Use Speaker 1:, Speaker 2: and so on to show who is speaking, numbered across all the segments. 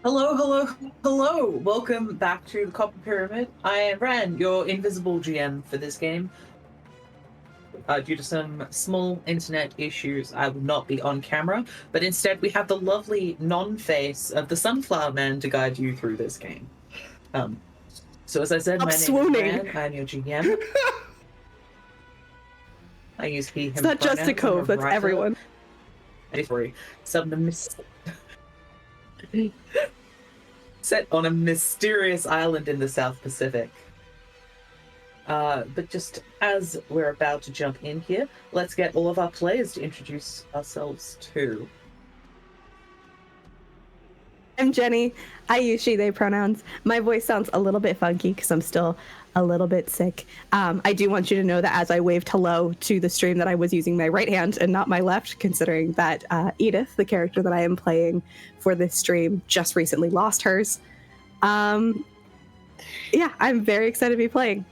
Speaker 1: Hello, hello, hello! Welcome back to the Copper Pyramid. I am Ran, your invisible GM for this game. Due to some small internet issues, I will not be on camera, but instead we have the lovely non-face of the Sunflower Man to guide you through this game. So as I said, my name is Ran, I'm your GM. I use he, him
Speaker 2: It's not just a cove, that's everyone.
Speaker 1: Set on a mysterious island in the South Pacific. But just as we're about to jump in here, let's get all of our players to introduce ourselves too.
Speaker 2: I'm Jenny. I use she, they pronouns. My voice sounds a little bit funky because I'm still a little bit sick. I do want you to know that as I waved hello to the stream that I was using my right hand and not my left, considering that Edith, the character that I am playing for this stream, just recently lost hers. Yeah, I'm very excited to be playing.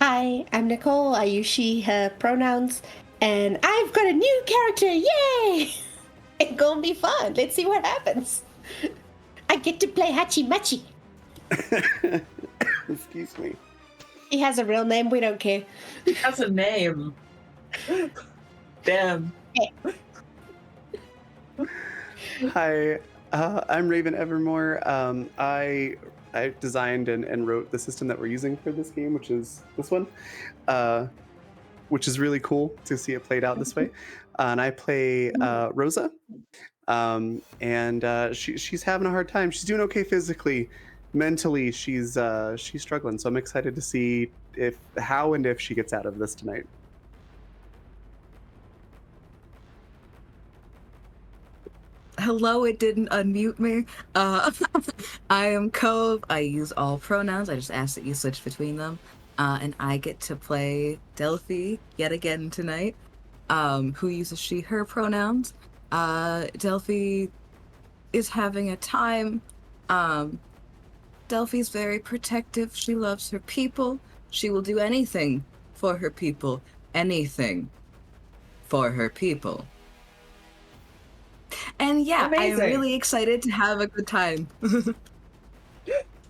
Speaker 3: Hi, I'm Nicole. I use she, her pronouns, and I've got a new character. Yay! It's gonna be fun. Let's see what happens. I get to play Hachi Machi.
Speaker 4: Excuse me.
Speaker 3: He has a real name. We don't care.
Speaker 1: He has a name. Damn.
Speaker 4: Hi, I'm Raven Evermore. I designed and wrote the system that we're using for this game, which is this one, which is really cool to see it played out this way. And I play Rosa, and she's having a hard time. She's doing okay physically. Mentally, she's struggling. So I'm excited to see how and if she gets out of this tonight.
Speaker 5: Hello, it didn't unmute me. I am Cove. I use all pronouns. I just ask that you switch between them. And I get to play Delphi yet again tonight, who uses she, her pronouns. Delphi is having a time. Delphi's very protective. She loves her people. She will do anything for her people. Anything for her people. And yeah,
Speaker 1: Amazing.
Speaker 5: I am really excited to have a good time.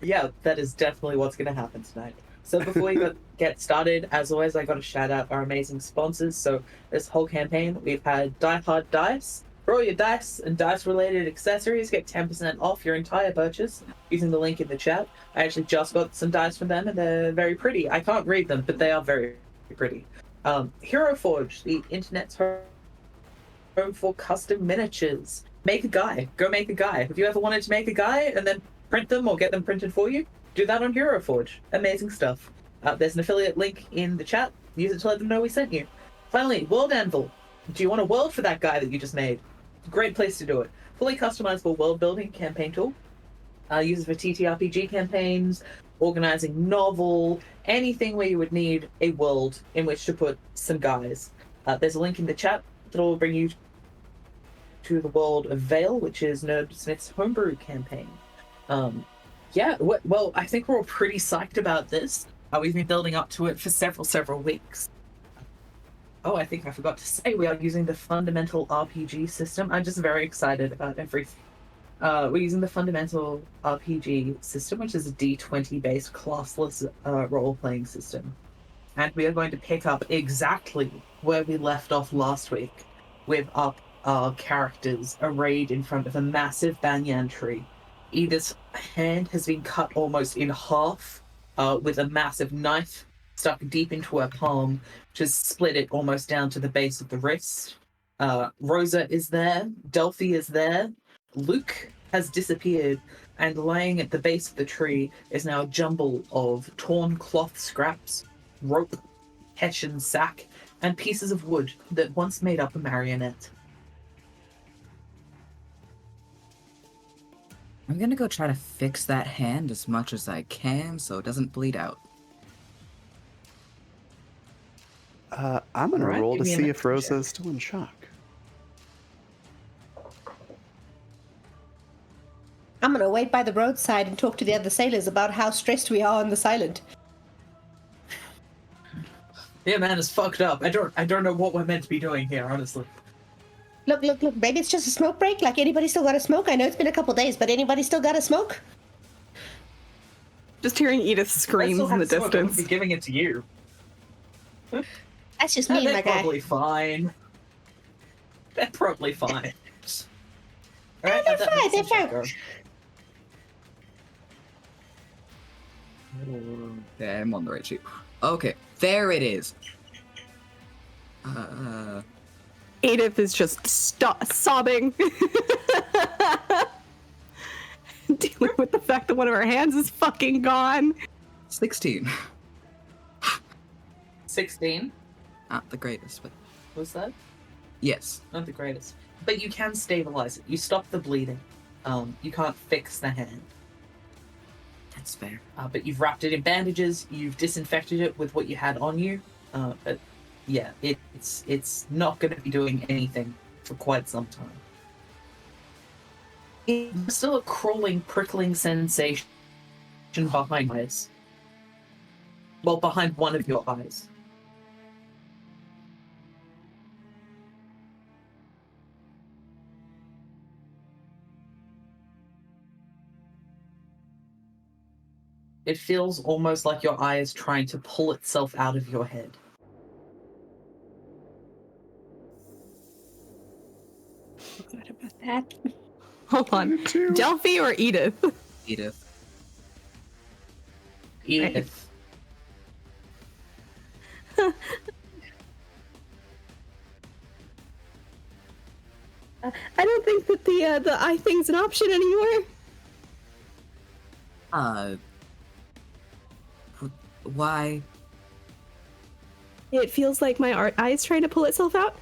Speaker 1: Yeah, that is definitely what's going to happen tonight. So before we get started, as always, I got to shout out our amazing sponsors. So this whole campaign, we've had Die Hard Dice. For all your dice and dice-related accessories, get 10% off your entire purchase using the link in the chat. I actually just got some dice from them, and they're very pretty. I can't read them, but they are very pretty. Hero Forge, the internet's home for custom miniatures. Make a guy. Go make a guy. Have you ever wanted to make a guy and then print them or get them printed for you? Do that on Hero Forge. Amazing stuff. There's an affiliate link in the chat. Use it to let them know we sent you. Finally, World Anvil. Do you want a world for that guy that you just made? Great place to do it. Fully customizable world building campaign tool. Used for TTRPG campaigns, organizing novel, anything where you would need a world in which to put some guys. There's a link in the chat that will bring you to the world of Veil, which is Nerdsmith's homebrew campaign. Yeah, well, I think we're all pretty psyched about this. We've been building up to it for several weeks. Oh, I think I forgot to say we are using the fundamental RPG system. I'm just very excited about everything. We're using the fundamental RPG system, which is a D20-based classless role-playing system. And we are going to pick up exactly where we left off last week, with our characters arrayed in front of a massive banyan tree. Edith's hand has been cut almost in half, with a massive knife stuck deep into her palm, which has split it almost down to the base of the wrist. Rosa is there, Delphi is there, Luke has disappeared, and lying at the base of the tree is now a jumble of torn cloth scraps, rope, hessian sack, and pieces of wood that once made up a marionette.
Speaker 5: I'm gonna go try to fix that hand as much as I can so it doesn't bleed out.
Speaker 4: I'm going to
Speaker 1: Alright,
Speaker 4: roll to
Speaker 1: give me a
Speaker 4: see
Speaker 1: minute
Speaker 4: if
Speaker 1: to
Speaker 4: Rosa
Speaker 1: check.
Speaker 4: is still in shock.
Speaker 3: I'm gonna wait by the roadside and talk to the other sailors about how stressed we are on this island.
Speaker 1: Yeah, man, it's fucked up. I don't know what we're meant to be doing here, honestly.
Speaker 3: Look. Maybe it's just a smoke break. Like, anybody still got a smoke? I know it's been a couple days, but anybody still got a smoke?
Speaker 2: Just hearing Edith screams in the distance.
Speaker 1: Be giving it to you.
Speaker 3: That's just me and
Speaker 1: They're
Speaker 3: my guy.
Speaker 1: probably fine. They're probably fine.
Speaker 3: They're fine. They're fine.
Speaker 5: Yeah, I'm on the right sheet. Okay, there it is.
Speaker 2: Edith is just sobbing. Dealing with the fact that one of her hands is fucking gone.
Speaker 5: 16.
Speaker 1: 16?
Speaker 5: Not the greatest, but
Speaker 1: Was that?
Speaker 5: yes.
Speaker 1: Not the greatest. But you can stabilize it. You stop the bleeding. You can't fix the hand.
Speaker 5: That's fair.
Speaker 1: But you've wrapped it in bandages, you've disinfected it with what you had on you. But yeah, it's not going to be doing anything for quite some time. It's still a crawling, prickling sensation behind your eyes. Well, behind one of your eyes. It feels almost like your eye is trying to pull itself out of your head.
Speaker 3: Forgot about that.
Speaker 2: Hold on. Delphi or Edith?
Speaker 5: Edith.
Speaker 1: Edith.
Speaker 2: I don't think that the eye thing's an option anymore.
Speaker 5: Why?
Speaker 2: It feels like my eye is trying to pull itself out.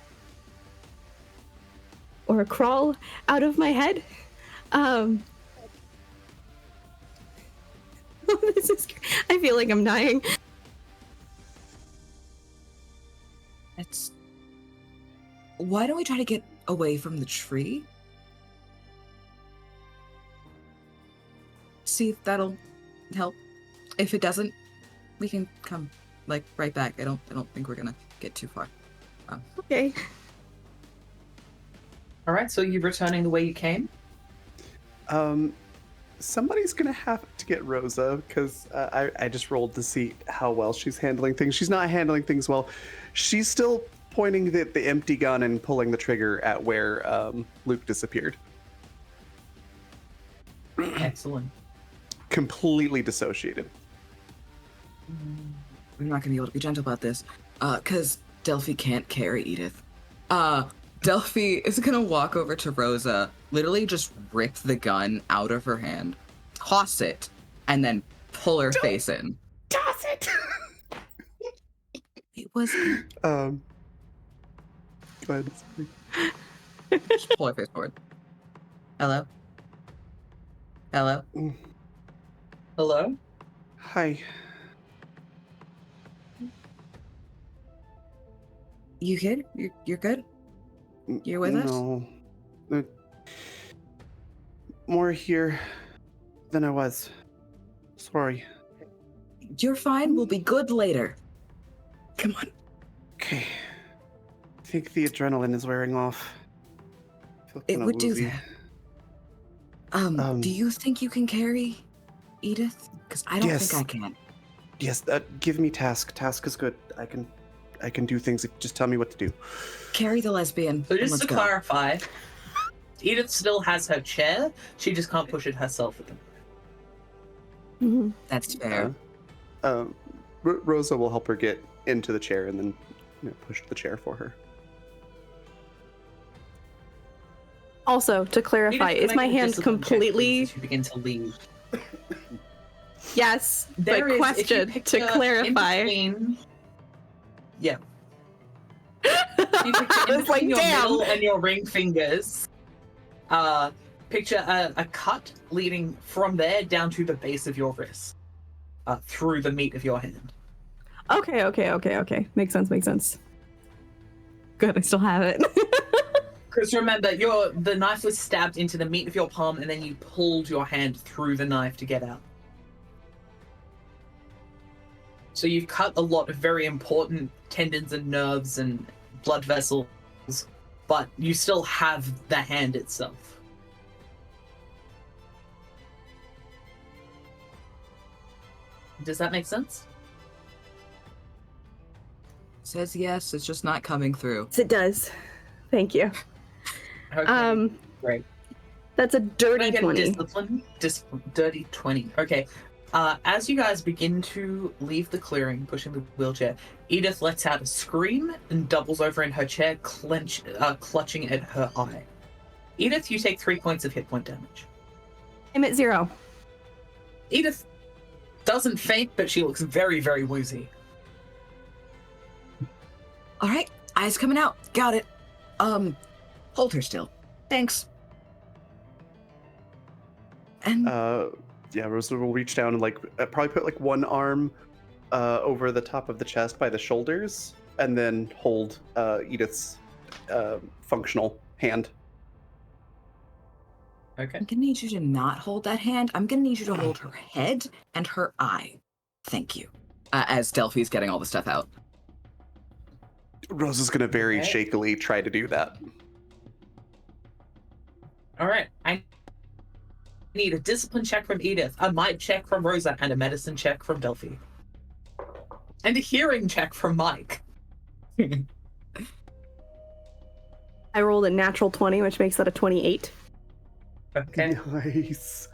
Speaker 2: Or crawl out of my head. This is. I feel like I'm dying.
Speaker 5: It's. Why don't we try to get away from the tree? See if that'll help. If it doesn't, we can come right back. I don't think we're gonna get too far.
Speaker 2: Okay.
Speaker 1: All right, so you're returning the way you came?
Speaker 4: Somebody's gonna have to get Rosa because I just rolled to see how well she's handling things. She's not handling things well. She's still pointing the empty gun and pulling the trigger at where Luke disappeared.
Speaker 1: Excellent.
Speaker 4: Completely dissociated.
Speaker 5: We're not gonna be able to be gentle about this, because Delphi can't carry Edith. Delphi is gonna walk over to Rosa, literally just rip the gun out of her hand, toss it, and then pull her face in.
Speaker 4: Toss it!
Speaker 5: It was.
Speaker 4: Go ahead.
Speaker 5: Just pull her face forward. Hello? Hello?
Speaker 1: Hello?
Speaker 4: Hi.
Speaker 5: You good? You're good? You're with us?
Speaker 4: No. More here than I was. Sorry.
Speaker 5: You're fine. We'll be good later. Come on.
Speaker 4: Okay. I think the adrenaline is wearing off. I feel
Speaker 5: It
Speaker 4: kinda
Speaker 5: would do
Speaker 4: woozy.
Speaker 5: that. Do you think you can carry Edith? Because I don't
Speaker 4: Yes.
Speaker 5: think I can.
Speaker 4: Yes, give me task. Task is good. I can do things. Just tell me what to do.
Speaker 5: Carry the lesbian.
Speaker 1: So
Speaker 5: and
Speaker 1: just
Speaker 5: let's
Speaker 1: to
Speaker 5: go.
Speaker 1: clarify, Edith still has her chair, she just can't push it herself at the moment.
Speaker 2: Mm-hmm.
Speaker 5: That's fair.
Speaker 4: Rosa will help her get into the chair and then push the chair for her.
Speaker 2: Also, to clarify,
Speaker 1: Edith,
Speaker 2: is my
Speaker 1: make a
Speaker 2: hand
Speaker 1: discipline check,
Speaker 2: completely?
Speaker 1: please, as you begin to leave.
Speaker 2: Yes,
Speaker 1: There
Speaker 2: but
Speaker 1: is,
Speaker 2: question
Speaker 1: if you
Speaker 2: to
Speaker 1: picture
Speaker 2: clarify.
Speaker 1: in between- yeah. If you picture in
Speaker 2: I was like,
Speaker 1: between your
Speaker 2: damn.
Speaker 1: middle and your ring fingers, picture a cut leading from there down to the base of your wrist, through the meat of your hand.
Speaker 2: Okay. Makes sense. Good, I still have it.
Speaker 1: Because remember, the knife was stabbed into the meat of your palm, and then you pulled your hand through the knife to get out. So you've cut a lot of very important tendons and nerves and blood vessels but you still have the hand itself. Does that make sense?
Speaker 5: Says yes, it's just not coming through.
Speaker 2: Yes, it does. Thank you.
Speaker 1: Okay, great.
Speaker 2: That's a
Speaker 1: Can I
Speaker 2: dirty
Speaker 1: get
Speaker 2: 20.
Speaker 1: Discipline? Dirty 20. Okay. As you guys begin to leave the clearing, pushing the wheelchair, Edith lets out a scream and doubles over in her chair, clutching at her eye. Edith, you take 3 points of hit point damage.
Speaker 2: I'm at 0.
Speaker 1: Edith doesn't faint, but she looks very, very woozy.
Speaker 5: All right, eyes coming out. Got it. Hold her still. Thanks. And
Speaker 4: Yeah, Rosa will reach down and probably put one arm over the top of the chest by the shoulders, and then hold Edith's functional hand.
Speaker 1: Okay.
Speaker 5: I'm gonna need you to not hold that hand. I'm gonna need you to hold her head and her eye. Thank you. As Delphi's getting all the stuff out.
Speaker 4: Rosa's gonna very shakily try to do that.
Speaker 1: All right. I need a discipline check from Edith, a might check from Rosa, and a medicine check from Delphi. And a hearing check from Mike.
Speaker 2: I rolled a natural 20, which makes that a 28.
Speaker 1: Okay.
Speaker 4: Nice.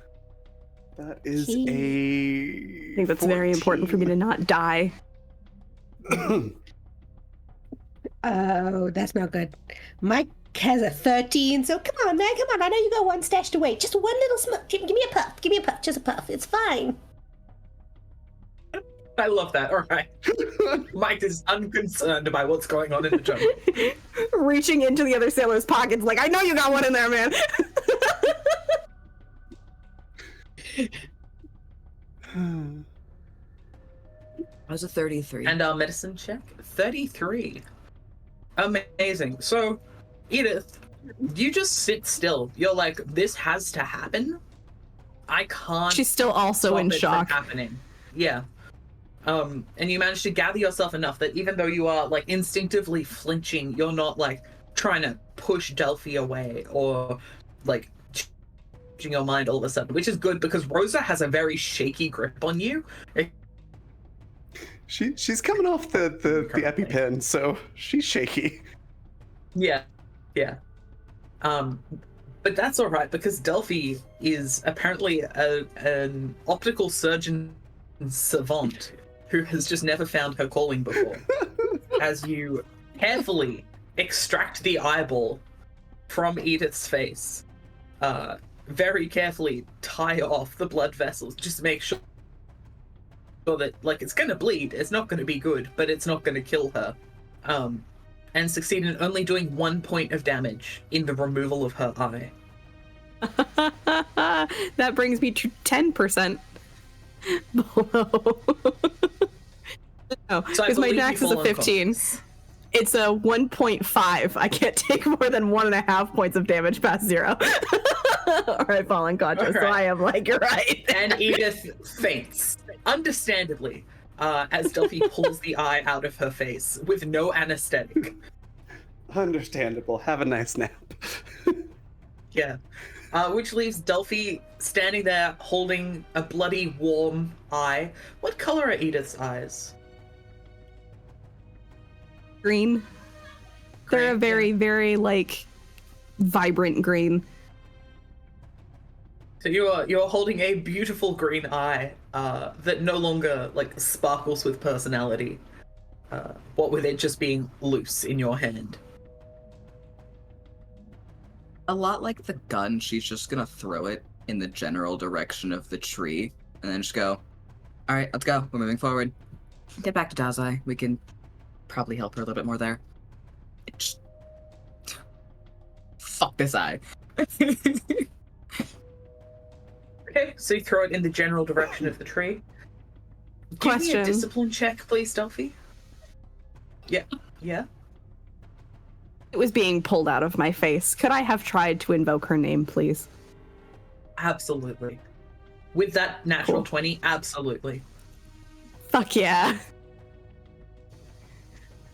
Speaker 4: That is
Speaker 2: I think that's
Speaker 4: 14.
Speaker 2: very important for me to not die.
Speaker 3: Oh, that's not good. Mike has a 13, so come on, man, come on. I know you got one stashed away. Just one little smoke. Give me a puff. Give me a puff. Just a puff. It's fine.
Speaker 1: I love that. All right. Mike is unconcerned by what's going on in the jungle.
Speaker 2: Reaching into the other sailor's pockets, like, I know you got one in there, man.
Speaker 5: I was a 33.
Speaker 1: And our medicine check? 33. Amazing. So, Edith, you just sit still. You're like, this has to happen. I can't.
Speaker 2: She's still also
Speaker 1: stop
Speaker 2: in
Speaker 1: it from
Speaker 2: shock.
Speaker 1: happening. Yeah. And you manage to gather yourself enough that even though you are instinctively flinching, you're not trying to push Delphi away or changing your mind all of a sudden, which is good because Rosa has a very shaky grip on you.
Speaker 4: She's coming off the EpiPen, so she's shaky.
Speaker 1: Yeah. But that's all right because Delphi is apparently an optical surgeon savant who has just never found her calling before. As you carefully extract the eyeball from Edith's face, very carefully tie off the blood vessels, just to make sure that it's gonna bleed. It's not gonna be good, but it's not gonna kill her. And succeed in only doing 1 point of damage in the removal of her eye.
Speaker 2: That brings me to 10% below. No,
Speaker 1: So I
Speaker 2: because my
Speaker 1: believe
Speaker 2: max
Speaker 1: you
Speaker 2: is a
Speaker 1: fall
Speaker 2: 15.
Speaker 1: unconscious.
Speaker 2: It's a 1.5. I can't take more than 1.5 points of damage past 0. Or I fall unconscious, so
Speaker 1: Okay.
Speaker 2: I am you're right.
Speaker 1: And Edith faints, understandably, as Delphi pulls the eye out of her face with no anesthetic.
Speaker 4: Understandable. Have a nice nap.
Speaker 1: Yeah. Which leaves Delphi standing there holding a bloody, warm eye. What color are Edith's eyes?
Speaker 2: Green. They're a
Speaker 1: Green,
Speaker 2: very,
Speaker 1: yeah.
Speaker 2: very, vibrant green.
Speaker 1: So you're holding a beautiful green eye that no longer sparkles with personality. What with it just being loose in your hand.
Speaker 5: A lot like the gun, she's just gonna throw it in the general direction of the tree, and then just go, all right, let's go. We're moving forward. Get back to Dazai. We can probably help her a little bit more there. Just... Fuck this eye.
Speaker 1: Okay, so you throw it in the general direction of the tree. Give me
Speaker 2: Question.
Speaker 1: a discipline check, please, Delphi. Yeah.
Speaker 2: It was being pulled out of my face. Could I have tried to invoke her name, please?
Speaker 1: Absolutely. With that natural
Speaker 2: Cool.
Speaker 1: 20, absolutely.
Speaker 2: Fuck yeah.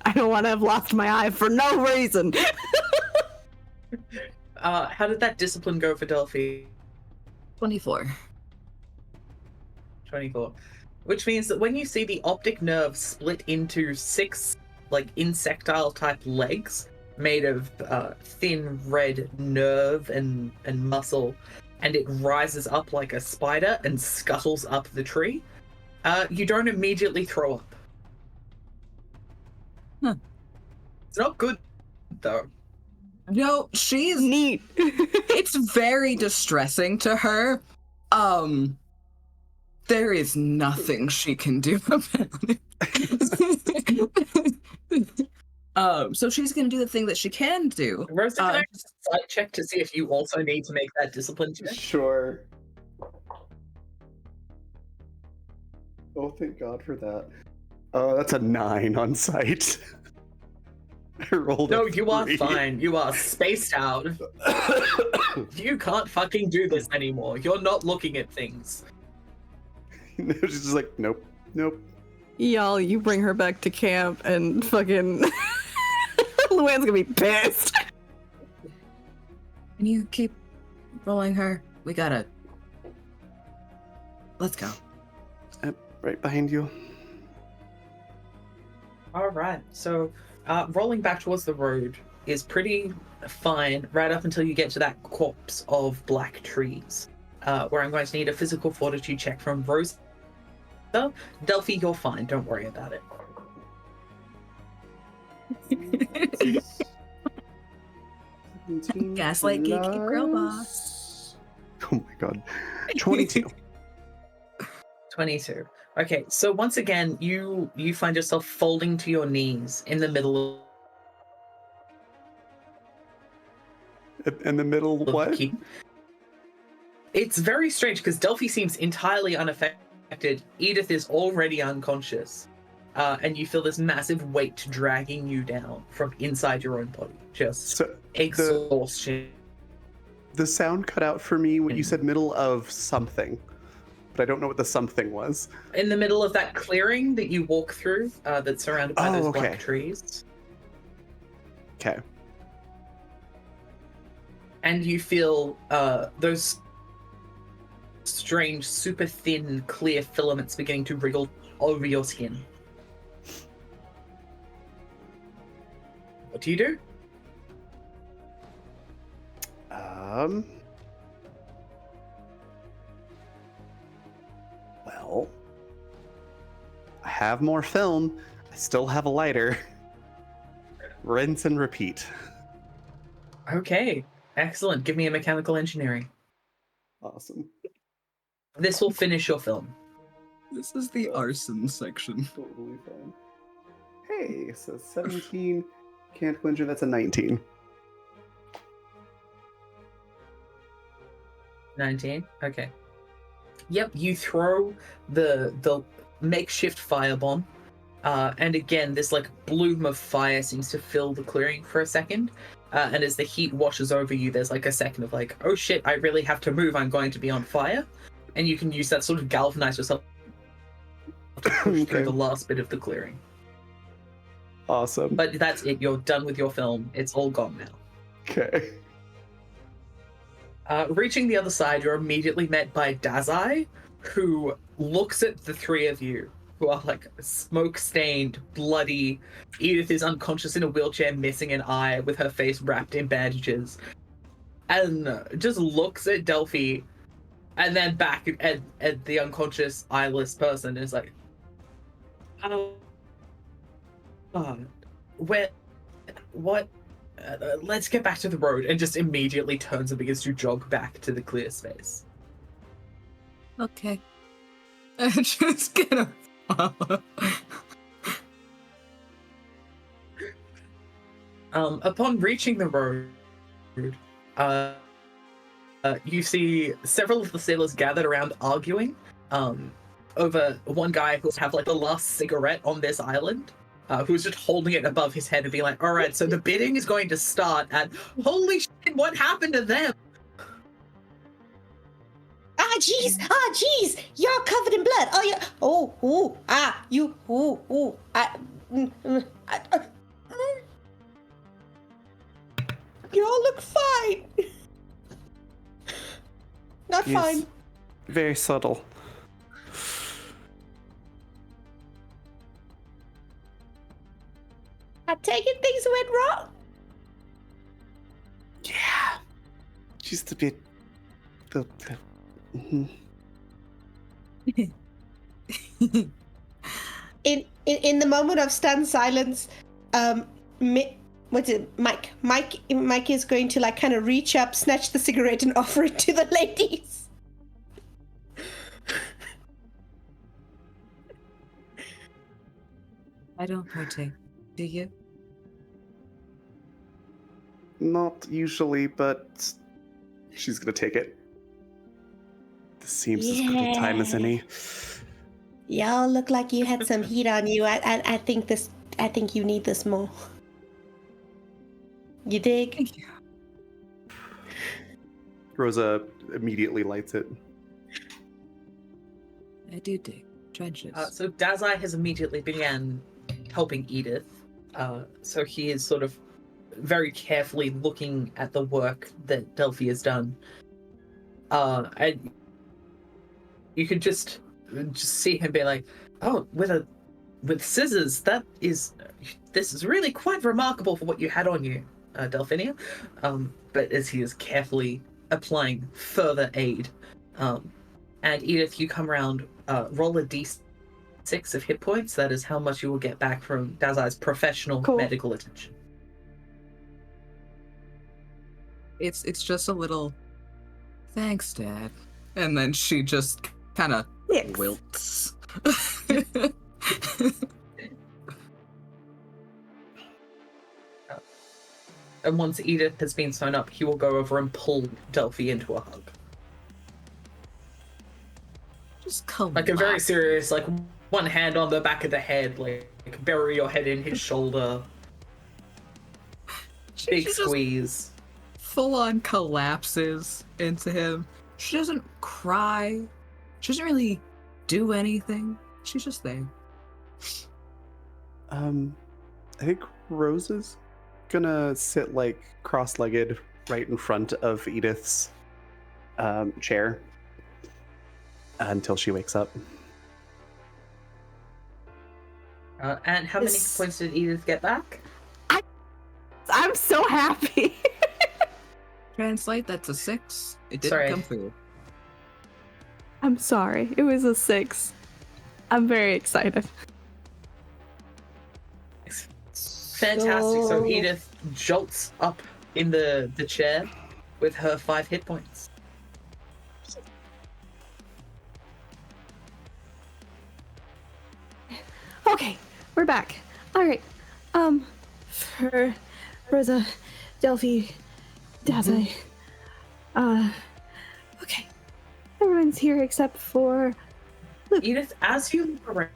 Speaker 2: I don't want to have lost my eye for no reason.
Speaker 1: How did that discipline go for Delphi?
Speaker 5: 24.
Speaker 1: 24. Which means that when you see the optic nerve split into 6, like, insectile type legs made of thin red nerve and muscle, and it rises up like a spider and scuttles up the tree, you don't immediately throw up.
Speaker 5: Huh.
Speaker 1: It's not good, though.
Speaker 5: No, she's
Speaker 2: Neat.
Speaker 5: it's very distressing to her. There is nothing she can do about it. So she's gonna do the thing that she can do.
Speaker 1: Rosa, can I just side check to see if you also need to make that discipline check?
Speaker 4: Sure. Oh, thank God for that. Oh, that's a 9 on sight. I rolled
Speaker 1: No,
Speaker 4: a
Speaker 1: you are
Speaker 4: 3.
Speaker 1: fine. You are spaced out. You can't fucking do this anymore. You're not looking at things.
Speaker 4: She's just like, nope, nope.
Speaker 2: Y'all, you bring her back to camp and fucking Luann's gonna be pissed.
Speaker 5: Can you keep rolling her? We gotta. Let's go.
Speaker 4: Right behind you.
Speaker 1: All right. So, rolling back towards the road is pretty fine right up until you get to that corpse of black trees, where I'm going to need a physical fortitude check from Rosa. Delphi, you're fine. Don't worry about it.
Speaker 5: Gaslight gatekeep girl boss.
Speaker 4: Oh my God. 22.
Speaker 1: 22. Okay, so once again, you find yourself folding to your knees in the middle
Speaker 4: In the middle,
Speaker 1: of
Speaker 4: what?
Speaker 1: It's very strange because Delphi seems entirely unaffected. Edith is already unconscious. And you feel this massive weight dragging you down from inside your own body. Just
Speaker 4: So
Speaker 1: exhaustion.
Speaker 4: the sound cut out for me when you said middle of something, but I don't know what the something was.
Speaker 1: In the middle of that clearing that you walk through, that's surrounded by those
Speaker 4: okay.
Speaker 1: black trees.
Speaker 4: Okay.
Speaker 1: And you feel those strange, super thin, clear filaments beginning to wriggle over your skin. What do you do?
Speaker 4: Well, I have more film. I still have a lighter. Rinse and repeat.
Speaker 1: Okay, excellent. Give me a mechanical engineering.
Speaker 4: Awesome.
Speaker 1: This will finish your film.
Speaker 5: This is the arson section.
Speaker 4: Totally fine. Hey, so 17 can't winter. That's a 19.
Speaker 1: 19. Okay. Yep, you throw the makeshift firebomb, and again, this like bloom of fire seems to fill the clearing for a second. And as the heat washes over you, there's like a second of like, oh shit, I really have to move. I'm going to be on fire, and you can use that sort of galvanize yourself to push through the last bit of the clearing.
Speaker 4: Awesome.
Speaker 1: But that's it. You're done with your film. It's all gone now.
Speaker 4: Okay.
Speaker 1: Reaching the other side, you're immediately met by Dazai, who looks at the three of you, who are like smoke-stained, bloody. Edith is unconscious in a wheelchair, missing an eye, with her face wrapped in bandages, and just looks at Delphi, and then back at the unconscious, eyeless person, and is like, what? Let's get back to the road, and just immediately turns and begins to jog back to the clear space.
Speaker 5: Okay. I'm just gonna follow.
Speaker 1: Upon reaching the road, you see several of the sailors gathered around arguing over one guy who's have like the last cigarette on this island. Who's just holding it above his head and being like, all right, so the bidding is going to start at, holy shit, what happened to them?
Speaker 3: Jeez, you're covered in blood. You all look fine. Not
Speaker 4: Yes.
Speaker 3: fine.
Speaker 4: Very subtle.
Speaker 3: I take it things went wrong.
Speaker 4: Yeah. Just a bit. Mhm.
Speaker 3: In the moment of stunned silence, what's it, Mike? Mike is going to like kind of reach up, snatch the cigarette, and offer it to the ladies.
Speaker 5: I don't partake. Do you?
Speaker 4: Not usually, but she's gonna take it. This seems as good a time as any.
Speaker 3: Y'all look like you had some heat on you. I think this. I think you need this more. You dig?
Speaker 5: Thank you.
Speaker 4: Rosa immediately lights it.
Speaker 5: I do dig. Trenches.
Speaker 1: So Dazai has immediately began helping Edith. So he is sort of very carefully looking at the work that Delphi has done. And you could just see him be like, "Oh, with scissors, this is really quite remarkable for what you had on you, Delphinia." But as he is carefully applying further aid, and Edith, you come around, roll a d6 of hit points. That is how much you will get back from Dazai's professional
Speaker 2: Cool.
Speaker 1: medical attention.
Speaker 5: It's just a little thanks, Dad. And then she just kind of
Speaker 2: Yes.
Speaker 5: wilts.
Speaker 1: And once Edith has been sewn up, he will go over and pull Delphi into a hug.
Speaker 5: Just collapse.
Speaker 1: Like a very serious, like one hand on the back of the head, like bury your head in his shoulder. Big
Speaker 5: just
Speaker 1: squeeze.
Speaker 5: full on collapses into him. She doesn't cry. She doesn't really do anything. She's just there.
Speaker 4: I think Rosa's gonna sit like cross-legged right in front of Edith's chair until she wakes up.
Speaker 1: And how many
Speaker 2: This-
Speaker 1: points did Edith get back?
Speaker 2: I'm so happy.
Speaker 5: Translate, that's a 6. It didn't
Speaker 1: Sorry.
Speaker 5: come through.
Speaker 2: I'm sorry. It was a 6. I'm very excited.
Speaker 1: Fantastic. So
Speaker 3: So-
Speaker 1: Edith jolts up in the chair with her 5 hit points.
Speaker 2: Okay, we're back. All right. For Rosa, Delphi, Dazai. Okay. Everyone's here except for
Speaker 1: Edith, as you look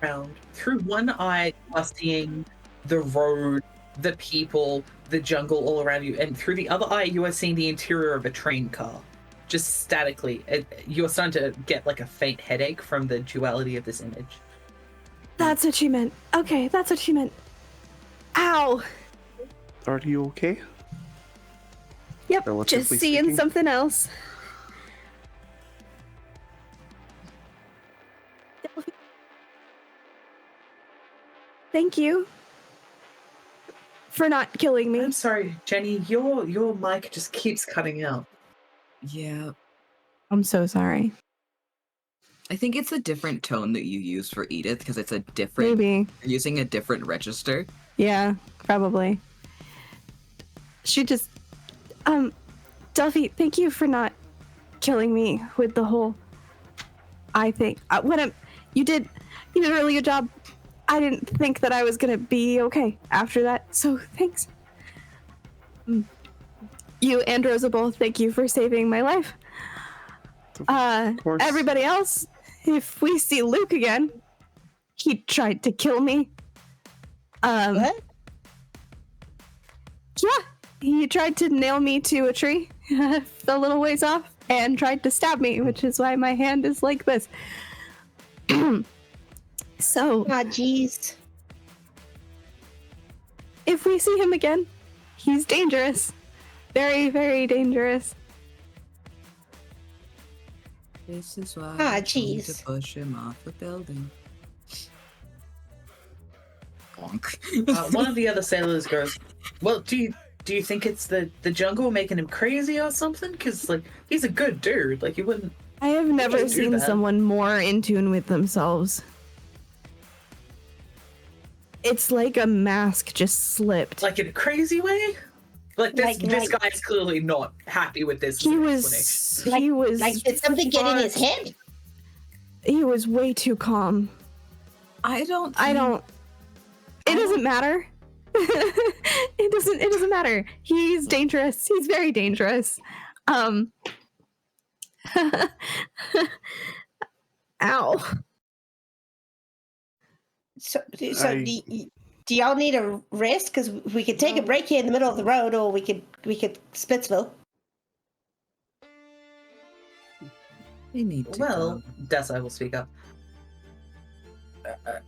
Speaker 1: around, through one eye you are seeing the road, the people, the jungle all around you, and through the other eye you are seeing the interior of a train car. Just statically. You're starting to get like a faint headache from the duality of this image.
Speaker 2: That's what she meant. Okay, that's what she meant. Ow.
Speaker 4: Are you okay?
Speaker 2: Yep,
Speaker 4: Relatively
Speaker 2: just seeing
Speaker 4: speaking.
Speaker 2: something else. Thank you for not killing me.
Speaker 1: I'm sorry, Jenny, your mic just keeps cutting out.
Speaker 5: Yeah.
Speaker 2: I'm so sorry.
Speaker 5: I think it's a different tone that you use for Edith because it's a different.
Speaker 2: Maybe.
Speaker 5: You're using a different register.
Speaker 2: Yeah, probably. She just Delphi, thank you for not killing me with the whole I think you did a really good job. I didn't think that I was gonna be okay after that, so thanks. You and Rosa both, thank you for saving my life.
Speaker 4: course.
Speaker 2: Everybody else, if we see Luke again, he tried to kill me.
Speaker 3: What?
Speaker 2: Yeah, he tried to nail me to a tree a little ways off and tried to stab me, which is why my hand is like this. So,
Speaker 3: Ah, jeez.
Speaker 2: if we see him again, he's dangerous. Very, very dangerous.
Speaker 5: This is why
Speaker 3: Ah,
Speaker 5: I told you
Speaker 3: jeez.
Speaker 5: to push him off the building. Bonk.
Speaker 1: One of the other sailors goes, "Well, do you think it's the jungle making him crazy or something? Because like he's a good dude. Like you wouldn't."
Speaker 2: I have never
Speaker 1: do
Speaker 2: seen
Speaker 1: that.
Speaker 2: someone more in tune with themselves. It's like a mask just slipped.
Speaker 1: Like in a crazy way? Like this
Speaker 3: Like-
Speaker 1: guy's clearly not happy with this
Speaker 2: He
Speaker 1: explanation.
Speaker 2: was
Speaker 3: Like, did something get in his head?
Speaker 2: He was way too calm.
Speaker 5: I don't.
Speaker 2: It doesn't matter. It doesn't matter. He's dangerous. He's very dangerous. Ow.
Speaker 3: So
Speaker 4: I-
Speaker 3: do y'all need a rest? Because we could take a break here in the middle of the road, or we could Splitsville.
Speaker 5: We need to
Speaker 1: Well,
Speaker 5: go.
Speaker 1: Dessa will speak up.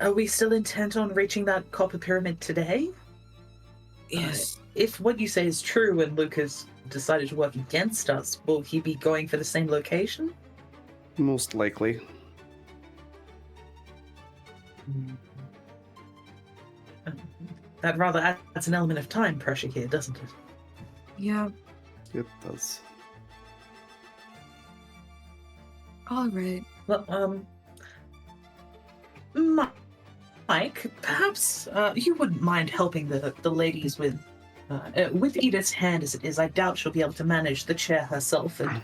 Speaker 1: Are we still intent on reaching that copper pyramid today?
Speaker 5: Yes.
Speaker 1: If what you say is true and Luke has decided to work against us, will he be going for the same location?
Speaker 4: Most likely.
Speaker 1: That rather adds an element of time pressure here, doesn't it?
Speaker 5: Yeah.
Speaker 4: It does.
Speaker 5: All right.
Speaker 1: Well, Mike, perhaps you wouldn't mind helping the ladies with Edith's hand as it is. I doubt she'll be able to manage the chair herself, and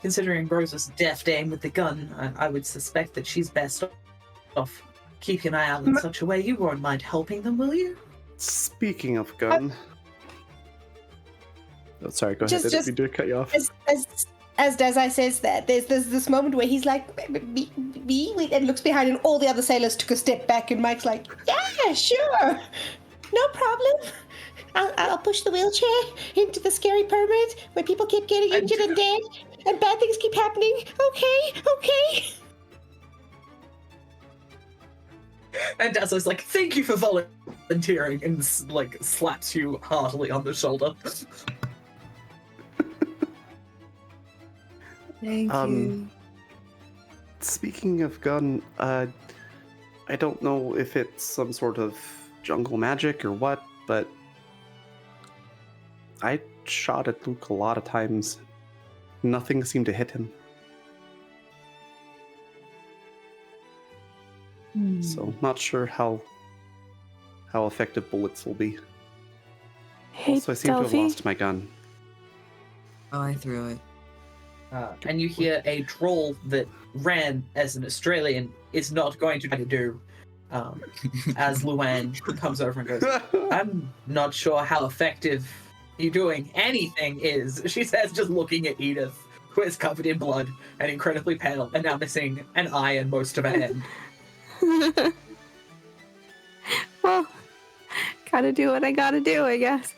Speaker 1: considering Rosa's deft aim with the gun, I would suspect that she's best off keeping an eye out in such a way. You won't mind helping them, will you?
Speaker 4: Speaking of gun. Oh, sorry, go ahead. I didn't mean to cut you off.
Speaker 3: As Dazai says that, there's this moment where he's like, me, and looks behind, and all the other sailors took a step back, and Mike's like, yeah, sure, no problem. I'll push the wheelchair into the scary pyramid where people keep getting injured and dead, and bad things keep happening. Okay.
Speaker 1: And Dazzler's like, thank you for volunteering, and like slaps you heartily on the shoulder.
Speaker 5: Thank you.
Speaker 4: Speaking of gun, I don't know if it's some sort of jungle magic or what, but I shot at Luke a lot of times. Nothing seemed to hit him. So not sure how effective bullets will be.
Speaker 2: Hey,
Speaker 4: Also, I seem to have
Speaker 2: Delphi.
Speaker 4: lost my gun.
Speaker 5: Oh, I threw it.
Speaker 1: And you hear a drawl that Ran, as an Australian, is not going to try to do, as Luann comes over and goes, I'm not sure how effective you doing anything is, she says, just looking at Edith, who is covered in blood and incredibly pale, and now missing an eye and most of her head.
Speaker 2: Well, gotta do what I gotta do, I guess.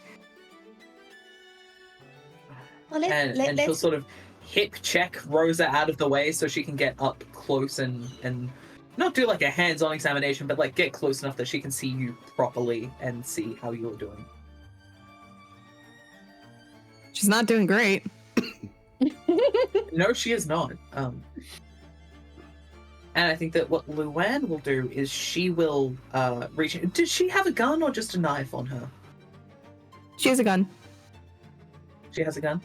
Speaker 3: Well,
Speaker 1: And she'll
Speaker 3: let's
Speaker 1: sort of hip check Rosa out of the way so she can get up close and not do like a hands-on examination, but like get close enough that she can see you properly and see how you're doing.
Speaker 2: She's not doing great.
Speaker 1: No, she is not. And I think that what Luann will do is she will reach. Does she have a gun or just a knife on her?
Speaker 2: She has a gun.
Speaker 1: She has a gun.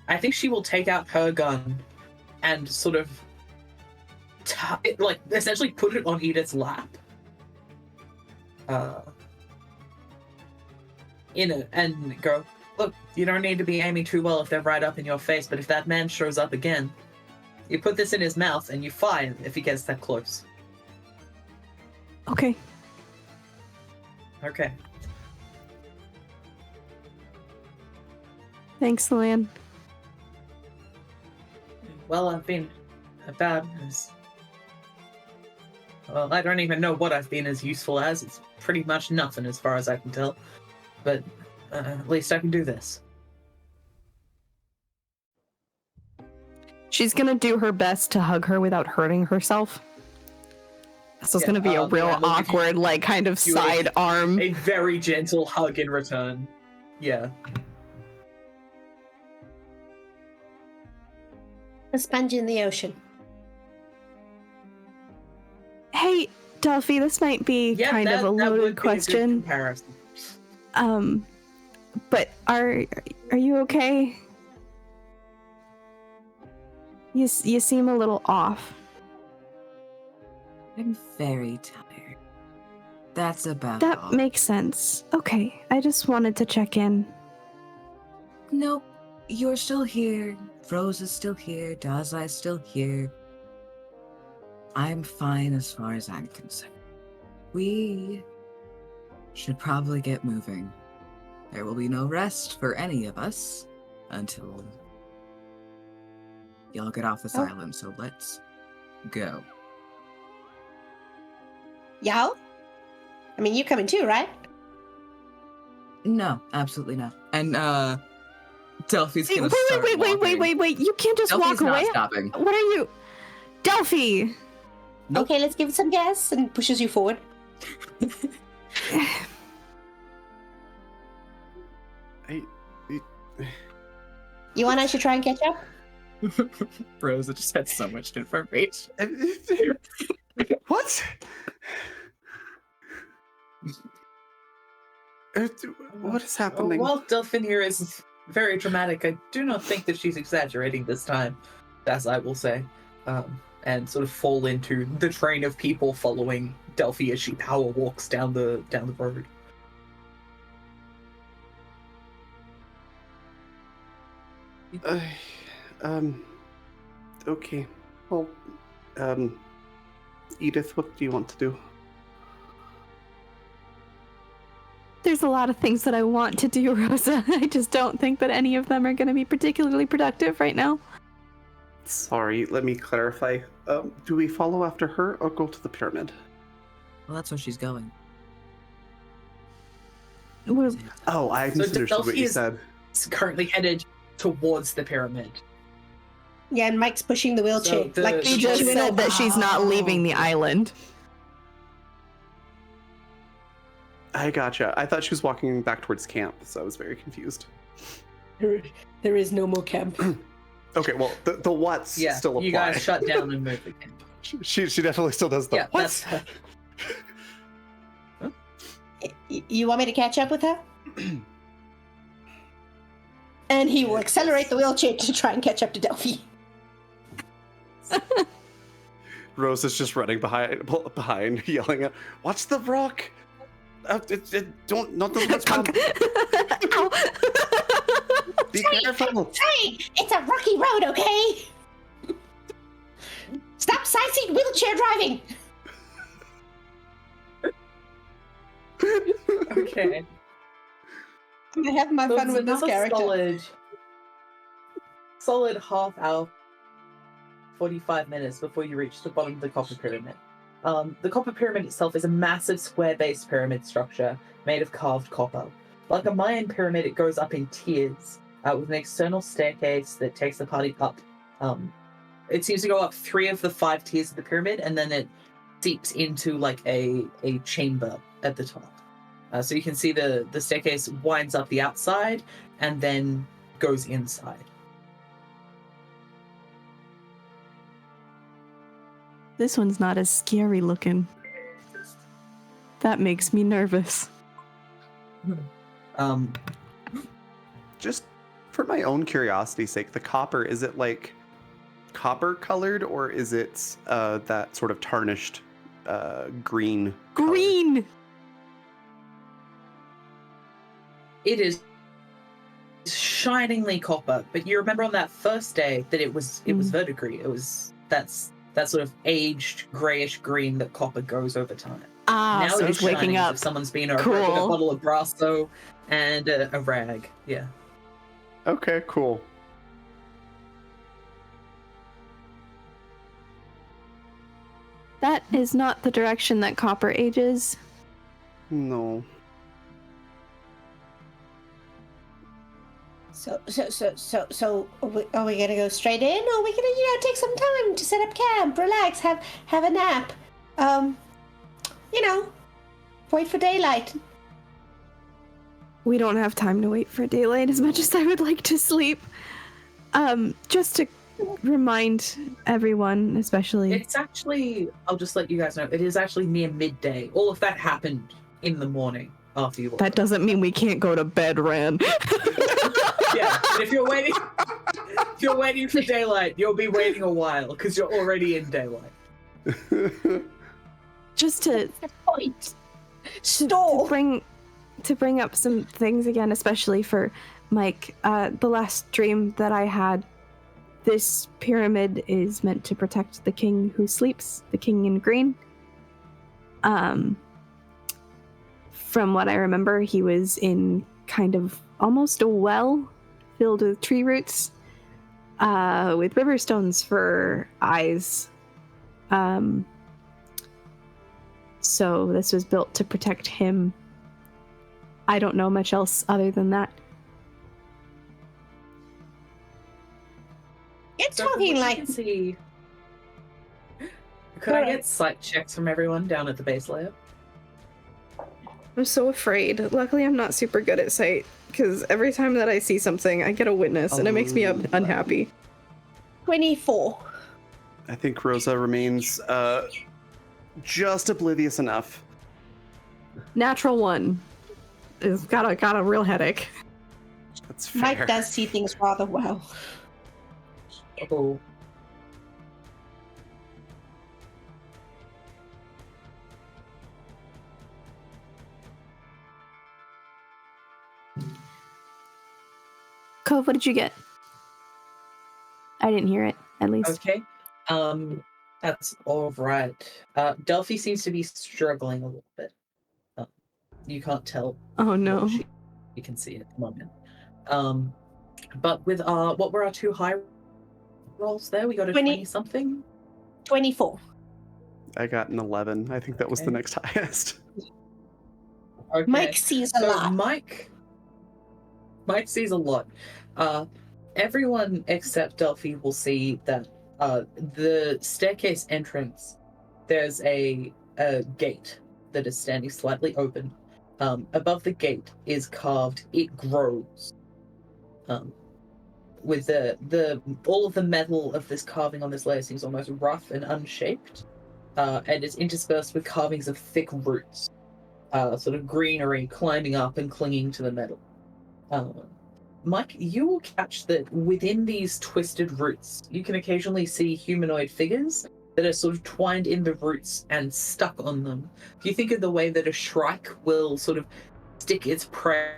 Speaker 1: I think she will take out her gun and sort of like essentially put it on Edith's lap. And go, look, you don't need to be aiming too well if they're right up in your face, but if that man shows up again, you put this in his mouth and you fire if he gets that close.
Speaker 2: Okay.
Speaker 1: Okay.
Speaker 2: Thanks, Luann.
Speaker 1: Well, I've been about as... Well, I don't even know what I've been as useful as. It's pretty much nothing as far as I can tell. But at least I can do this.
Speaker 2: She's gonna do her best to hug her without hurting herself. So it's
Speaker 1: Yeah,
Speaker 2: gonna be a real
Speaker 1: yeah, we'll give you-
Speaker 2: awkward, like, kind of
Speaker 1: you
Speaker 2: side arm.
Speaker 1: A very gentle hug in return. Yeah.
Speaker 3: A sponge in the ocean.
Speaker 2: Hey, Delphi, this might be kind of a
Speaker 1: that would
Speaker 2: loaded
Speaker 1: be a good
Speaker 2: question.
Speaker 1: comparison.
Speaker 2: But are you okay? You seem a little off.
Speaker 5: I'm very tired. That's about
Speaker 2: That
Speaker 5: all.
Speaker 2: makes sense. Okay, I just wanted to check in.
Speaker 5: Nope, you're still here. Rose is still here. Dazai's still here. I'm fine as far as I'm concerned. We should probably get moving. There will be no rest for any of us until y'all get off this island, so let's go.
Speaker 3: Y'all? I mean, you coming too, right?
Speaker 5: No, absolutely not. And Delphi's gonna
Speaker 2: Wait,
Speaker 5: start walking.
Speaker 2: wait. You can't just
Speaker 5: Delphi's
Speaker 2: walk
Speaker 5: not
Speaker 2: away.
Speaker 5: stopping.
Speaker 2: What are you? Delphi!
Speaker 5: Nope.
Speaker 3: Okay, let's give it some gas, and pushes you forward. You want I should try and catch up?
Speaker 5: Rose just had so much information.
Speaker 4: What? What is happening?
Speaker 1: While Delphin here is very dramatic, I do not think that she's exaggerating this time, as I will say, and sort of fall into the train of people following Delphi as she power walks down the road.
Speaker 4: Okay. Well, Edith, what do you want to do?
Speaker 2: There's a lot of things that I want to do, Rosa. I just don't think that any of them are going to be particularly productive right now.
Speaker 4: Sorry, let me clarify. Do we follow after her or go to the pyramid?
Speaker 5: Well, that's where she's going.
Speaker 2: Well,
Speaker 4: Oh, I misunderstood what
Speaker 1: Delphi
Speaker 4: you
Speaker 1: is-
Speaker 4: said.
Speaker 1: It's currently headed towards the pyramid.
Speaker 3: Yeah, and Mike's pushing the wheelchair.
Speaker 1: So the-
Speaker 3: like
Speaker 2: she
Speaker 1: She
Speaker 2: just
Speaker 1: went
Speaker 2: said
Speaker 1: over-
Speaker 2: that she's not leaving the island.
Speaker 4: I gotcha. I thought she was walking back towards camp, so I was very confused.
Speaker 3: There is no more camp.
Speaker 4: Okay, well, the what's
Speaker 1: Yeah,
Speaker 4: still apply.
Speaker 1: you guys shut down and moved again.
Speaker 4: She definitely still does the
Speaker 1: Yeah,
Speaker 4: what's.
Speaker 1: that's
Speaker 3: You want me to catch up with her? And he will accelerate the wheelchair to try and catch up to Delphi.
Speaker 4: Rose is just running behind, yelling at, "Watch the rock! Don't not the
Speaker 2: Ow.
Speaker 4: Be careful!"
Speaker 3: Hey, it's a rocky road, okay? Stop side-seat wheelchair driving!
Speaker 1: okay.
Speaker 3: I'm gonna have my
Speaker 1: So
Speaker 3: fun
Speaker 1: it's
Speaker 3: with this
Speaker 1: another
Speaker 3: character.
Speaker 1: solid half hour, 45 minutes before you reach the bottom of the Copper Pyramid. The Copper Pyramid itself is a massive square-based pyramid structure made of carved copper. Like a Mayan pyramid, it goes up in tiers with an external staircase that takes the party up. It seems to go up 3 of the 5 tiers of the pyramid, and then it seeps into like a chamber at the top. So you can see the staircase winds up the outside and then goes inside.
Speaker 2: This one's not as scary looking. That makes me nervous.
Speaker 4: Just for my own curiosity's sake, the copper, is it like copper colored or is it that sort of tarnished green color?
Speaker 2: Green!
Speaker 1: It is shiningly copper, but you remember on that first day that it was verdigris. That's that sort of aged grayish green that copper goes over time.
Speaker 2: Ah,
Speaker 1: now
Speaker 2: so
Speaker 1: it
Speaker 2: it's
Speaker 1: is
Speaker 2: waking
Speaker 1: shining as
Speaker 2: up.
Speaker 1: if someone's been over it
Speaker 2: Cool.
Speaker 1: with a bottle of Brasso and a rag. Yeah.
Speaker 4: Okay, cool.
Speaker 2: That is not the direction that copper ages.
Speaker 4: No.
Speaker 3: So, are we gonna go straight in, or are we gonna, take some time to set up camp, relax, have a nap, wait for daylight?
Speaker 2: We don't have time to wait for daylight as much as I would like to sleep. Just to remind everyone, especially.
Speaker 1: It's actually, I'll just let you guys know, it is actually near midday. All of that happened in the morning after you woke
Speaker 2: That
Speaker 1: up.
Speaker 2: doesn't mean we can't go to bed, Ran.
Speaker 1: Yeah, and if you're waiting for daylight, you'll be waiting a while because you're already in daylight.
Speaker 2: Just to
Speaker 3: That's the point. Stall.
Speaker 2: to bring up some things again, especially for Mike. The last dream that I had, this pyramid is meant to protect the king who sleeps, the king in green. From what I remember, he was in kind of almost a well filled with tree roots, with river stones for eyes. So this was built to protect him. I don't know much else other than that.
Speaker 3: You're
Speaker 1: So from
Speaker 3: talking
Speaker 1: what you
Speaker 3: like
Speaker 1: can see, could I get sight checks from everyone down at the base layer?
Speaker 2: I'm so afraid. Luckily, I'm not super good at sight, because every time that I see something, I get a witness, and it makes me unhappy.
Speaker 3: 24.
Speaker 4: I think Rosa remains just oblivious enough.
Speaker 2: Natural 1. It's got a real headache.
Speaker 4: That's fair.
Speaker 3: Mike does see things rather well.
Speaker 1: Oh.
Speaker 2: Cove, what did you get? I didn't hear it, at least.
Speaker 1: Okay. That's all right. Delphi seems to be struggling a little bit. You can't tell.
Speaker 2: Oh no.
Speaker 1: What you can see at the moment. But with what were our 2 high rolls there? We got a 20 something.
Speaker 3: 24.
Speaker 4: I got an 11. I think that was the next highest.
Speaker 1: Okay.
Speaker 3: Mike sees a lot.
Speaker 1: Mike sees a lot. Everyone except Delphi will see that the staircase entrance, there's a gate that is standing slightly open. Above the gate is carved, "It grows." With the all of the metal of this carving on this layer seems almost rough and unshaped, and is interspersed with carvings of thick roots, sort of greenery climbing up and clinging to the metal. Mike, you will catch that within these twisted roots, you can occasionally see humanoid figures that are sort of twined in the roots and stuck on them. If you think of the way that a shrike will sort of stick its prey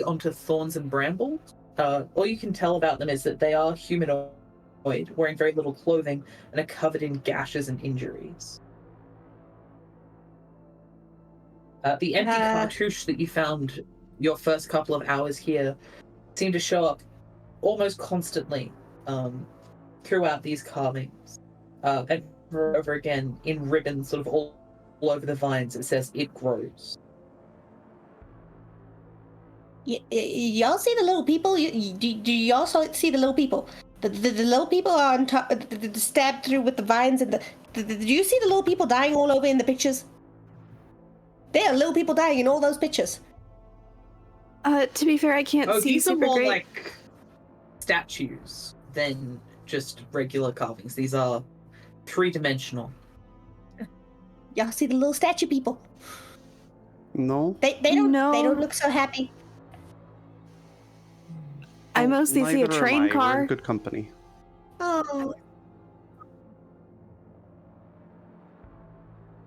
Speaker 1: onto thorns and brambles, all you can tell about them is that they are humanoid, wearing very little clothing, and are covered in gashes and injuries. The empty cartouche that you found your first couple of hours here seem to show up almost constantly throughout these carvings. And over again, in ribbons sort of all over the vines, it says, "It grows."
Speaker 3: Y'all see the little people? Do y'all see the little people? The little people are on top, stabbed through with the vines, and do you see the little people dying all over in the pictures? There are little people dying in all those pictures.
Speaker 2: To be fair, I can't see
Speaker 1: These are
Speaker 2: super
Speaker 1: more
Speaker 2: great.
Speaker 1: like statues than just regular carvings. These are 3-dimensional.
Speaker 3: Y'all see the little statue people?
Speaker 4: No.
Speaker 3: They don't
Speaker 2: No.
Speaker 3: they don't look so happy.
Speaker 2: I mostly see a
Speaker 4: Neither am
Speaker 2: train
Speaker 4: I. We're
Speaker 2: car.
Speaker 4: in good company.
Speaker 3: Oh,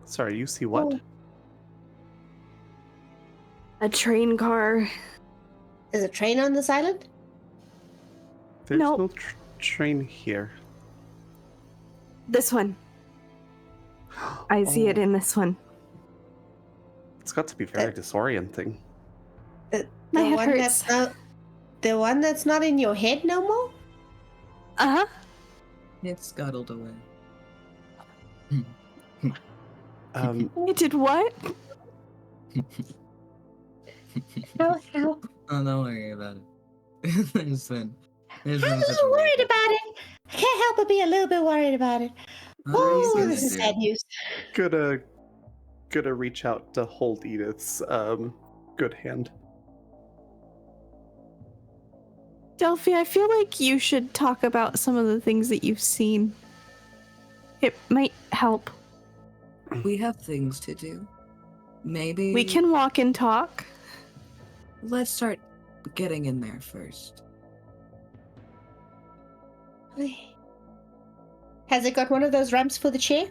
Speaker 4: Sorry, you see what?
Speaker 3: Oh.
Speaker 2: A train car.
Speaker 3: is a train on this island?
Speaker 4: There's
Speaker 2: Nope.
Speaker 4: no train here.
Speaker 2: This one. I see it
Speaker 4: Oh.
Speaker 2: in this one.
Speaker 4: It's got to be very disorienting.
Speaker 2: My head
Speaker 3: one
Speaker 2: hurts.
Speaker 3: that's not the one that's not in your head no more?
Speaker 2: Uh-huh.
Speaker 5: It scuttled away.
Speaker 2: It did what?
Speaker 3: How
Speaker 5: Oh, don't worry about it. There's been
Speaker 3: I'm a
Speaker 5: such
Speaker 3: little worried
Speaker 5: weird-
Speaker 3: about it. I can't help but be a little bit worried about it.
Speaker 5: Oh,
Speaker 3: Oh,
Speaker 5: you
Speaker 3: this is
Speaker 5: do.
Speaker 3: sad news.
Speaker 4: Gonna reach out to hold Edith's good hand.
Speaker 2: Delphi, I feel like you should talk about some of the things that you've seen. It might help.
Speaker 5: We have things to do. Maybe
Speaker 2: We can walk and talk.
Speaker 5: let's start getting in there first.
Speaker 3: Has it got one of those ramps for the chair?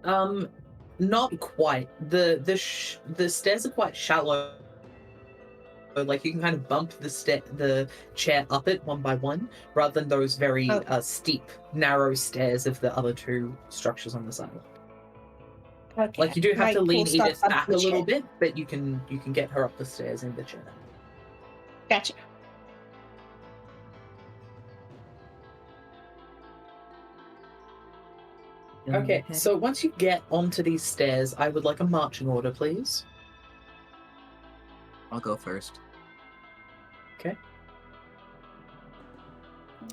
Speaker 1: Not quite. The stairs are quite shallow. Like you can kind of bump the chair up it one by one, rather than those very steep, narrow stairs of the other two structures on the side.
Speaker 3: Okay.
Speaker 1: Like you do have to lean
Speaker 3: Cool, start
Speaker 1: Edith
Speaker 3: bumping
Speaker 1: back
Speaker 3: the
Speaker 1: a little
Speaker 3: chair.
Speaker 1: bit, but you can get her up the stairs in the chair.
Speaker 3: Gotcha.
Speaker 1: Okay, so once you get onto these stairs, I would like a marching order, please.
Speaker 5: I'll go first.
Speaker 1: Okay.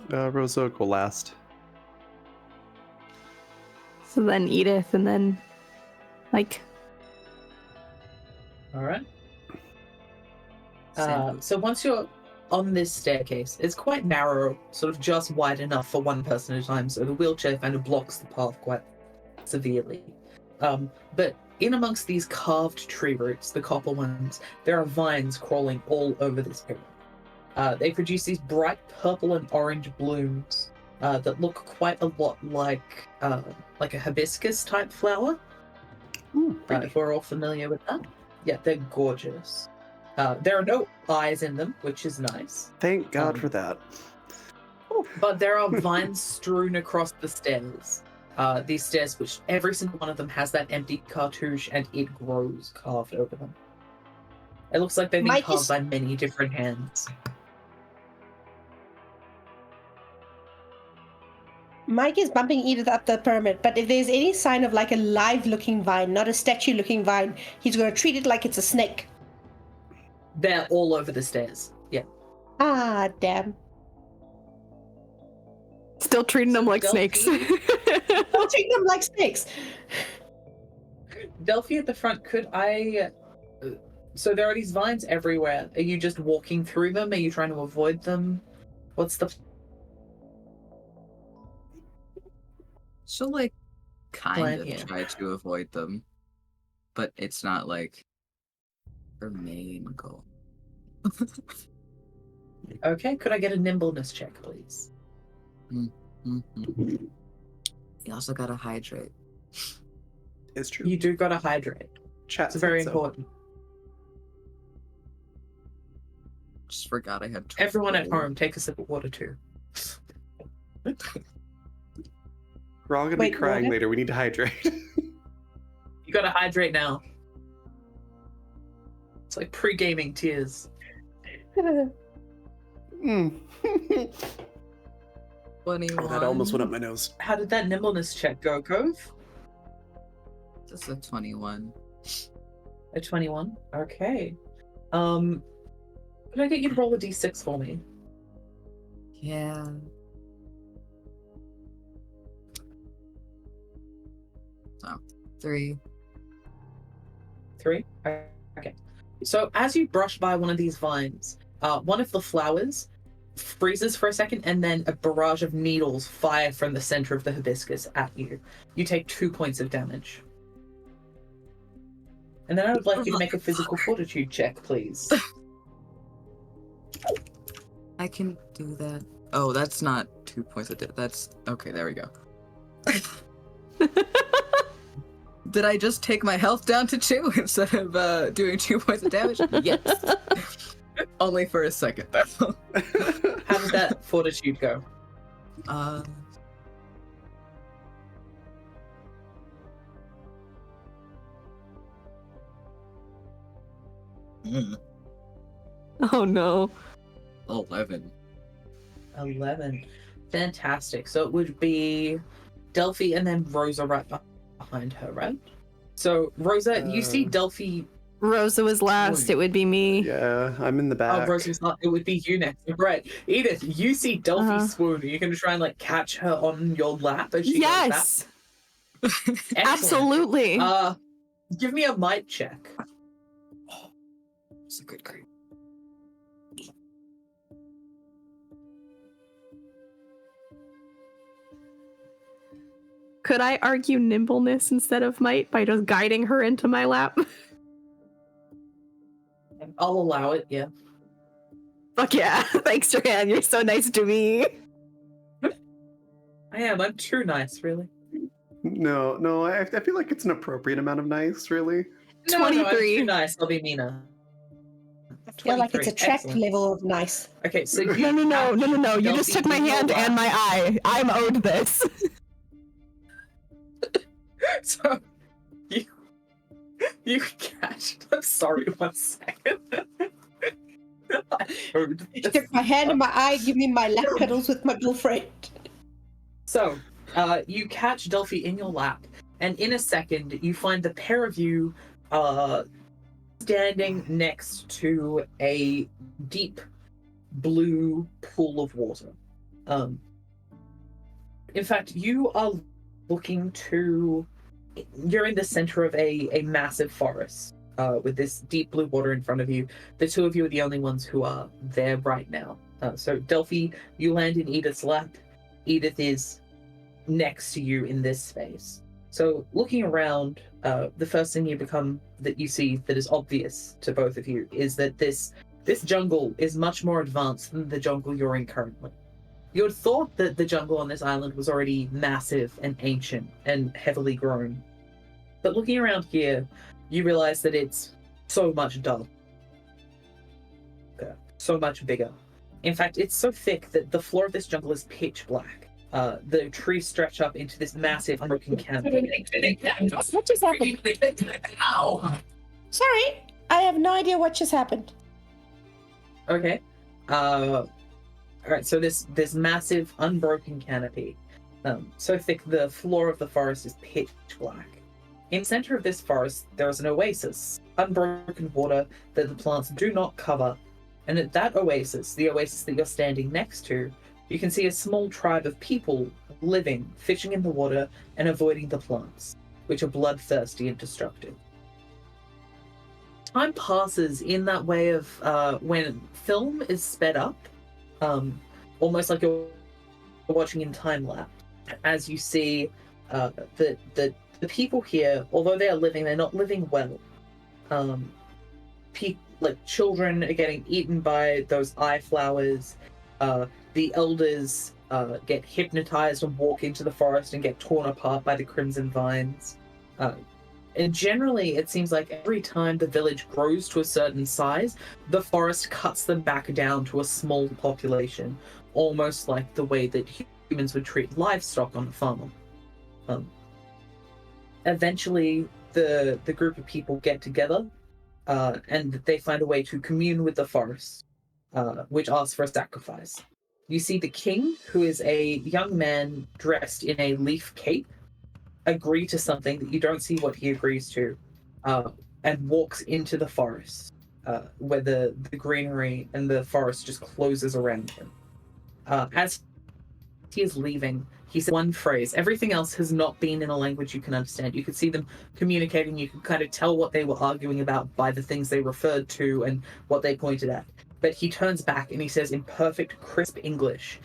Speaker 4: Rosa will go last.
Speaker 2: So then Edith, and then, like,
Speaker 1: All right.
Speaker 5: Sandwich.
Speaker 1: So once you're on this staircase, it's quite narrow, sort of just wide enough for one person at a time, so the wheelchair kind of blocks the path quite severely. But in amongst these carved tree roots, the copper ones, there are vines crawling all over this pillar. They produce these bright purple and orange blooms that look quite a lot like a hibiscus type flower.
Speaker 4: Ooh,
Speaker 1: If we're all familiar with that. Yeah, they're gorgeous. There are no eyes in them, which is nice.
Speaker 4: Thank God for that.
Speaker 1: But there are vines strewn across the stairs. These stairs, which every single one of them has that empty cartouche, and it grows carved over them. It looks like they've been carved by many different hands.
Speaker 3: Mike is bumping Edith up the pyramid, but if there's any sign of like a live-looking vine, not a statue-looking vine, he's going to treat it like it's a snake.
Speaker 1: They're all over the stairs. Yeah.
Speaker 3: Ah, damn.
Speaker 2: still treating them like
Speaker 1: Delphi?
Speaker 2: snakes.
Speaker 3: Don't treat them like snakes.
Speaker 1: Delphi at the front, could I... So there are these vines everywhere. Are you just walking through them? Are you trying to avoid them? What's the...
Speaker 5: She'll like kind of
Speaker 1: Plan, yeah.
Speaker 5: try to avoid them, but it's not like her main goal.
Speaker 1: Okay, could I get a nimbleness check, please?
Speaker 5: You also gotta hydrate.
Speaker 4: It's true.
Speaker 1: You do gotta hydrate.
Speaker 4: Chat
Speaker 1: It's very
Speaker 4: said so.
Speaker 1: important.
Speaker 5: Just forgot I had.
Speaker 1: Everyone at
Speaker 5: 12.
Speaker 1: home, take a sip of water too.
Speaker 4: We're all gonna
Speaker 3: Wait,
Speaker 4: be crying
Speaker 3: water?
Speaker 4: later. We need to hydrate.
Speaker 1: You gotta hydrate now. It's like pre-gaming tears.
Speaker 4: Mm.
Speaker 5: 21.
Speaker 4: Oh, that almost went up my nose.
Speaker 1: How did that nimbleness check go, Cove?
Speaker 5: Just a 21.
Speaker 1: A 21? Okay. Could I get you to roll a d6 for me?
Speaker 5: Yeah. So, 3.
Speaker 1: 3? Okay. So as you brush by one of these vines, one of the flowers freezes for a second, and then a barrage of needles fire from the center of the hibiscus at you. You take 2 points of damage. And then I would like you to make a physical fortitude check, please.
Speaker 5: I can do that. Oh, that's not 2 points of That's okay. There we go. Did I just take my health down to 2 instead of doing 2 points of damage? Yes. Only for a second, though.
Speaker 1: How did that fortitude go?
Speaker 2: Oh no.
Speaker 5: 11.
Speaker 1: 11. Fantastic. So it would be Delphi and then Rosa right behind her, right? So Rosa, you see Delphi.
Speaker 2: Rosa was last.
Speaker 1: Ooh.
Speaker 2: It would be me.
Speaker 4: Yeah, I'm in the back.
Speaker 1: Oh, Rosa's not. It would be you next. Right. Edith, you see Delphi
Speaker 2: Uh-huh.
Speaker 1: swoon. Are you going to try and like catch her on your lap as she
Speaker 2: Yes,
Speaker 1: goes back? Excellent.
Speaker 2: absolutely.
Speaker 1: Give me a might check.
Speaker 5: It's a good grade.
Speaker 2: Could I argue nimbleness instead of might by just guiding her into my lap?
Speaker 1: I'll allow it, yeah.
Speaker 2: Fuck yeah. Thanks, Joanne. You're so nice to me.
Speaker 1: I am. I'm too nice, really.
Speaker 4: No, I feel like it's an appropriate amount of nice, really.
Speaker 1: No, I'm
Speaker 2: 23.
Speaker 1: too nice. I'll be meaner.
Speaker 3: I feel like it's a
Speaker 1: 23.
Speaker 3: track
Speaker 1: Excellent.
Speaker 3: level of nice.
Speaker 1: Okay, so you
Speaker 2: No. You just took my hand and my eye. I'm owed this.
Speaker 1: So you catch. I'm sorry. 1 second. I heard
Speaker 3: You
Speaker 1: this.
Speaker 3: took my hand and my eye, give me my lap pedals with my girlfriend.
Speaker 1: So, you catch Delphi in your lap, and in a second, you find the pair of you standing next to a deep blue pool of water. In fact, you are looking to... You're in the center of a massive forest with this deep blue water in front of you. The two of you are the only ones who are there right now. So, Delphi, you land in Edith's lap. Edith is next to you in this space. So looking around, the first thing that you see that is obvious to both of you is that this jungle is much more advanced than the jungle you're in currently. You had thought that the jungle on this island was already massive and ancient and heavily grown. But looking around here, you realize that it's so much darker, so much bigger. In fact, it's so thick that the floor of this jungle is pitch black. The trees stretch up into this massive unbroken canopy.
Speaker 3: What just happened? Sorry, I have no idea what just happened.
Speaker 1: Okay. Alright, so this massive unbroken canopy. So thick the floor of the forest is pitch black. In the center of this forest, there is an oasis, unbroken water that the plants do not cover. And at that oasis, the oasis that you're standing next to, you can see a small tribe of people living, fishing in the water, and avoiding the plants, which are bloodthirsty and destructive. Time passes in that way of when film is sped up, almost like you're watching in time lapse, as you see the people here, although they are living, they're not living well. Like children are getting eaten by those eye flowers. The elders get hypnotized and walk into the forest and get torn apart by the crimson vines. And generally, it seems like every time the village grows to a certain size, the forest cuts them back down to a small population, almost like the way that humans would treat livestock on a farm. Eventually, the group of people get together, and they find a way to commune with the forest, which asks for a sacrifice. You see the king, who is a young man dressed in a leaf cape, agree to something that you don't see what he agrees to, and walks into the forest, where the greenery and the forest just closes around him. As he is leaving, he said one phrase. Everything else has not been in a language you can understand. You could see them communicating. You could kind of tell what they were arguing about by the things they referred to and what they pointed at. But he turns back and he says in perfect, crisp English,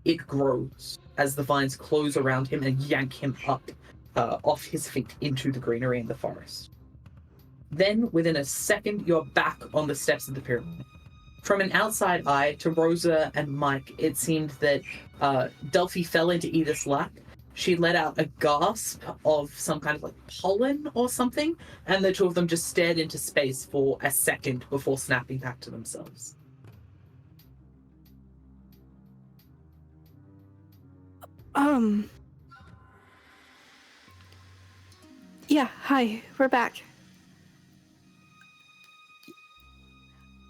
Speaker 1: "It grows," as the vines close around him and yank him up off his feet into the greenery in the forest. Then, within a second, you're back on the steps of the pyramid. From an outside eye, to Rosa and Mike, it seemed that Delphi fell into Edith's lap. She let out a gasp of some kind of like pollen or something, and the two of them just stared into space for a second before snapping back to themselves.
Speaker 2: Yeah, hi, we're back.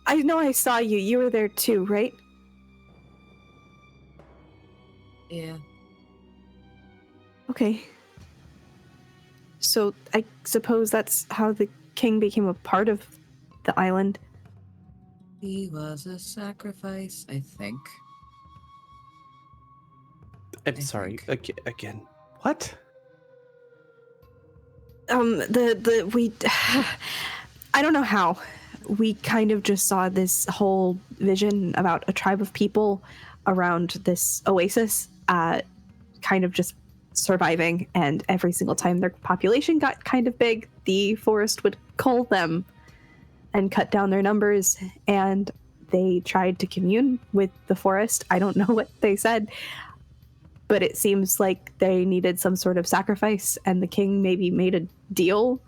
Speaker 2: I know I saw you. You were there too, right?
Speaker 5: Yeah.
Speaker 2: Okay. So I suppose that's how the king became a part of the island.
Speaker 5: He was a sacrifice, I think.
Speaker 4: I'm sorry. Again. What?
Speaker 2: We I don't know how. We kind of just saw this whole vision about a tribe of people around this oasis. kind of just surviving, and every single time their population got kind of big, the forest would cull them and cut down their numbers, and they tried to commune with the forest. I don't know what they said, but it seems like they needed some sort of sacrifice, and the king maybe made a deal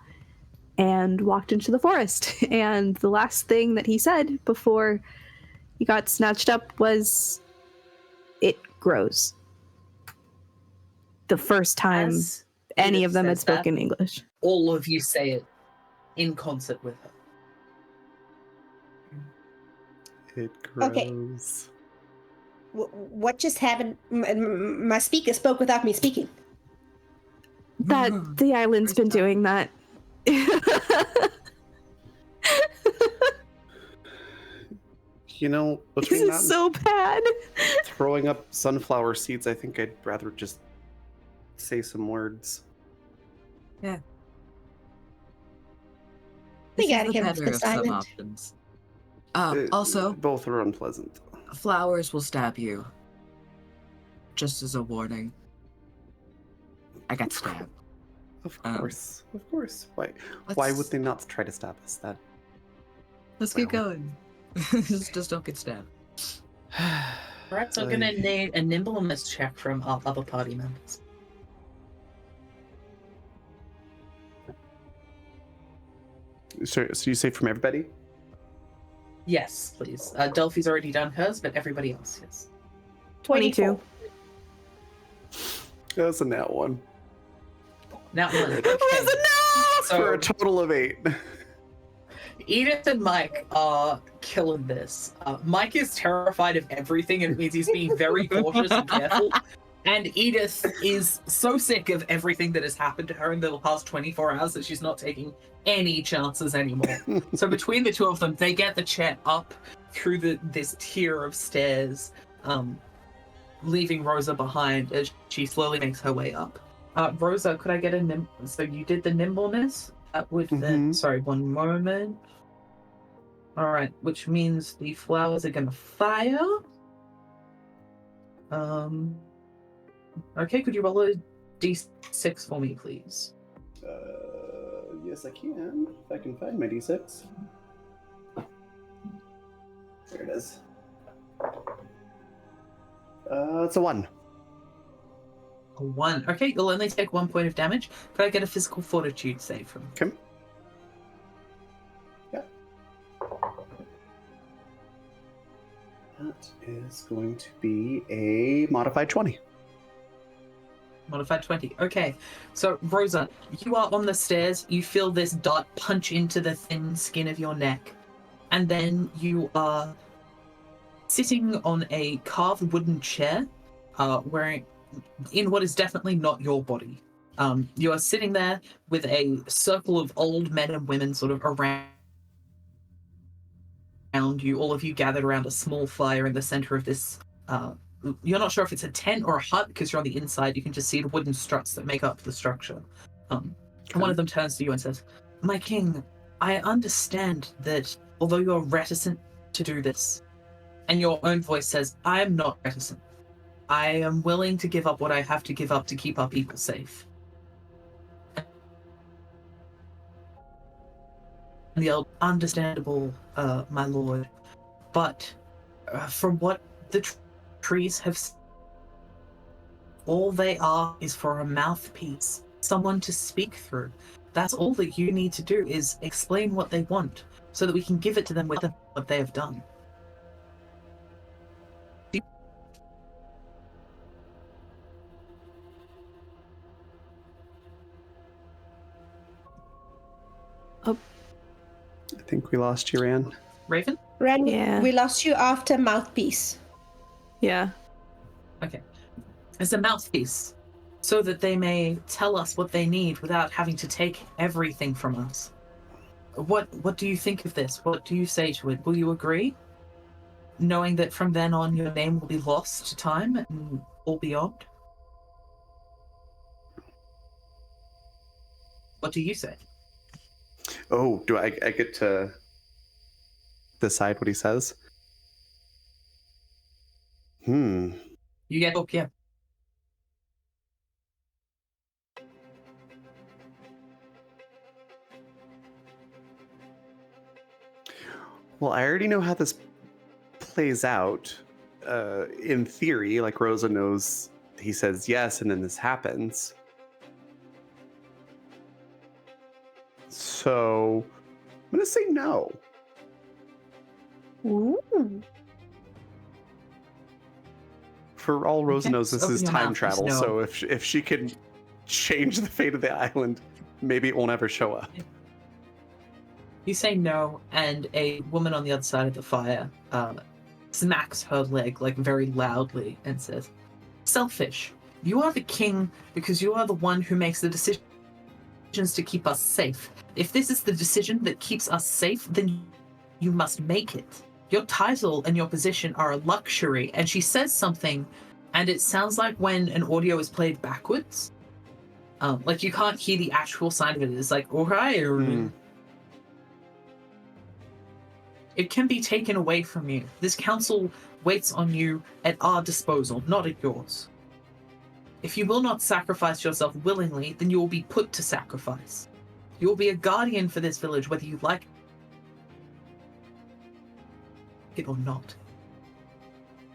Speaker 2: and walked into the forest. And the last thing that he said before he got snatched up was, "It grows." The first time
Speaker 1: As
Speaker 2: any
Speaker 1: Edith
Speaker 2: of them had
Speaker 1: says that,
Speaker 2: spoken English.
Speaker 1: all of you say it in concert with her.
Speaker 4: It
Speaker 3: Okay.
Speaker 4: grows.
Speaker 3: What just happened? My speaker spoke without me speaking.
Speaker 2: That the island's been doing that.
Speaker 4: You know,
Speaker 2: This
Speaker 4: between that
Speaker 2: is so bad.
Speaker 4: and throwing up sunflower seeds, I think I'd rather just say some words.
Speaker 5: Yeah.
Speaker 3: We
Speaker 5: This
Speaker 3: gotta
Speaker 5: is the
Speaker 3: get off
Speaker 5: better
Speaker 3: this
Speaker 5: of some
Speaker 3: island.
Speaker 5: options. Also,
Speaker 4: Both are unpleasant.
Speaker 5: flowers will stab you. Just as a warning. I got stabbed.
Speaker 4: Of
Speaker 5: Um,
Speaker 4: course, of course. Why
Speaker 5: let's-
Speaker 4: would they not try to stab us? That
Speaker 5: Let's keep going. just don't get stabbed.
Speaker 1: Perhaps I'm gonna need a nimbleness check from our other party members.
Speaker 4: So you say from everybody?
Speaker 1: Yes, please. Delphi's already done hers, but everybody else, yes.
Speaker 2: 22.
Speaker 4: That's a nat one.
Speaker 1: Now, okay.
Speaker 2: Was
Speaker 1: So,
Speaker 4: For a total of 8.
Speaker 1: Edith and Mike are killing this. Mike is terrified of everything, and it means he's being very cautious and careful. And Edith is so sick of everything that has happened to her in the past 24 hours that she's not taking any chances anymore. So between the two of them, they get the chair up through this tier of stairs, leaving Rosa behind as she slowly makes her way up. Rosa, could I get a so you did the nimbleness with the
Speaker 4: Mhm.
Speaker 1: sorry, one moment. All right, which means the flowers are gonna fire. Okay, could you roll a d6 for me, please?
Speaker 4: Yes, I can. If I can find my d6. There it is. It's a 1.
Speaker 1: A 1. Okay, you'll only take 1 point of damage. Could I get a physical fortitude save from you?
Speaker 4: Okay. Yeah. That is going to be a modified 20.
Speaker 1: Modified 20. Okay, so Rosa, you are on the stairs. You feel this dart punch into the thin skin of your neck, and then you are sitting on a carved wooden chair, wearing in what is definitely not your body. You are sitting there with a circle of old men and women sort of around you. All of you gathered around a small fire in the center of this. You're not sure if it's a tent or a hut because you're on the inside. You can just see the wooden struts that make up the structure. And one of them turns to you and says, "My king, I understand that although you're reticent to do this," and your own voice says, "I am not reticent. I am willing to give up what I have to give up to keep our people safe." And the understandable, my lord, but from what the trees have said, all they are is for a mouthpiece, someone to speak through. That's all that you need to do is explain what they want so that we can give it to them with what they have done.
Speaker 4: I think we lost you, Ran.
Speaker 1: Raven?
Speaker 3: Ren,
Speaker 2: Yeah.
Speaker 3: we lost you after mouthpiece.
Speaker 2: Yeah.
Speaker 1: Okay. It's a mouthpiece, so that they may tell us what they need without having to take everything from us. What do you think of this? What do you say to it? Will you agree? Knowing that from then on your name will be lost to time and all beyond? What do you say?
Speaker 4: Oh, do I get to decide what he says?
Speaker 1: You get up, yeah.
Speaker 4: Well, I already know how this plays out. In theory, like Rosa knows, he says yes, and then this happens. So I'm gonna say no.
Speaker 3: Ooh.
Speaker 4: For all Rosa
Speaker 1: Okay,
Speaker 4: knows,
Speaker 1: just
Speaker 4: this is
Speaker 1: open your
Speaker 4: time
Speaker 1: mouth,
Speaker 4: travel.
Speaker 1: just
Speaker 4: So if she can change the fate of the island, maybe it won't ever show up.
Speaker 1: You say no, and a woman on the other side of the fire smacks her leg like very loudly and says, "Selfish. You are the king because you are the one who makes the decisions to keep us safe. If this is the decision that keeps us safe, then you must make it. Your title and your position are a luxury." And she says something, and it sounds like when an audio is played backwards. Like you can't hear the actual sound of it. It's like, all right. It can be taken away from you. This council waits on you at our disposal, not at yours. If you will not sacrifice yourself willingly, then you will be put to sacrifice. You will be a guardian for this village, whether you like it or not.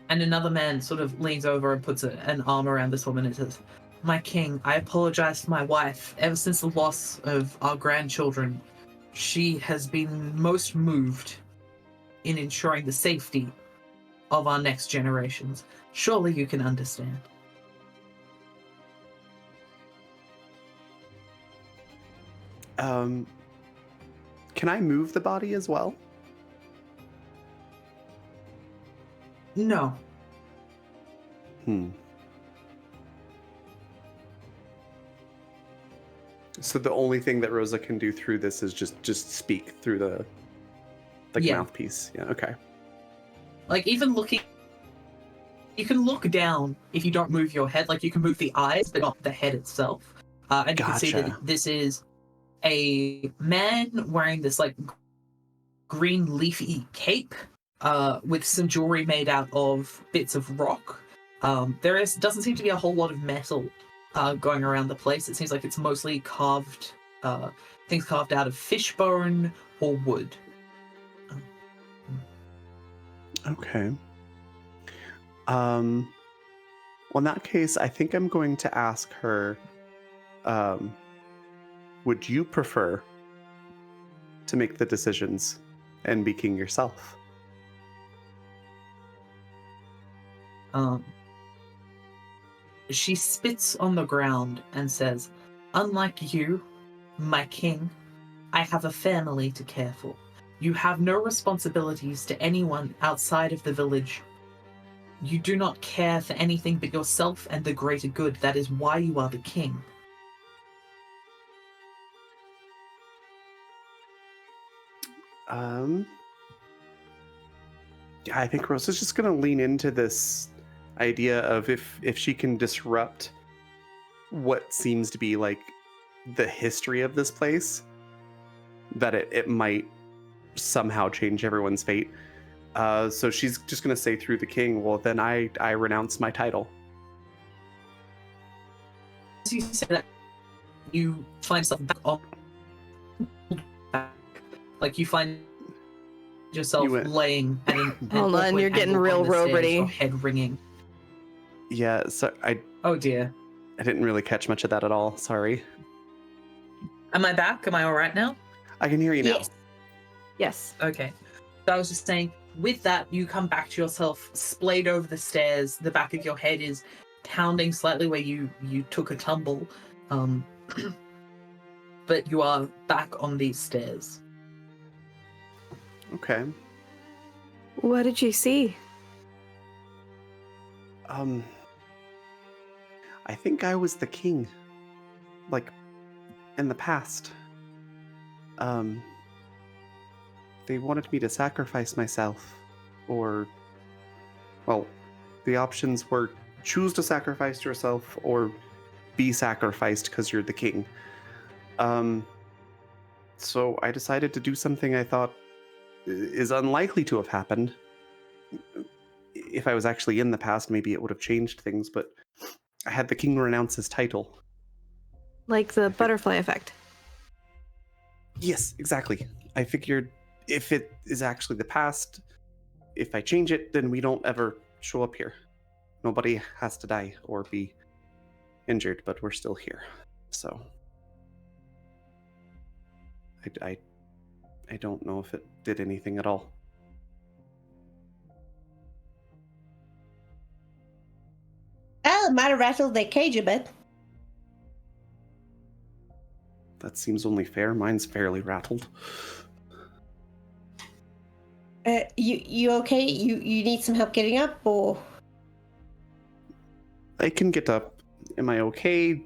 Speaker 1: And another man sort of leans over and puts an arm around this woman and says, "My king, I apologize to my wife. Ever since the loss of our grandchildren, she has been most moved in ensuring the safety of our next generations. Surely you can understand."
Speaker 4: Can I move the body as well?
Speaker 1: No.
Speaker 4: So the only thing that Rosa can do through this is just speak through the mouthpiece. Yeah, okay.
Speaker 1: Like, even looking... You can look down if you don't move your head. Like, you can move the eyes, but not the head itself. And you can see
Speaker 4: Gotcha.
Speaker 1: that this is a man wearing this, like, green leafy cape with some jewelry made out of bits of rock. Doesn't seem to be a whole lot of metal going around the place. It seems like it's mostly carved, things carved out of fish bone or wood.
Speaker 4: Okay. Well, in that case, I think I'm going to ask her, would you prefer to make the decisions and be king yourself?
Speaker 1: She spits on the ground and says, "Unlike you, my king, I have a family to care for. You have no responsibilities to anyone outside of the village. You do not care for anything but yourself and the greater good. That is why you are the king."
Speaker 4: I think Rosa's just going to lean into this idea of if she can disrupt what seems to be like the history of this place, that it might somehow change everyone's fate. So she's just going to say through the king, "Well, then I renounce my title."
Speaker 1: As you say that, you find yourself back on... Like, you find yourself
Speaker 4: You went-
Speaker 1: laying at an
Speaker 2: Hold on,
Speaker 1: awkward
Speaker 2: you're getting
Speaker 1: angle
Speaker 2: real
Speaker 1: on the stairs,
Speaker 2: Roberty.
Speaker 1: your head ringing.
Speaker 4: Yeah, so I
Speaker 1: Oh dear.
Speaker 4: didn't really catch much of that at all. Sorry.
Speaker 1: Am I back? Am I alright now?
Speaker 4: I can hear you now.
Speaker 3: Yes.
Speaker 2: Yes.
Speaker 1: Okay. So I was just saying, with that, you come back to yourself, splayed over the stairs. The back of your head is pounding slightly where you took a tumble. But you are back on these stairs.
Speaker 4: Okay.
Speaker 2: What did you see?
Speaker 4: I think I was the king, like, in the past. They wanted me to sacrifice myself, or, well, the options were choose to sacrifice yourself or be sacrificed because you're the king. So I decided to do something I thought is unlikely to have happened. If I was actually in the past, maybe it would have changed things, but I had the king renounce his title.
Speaker 2: Like the butterfly effect.
Speaker 4: Yes, exactly. I figured if it is actually the past, if I change it, then we don't ever show up here. Nobody has to die or be injured, but we're still here. So I don't know if it did anything at all.
Speaker 3: Well, it might have rattled their cage a bit.
Speaker 4: That seems only fair. Mine's fairly rattled.
Speaker 3: You okay? You need some help getting up, or?
Speaker 4: I can get up. Am I okay?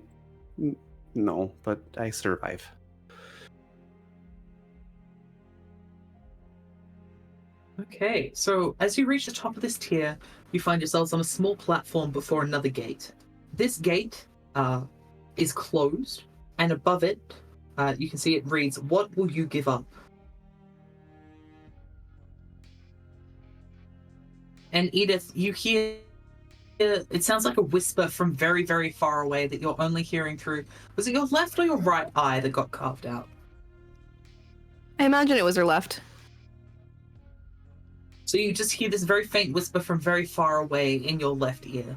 Speaker 4: No, but I survive.
Speaker 1: Okay, so as you reach the top of this tier, you find yourselves on a small platform before another gate. This gate is closed, and above it, you can see it reads, "What will you give up?" And Edith, you hear, it sounds like a whisper from very, very far away that you're only hearing through. Was it your left or your right eye that got carved out?
Speaker 2: I imagine it was her left.
Speaker 1: So you just hear this very faint whisper from very far away in your left ear.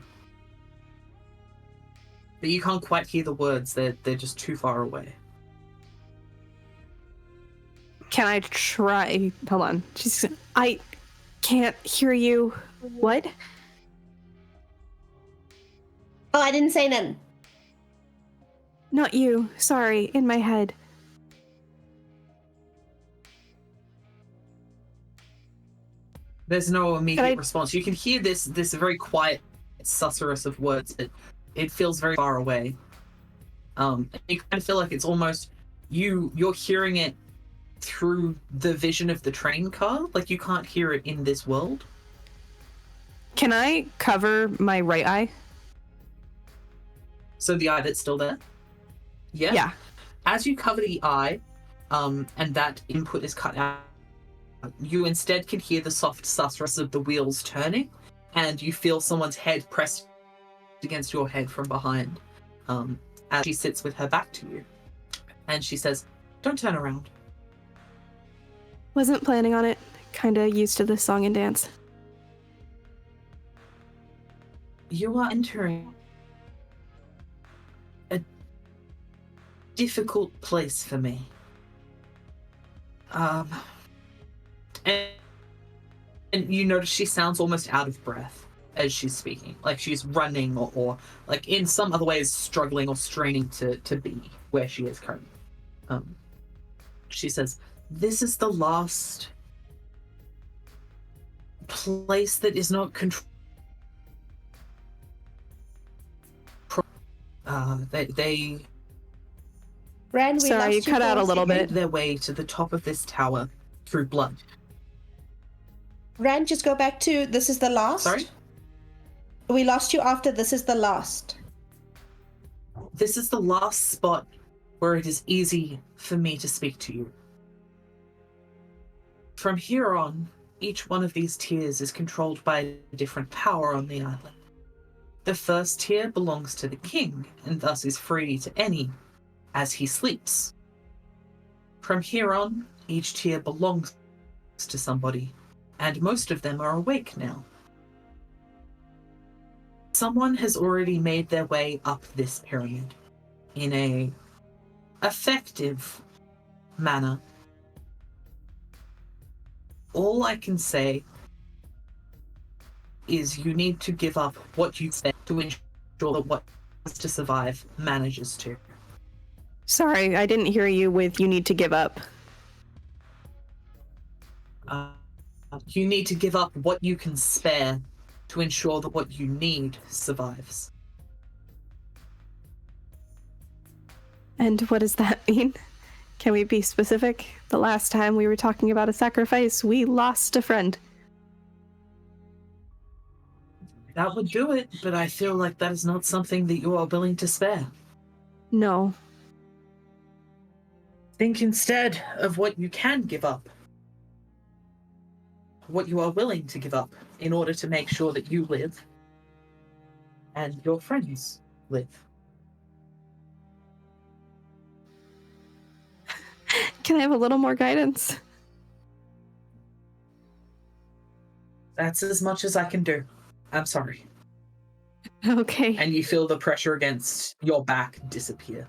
Speaker 1: But you can't quite hear the words, they're just too far away.
Speaker 2: Can I try? Hold on. I can't hear you. What?
Speaker 3: Oh, I didn't say nothing.
Speaker 2: Not you. Sorry, in my head.
Speaker 1: There's no immediate response. You can hear this very quiet susurrus of words, but it feels very far away. You kind of feel like it's almost you're hearing it through the vision of the train car. Like you can't hear it in this world.
Speaker 2: Can I cover my right eye?
Speaker 1: So the eye that's still there? Yeah.
Speaker 2: Yeah.
Speaker 1: As you cover the eye, and that input is cut out, you instead can hear the soft susurrus of the wheels turning, and you feel someone's head pressed against your head from behind, as she sits with her back to you. And she says, "Don't turn around."
Speaker 2: Wasn't planning on it. Kinda used to this song and dance.
Speaker 1: You are entering a difficult place for me. And you notice she sounds almost out of breath as she's speaking. Like she's running or like in some other ways struggling or straining to be where she is currently. She says, "This is the last place that is not controlled. They
Speaker 3: Ren, we
Speaker 2: Sorry, you
Speaker 3: lost
Speaker 2: cut out a
Speaker 3: for
Speaker 2: little
Speaker 3: second.
Speaker 2: bit.
Speaker 1: made their way to the top of this tower through blood."
Speaker 3: Ren, just go back to this is the last.
Speaker 1: Sorry?
Speaker 3: We lost you after this is the last.
Speaker 1: This is the last spot where it is easy for me to speak to you. From here on, each one of these tiers is controlled by a different power on the island. The first tier belongs to the king, and thus is free to any as he sleeps. From here on, each tier belongs to somebody, and most of them are awake now. Someone has already made their way up this pyramid in a effective manner. All I can say is you need to give up what you said to ensure that what has to survive manages to.
Speaker 2: Sorry, I didn't hear you with "you need to give up."
Speaker 1: You need to give up what you can spare to ensure that what you need survives.
Speaker 2: And what does that mean? Can we be specific? The last time we were talking about a sacrifice, we lost a friend.
Speaker 1: That would do it, but I feel like that is not something that you are willing to spare.
Speaker 2: No.
Speaker 1: Think instead of what you can give up. What you are willing to give up in order to make sure that you live and your friends live.
Speaker 2: Can I have a little more guidance?
Speaker 1: That's as much as I can do. I'm sorry.
Speaker 2: Okay.
Speaker 1: And you feel the pressure against your back disappear.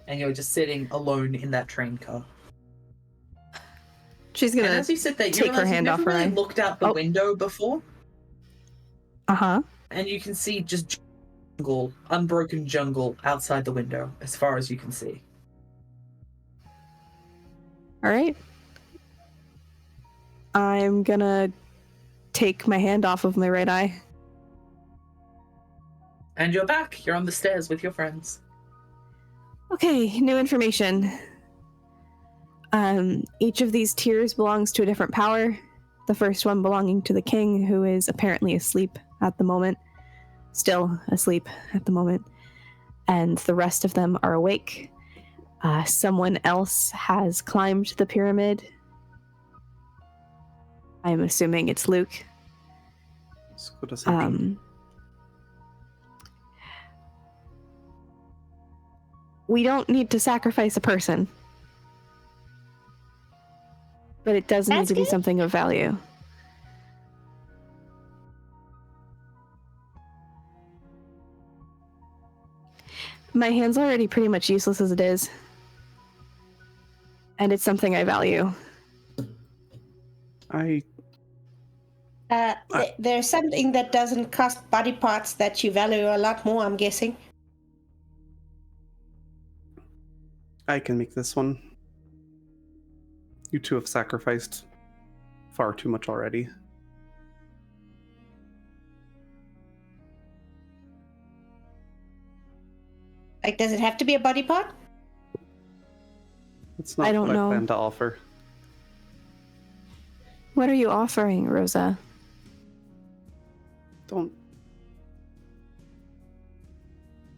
Speaker 1: And you're just sitting alone in that train car.
Speaker 2: She's
Speaker 1: And
Speaker 2: gonna
Speaker 1: as you sit there, you
Speaker 2: take her
Speaker 1: realize
Speaker 2: hand
Speaker 1: you've
Speaker 2: off
Speaker 1: never
Speaker 2: her
Speaker 1: really
Speaker 2: eye.
Speaker 1: looked out the
Speaker 2: Oh.
Speaker 1: window before.
Speaker 2: Uh-huh.
Speaker 1: And you can see just jungle, unbroken jungle outside the window, as far as you can see.
Speaker 2: All right. I'm gonna take my hand off of my right eye.
Speaker 1: And you're back. You're on the stairs with your friends.
Speaker 2: Okay, new information. Each of these tiers belongs to a different power. The first one belonging to the king, who is apparently asleep at the moment. Still asleep at the moment. And the rest of them are awake. Someone else has climbed the pyramid. I'm assuming it's Luke.
Speaker 4: It's good assumption.
Speaker 2: We don't need to sacrifice a person. But it does need
Speaker 3: That's
Speaker 2: to be
Speaker 3: good.
Speaker 2: something of value. My hand's already pretty much useless as it is. And it's something I value.
Speaker 3: There's something that doesn't cost body parts that you value a lot more, I'm guessing.
Speaker 4: I can make this one. You two have sacrificed far too much already.
Speaker 3: Like, does it have to be a body part?
Speaker 4: It's not
Speaker 2: I don't
Speaker 4: what
Speaker 2: know.
Speaker 4: I plan to offer.
Speaker 2: What are you offering, Rosa?
Speaker 4: Don't.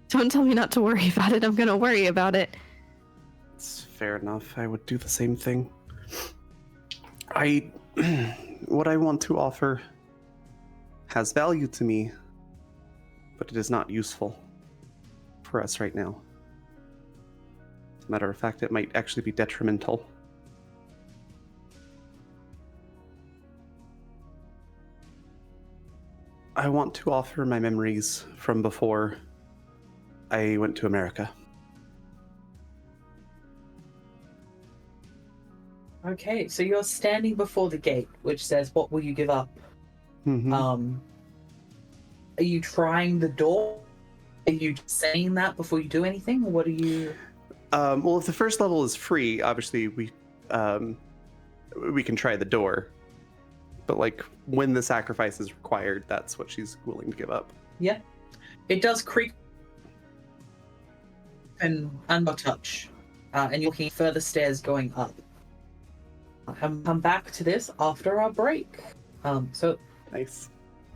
Speaker 2: Don't tell me not to worry about it. I'm gonna worry about it.
Speaker 4: It's fair enough. I would do the same thing. What I want to offer has value to me, but it is not useful for us right now. As a matter of fact, it might actually be detrimental. I want to offer my memories from before I went to America.
Speaker 1: Okay, so you're standing before the gate, which says, "What will you give up?"
Speaker 4: Mhm.
Speaker 1: Are you trying the door? Are you saying that before you do anything? Or what are you...
Speaker 4: Well, if the first level is free, obviously we can try the door. But like when the sacrifice is required, that's what she's willing to give up.
Speaker 1: Yeah. It does creak and under touch. And you're looking further stairs going up. I'll come back to this after our break. So
Speaker 4: Nice.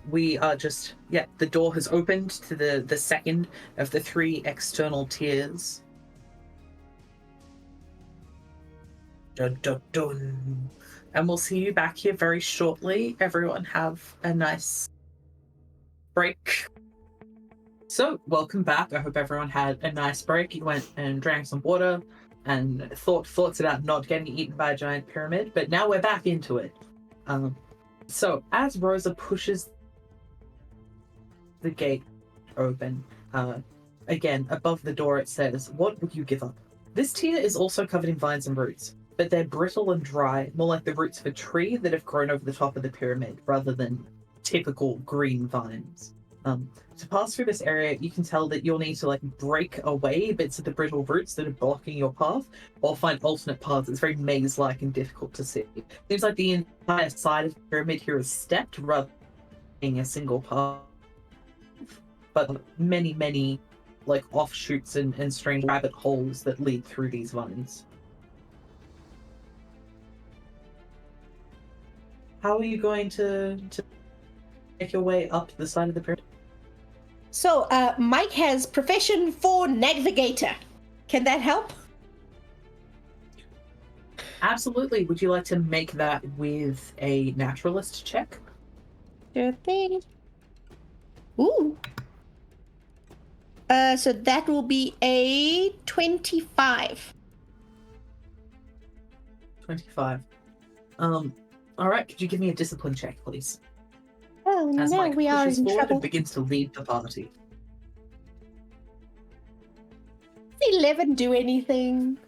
Speaker 1: we are just... Yeah, the door has opened to the second of the 3 external tiers. Dun, dun, dun. And we'll see you back here very shortly. Everyone have a nice break. So, welcome back. I hope everyone had a nice break. You went and drank some water and thoughts about not getting eaten by a giant pyramid, but now we're back into it. So, as Rosa pushes the gate open, again, above the door it says, "What would you give up?" This tier is also covered in vines and roots, but they're brittle and dry, more like the roots of a tree that have grown over the top of the pyramid, rather than typical green vines. To pass through this area, you can tell that you'll need to break away bits of the brittle roots that are blocking your path, or find alternate paths. It's very maze-like and difficult to see. Seems like the entire side of the pyramid here is stepped, rather than being a single path. But many offshoots and strange rabbit holes that lead through these vines. How are you going to make your way up the side of the pyramid?
Speaker 3: So, Mike has profession for navigator. Can that help?
Speaker 1: Absolutely. Would you like to make that with a naturalist check?
Speaker 3: Sure thing. Ooh. So that will be a 25.
Speaker 1: 25. All right, could you give me a discipline check, please?
Speaker 3: Oh
Speaker 1: As
Speaker 3: no,
Speaker 1: Mike
Speaker 3: we are
Speaker 1: pushes
Speaker 3: in
Speaker 1: forward
Speaker 3: trouble.
Speaker 1: and begins to lead the party.
Speaker 3: Does he live and do anything?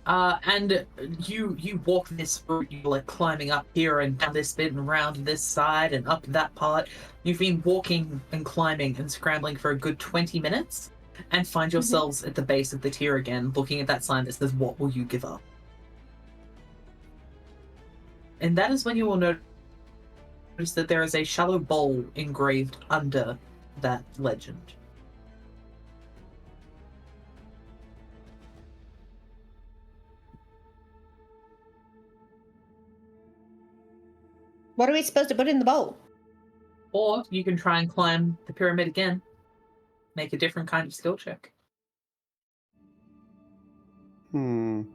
Speaker 1: And you walk this route, you're like climbing up here and down this bit and around this side and up that part. You've been walking and climbing and scrambling for a good 20 minutes and find yourselves at the base of the tier again, looking at that sign that says, "What will you give up?" And that is when you will notice that there is a shallow bowl engraved under that legend.
Speaker 3: What are we supposed to put in the bowl?
Speaker 1: Or you can try and climb the pyramid again. Make a different kind of skill check.
Speaker 4: Can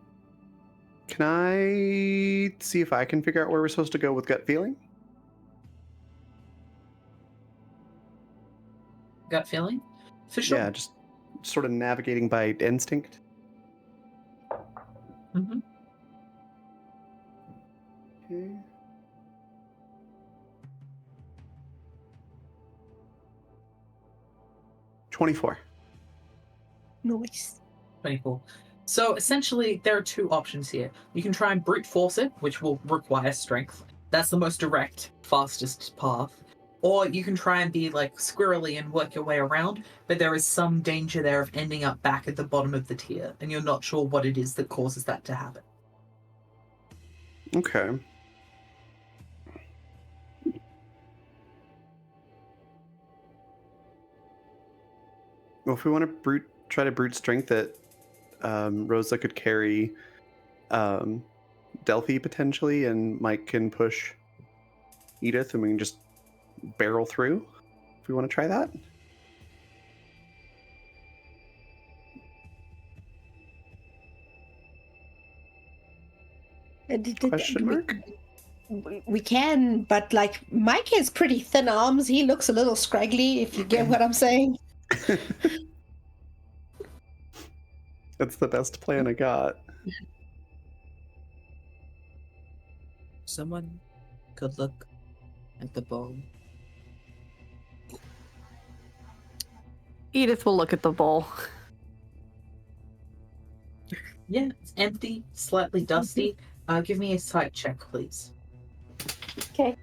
Speaker 4: I see if I can figure out where we're supposed to go with gut feeling?
Speaker 1: Gut feeling? For sure.
Speaker 4: Yeah, just sort of navigating by instinct.
Speaker 1: Mm-hmm.
Speaker 4: Okay. $24.
Speaker 3: Nice.
Speaker 1: 24. So essentially, there are two options here. You can try and brute force it, which will require strength. That's the most direct, fastest path. Or you can try and be like squirrely and work your way around, but there is some danger there of ending up back at the bottom of the tier, and you're not sure what it is that causes that to happen.
Speaker 4: Okay. Well, if we want to try to brute strength it, Rosa could carry Delphi potentially, and Mike can push Edith, and we can just barrel through. If we want to try that. Question mark?
Speaker 3: We can, but like Mike has pretty thin arms. He looks a little scraggly, if you get what I'm saying.
Speaker 4: That's the best plan I got.
Speaker 5: Someone could look at the bowl.
Speaker 2: Edith will look at the bowl.
Speaker 1: Yeah, it's empty, slightly dusty. Give me a sight check, please.
Speaker 3: Okay.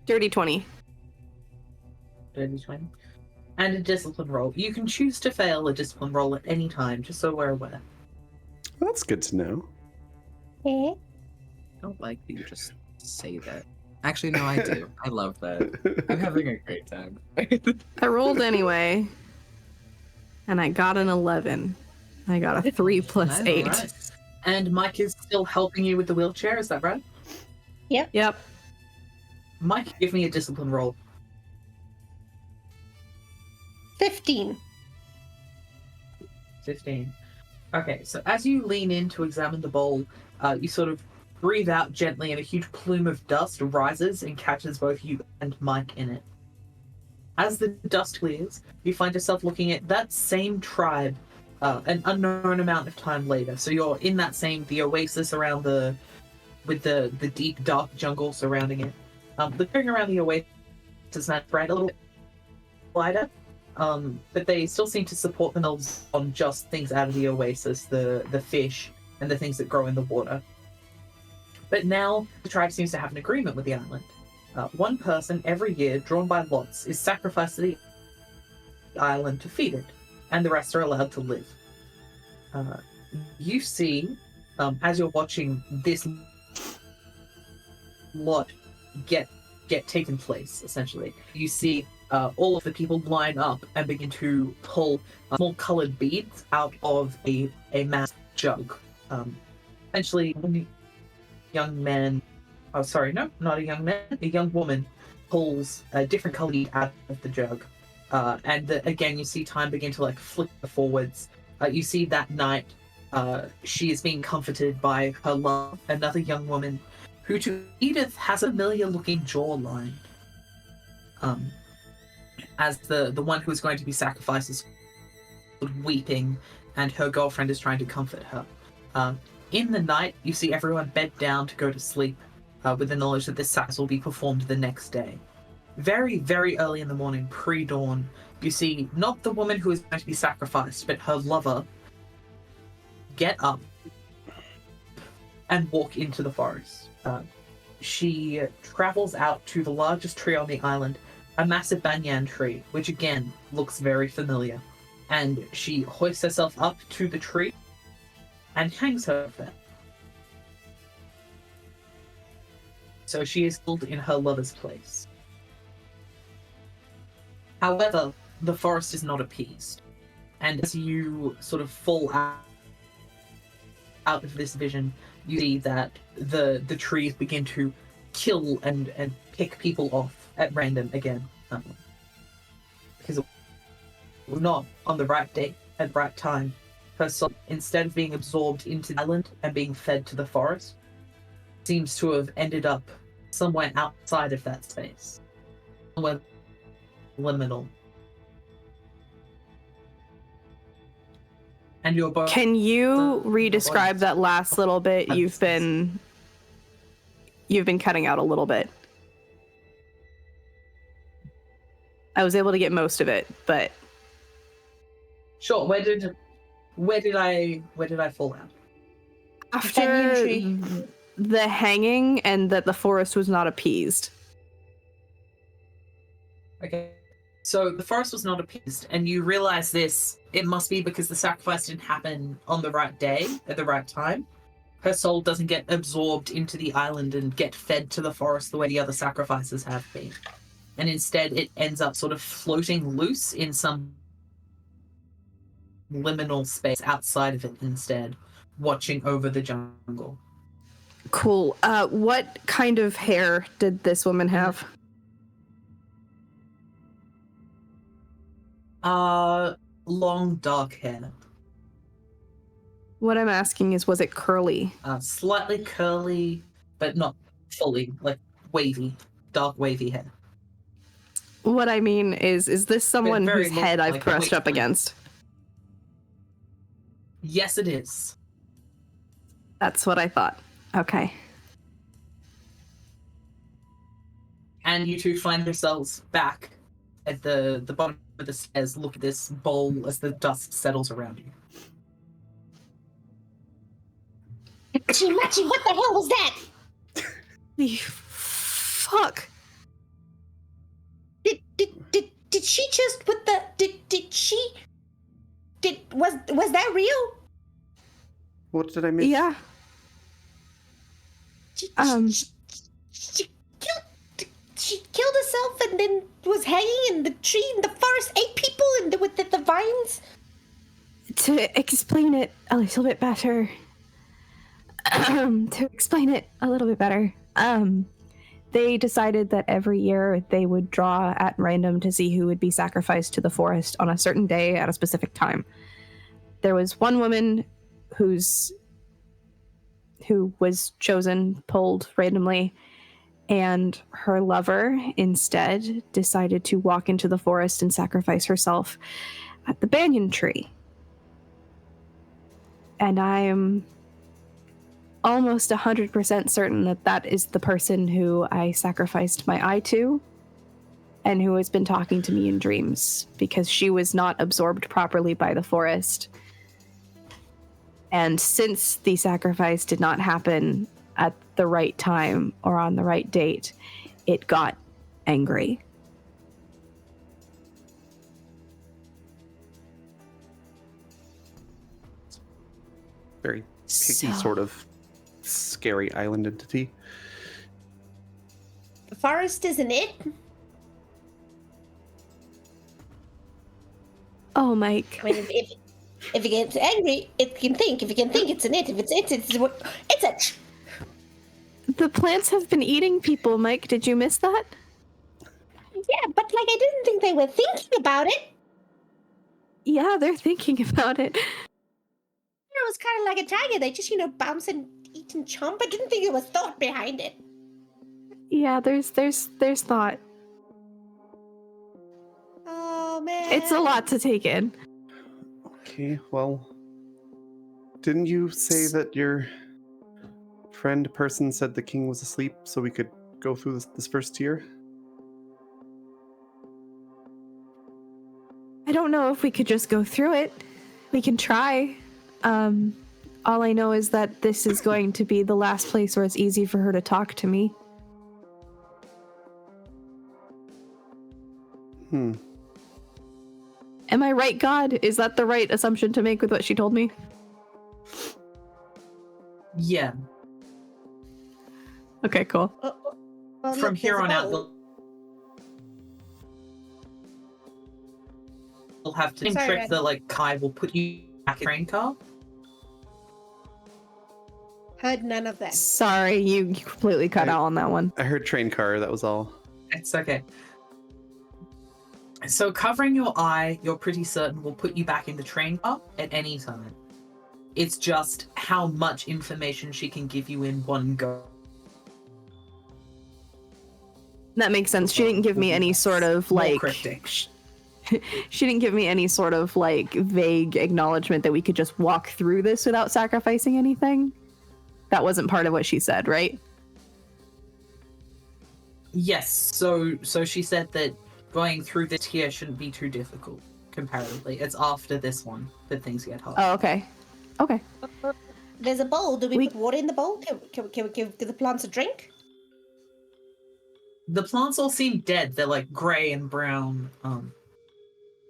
Speaker 2: Dirty 20.
Speaker 1: Dirty 20. And a discipline roll. You can choose to fail a discipline roll at any time, just so we're aware.
Speaker 4: Well, that's good to know.
Speaker 3: Okay.
Speaker 5: I don't like that you just say that. Actually, no, I do. I love that. I'm having a great time.
Speaker 2: I rolled anyway, and I got an 11. I got a 3 plus 8.
Speaker 1: Right. And Mike is still helping you with the wheelchair, is that right?
Speaker 2: Yep.
Speaker 1: Mike, give me a discipline roll.
Speaker 3: 15.
Speaker 1: 15. Okay, so as you lean in to examine the bowl, you sort of breathe out gently and a huge plume of dust rises and catches both you and Mike in it. As the dust clears, you find yourself looking at that same tribe an unknown amount of time later. So you're in that the oasis around with the deep, dark jungle surrounding it. The clearing around the oasis is not bright, a little wider, but they still seem to support themselves on just things out of the oasis, the fish and the things that grow in the water. But now the tribe seems to have an agreement with the island. One person every year, drawn by lots, is sacrificed to the island to feed it, and the rest are allowed to live. You see, as you're watching this lot get taken place, essentially, you see all of the people line up and begin to pull small colored beads out of a massive jug. Essentially, young man, oh sorry, no, not a young man, a young woman pulls a different colored bead out of the jug. And again, you see time begin to like flicker forwards. You see that night, she is being comforted by her love, another young woman, who to Edith has a familiar looking jawline. as the one who is going to be sacrificed is weeping, and her girlfriend is trying to comfort her. In the night, you see everyone bed down to go to sleep, with the knowledge that this sacrifice will be performed the next day. Very, very early in the morning, pre-dawn, you see not the woman who is going to be sacrificed, but her lover get up and walk into the forest. She travels out to the largest tree on the island, a massive banyan tree, which again looks very familiar. And she hoists herself up to the tree and hangs her there. So she is killed in her lover's place. However, the forest is not appeased. And as you sort of fall out of this vision, you see that the trees begin to kill and pick people off at random again. Because it was not on the right day at the right time. Her soul, instead of being absorbed into the island and being fed to the forest, seems to have ended up somewhere outside of that space. Somewhere liminal. And your both.
Speaker 2: Can you re-describe that last little bit? You've been cutting out a little bit. I was able to get most of it, but
Speaker 1: Sure. Where did I fall out?
Speaker 2: after the hanging and that the forest was not appeased.
Speaker 1: Okay. So the forest was not appeased, and you realize this, it must be because the sacrifice didn't happen on the right day, at the right time. Her soul doesn't get absorbed into the island and get fed to the forest the way the other sacrifices have been. And instead, it ends up sort of floating loose in some liminal space outside of it instead, watching over the jungle.
Speaker 2: Cool. What kind of hair did this woman have?
Speaker 1: Long dark hair.
Speaker 2: What I'm asking is, was it curly?
Speaker 1: Slightly curly, but not fully, like wavy, dark wavy hair.
Speaker 2: What I mean is this someone
Speaker 1: very
Speaker 2: whose head I've
Speaker 1: like
Speaker 2: brushed up
Speaker 1: wait.
Speaker 2: against?
Speaker 1: Yes, it is.
Speaker 2: That's what I thought. Okay.
Speaker 1: And you two find yourselves back at the bottom of the stairs. Look at this bowl as the dust settles around you.
Speaker 3: Machi, what the hell was that?
Speaker 2: You fuck.
Speaker 3: Did she just put the was that real?
Speaker 4: What did I miss?
Speaker 2: Yeah.
Speaker 3: She killed herself and then was hanging in the tree in the forest, ate people and with the vines.
Speaker 2: To explain it a little bit better. They decided that every year they would draw at random to see who would be sacrificed to the forest on a certain day at a specific time. There was one woman who was chosen, pulled randomly, and her lover instead decided to walk into the forest and sacrifice herself at the banyan tree. And I am almost 100% certain that that is the person who I sacrificed my eye to and who has been talking to me in dreams, because she was not absorbed properly by the forest. And since the sacrifice did not happen at the right time or on the right date, it got angry.
Speaker 4: Very picky, sort of scary island entity.
Speaker 3: The forest isn't it?
Speaker 2: Oh, Mike.
Speaker 3: I mean, if it gets angry, it can think. If it can think, it's an it. If it's a.
Speaker 2: The plants have been eating people, Mike. Did you miss that?
Speaker 3: Yeah, but I didn't think they were thinking about it.
Speaker 2: Yeah, they're thinking about it.
Speaker 3: It was kind of like a tiger. They just, bounce and eat and chomp. I didn't think there was thought behind it.
Speaker 2: Yeah, there's thought.
Speaker 3: man.
Speaker 2: It's a lot to take in.
Speaker 4: Okay, well, didn't you say that your friend person said the king was asleep so we could go through this first tier?
Speaker 2: I don't know if we could just go through it. We can try. All I know is that this is going to be the last place where it's easy for her to talk to me. Am I right, God? Is that the right assumption to make with what she told me?
Speaker 1: Yeah.
Speaker 2: Okay, cool.
Speaker 3: Well,
Speaker 1: From
Speaker 3: look,
Speaker 1: here
Speaker 3: there's a
Speaker 1: on out,
Speaker 3: bowl.
Speaker 1: we'll have to
Speaker 3: Sorry,
Speaker 1: trick
Speaker 3: Red.
Speaker 1: that like Kai will put you back in train car.
Speaker 3: Heard none of that.
Speaker 2: Sorry, you completely cut out on that one.
Speaker 4: I heard train car, that was all.
Speaker 1: It's okay. So covering your eye, you're pretty certain will put you back in the train car at any time. It's just how much information she can give you in one go.
Speaker 2: That makes sense. She didn't give me any sort of
Speaker 1: More
Speaker 2: like
Speaker 1: cryptic.
Speaker 2: she didn't give me any sort of like vague acknowledgement that we could just walk through this without sacrificing anything. That wasn't part of what she said, right?
Speaker 1: Yes, so she said that going through this here shouldn't be too difficult, comparatively. It's after this one that things get hard.
Speaker 2: Oh, okay. Okay.
Speaker 3: There's a bowl. Do we
Speaker 2: We-
Speaker 3: put water in the bowl? Can we give the plants a drink?
Speaker 1: The plants all seem dead. They're like grey and brown,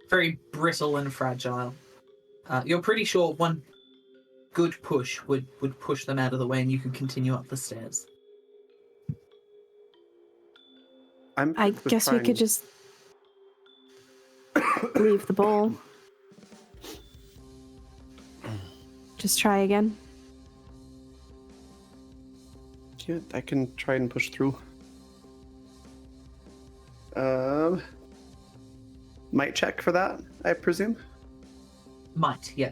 Speaker 1: very brittle and fragile. You're pretty sure one good push would push them out of the way and you can continue up the stairs.
Speaker 2: I guess we could just leave the bowl. Just try again.
Speaker 4: Yeah, I can try and push through. Might check for that, I presume.
Speaker 1: Might, yeah.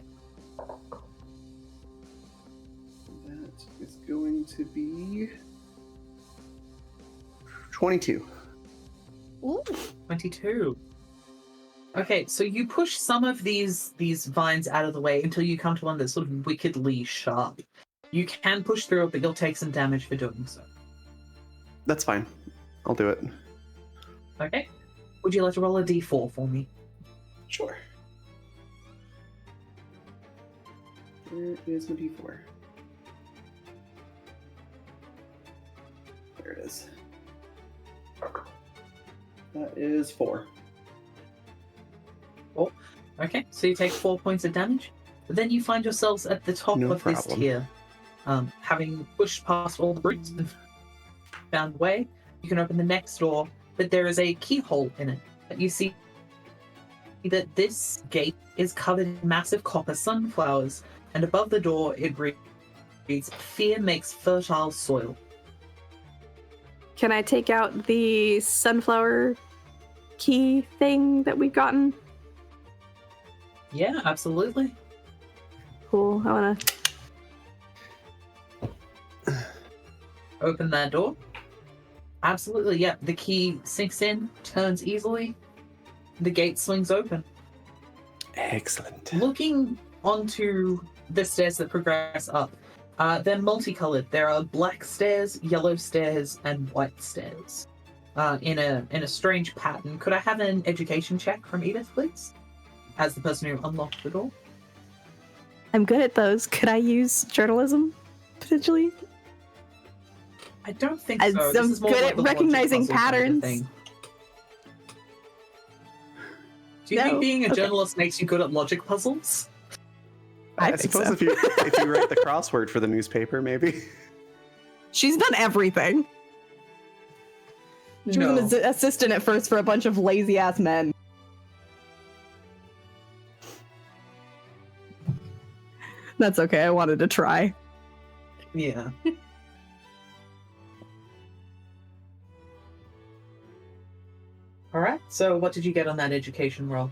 Speaker 4: That is going to be 22.
Speaker 3: Ooh.
Speaker 1: 22. Okay, so you push some of these vines out of the way until you come to one that's sort of wickedly sharp. You can push through it, but you'll take some damage for doing so.
Speaker 4: That's fine. I'll do it.
Speaker 1: Okay. Would you like to roll a d4 for me?
Speaker 4: Sure. Where is my d4? There it is. That is 4.
Speaker 1: Oh, okay. So you take 4 points of damage. But then you find yourselves at the top
Speaker 4: No
Speaker 1: of this
Speaker 4: problem.
Speaker 1: tier. Having pushed past all the brutes and found a way, you can open the next door, but there is a keyhole in it. You see that this gate is covered in massive copper sunflowers, and above the door it reads, "Fear makes fertile soil."
Speaker 2: Can I take out the sunflower key thing that we've gotten?
Speaker 1: Yeah, absolutely.
Speaker 2: Cool. I wanna.
Speaker 1: Open that door. Absolutely, yeah. The key sinks in, turns easily. The gate swings open.
Speaker 4: Excellent.
Speaker 1: Looking onto the stairs that progress up, they're multicolored. There are black stairs, yellow stairs, and white stairs. In a strange pattern. Could I have an education check from Edith, please? As the person who unlocked the door.
Speaker 2: I'm good at those. Could I use journalism potentially?
Speaker 1: I don't think
Speaker 2: I'm
Speaker 1: so. This is more
Speaker 2: good
Speaker 1: like
Speaker 2: at
Speaker 1: the logic
Speaker 2: recognizing
Speaker 1: puzzle kind of
Speaker 2: patterns.
Speaker 1: thing. Do you
Speaker 2: No?
Speaker 1: think being a
Speaker 2: Okay.
Speaker 1: journalist makes you good at logic puzzles?
Speaker 2: I
Speaker 4: I
Speaker 2: think
Speaker 4: suppose
Speaker 2: so.
Speaker 4: if you write the crossword for the newspaper, maybe.
Speaker 2: She's done everything. She
Speaker 1: No.
Speaker 2: was an assistant at first for a bunch of lazy ass men. That's okay. I wanted to try.
Speaker 1: Yeah. Alright, so what did you get on that education roll?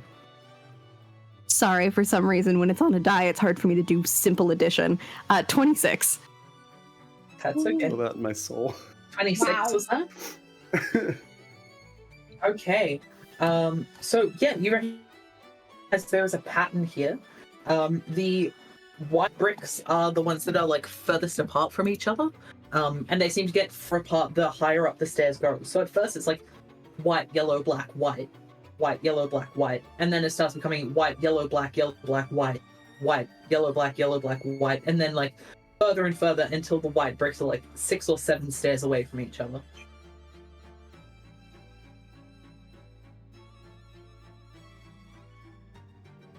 Speaker 2: Sorry, for some reason, when it's on a die, it's hard for me to do simple addition. 26.
Speaker 1: That's okay.
Speaker 4: Feel that in my soul.
Speaker 1: 26
Speaker 3: Wow.
Speaker 1: was that? Okay. So yeah, you recognize there is a pattern here. The white bricks are the ones that are like furthest apart from each other. And they seem to get far apart the higher up the stairs go. So at first it's like white, yellow, black, white, white, yellow, black, white, and then it starts becoming white, yellow, black, white, white, yellow, black, white, and then like further and further until the white bricks are like 6 or 7 stairs away from each other.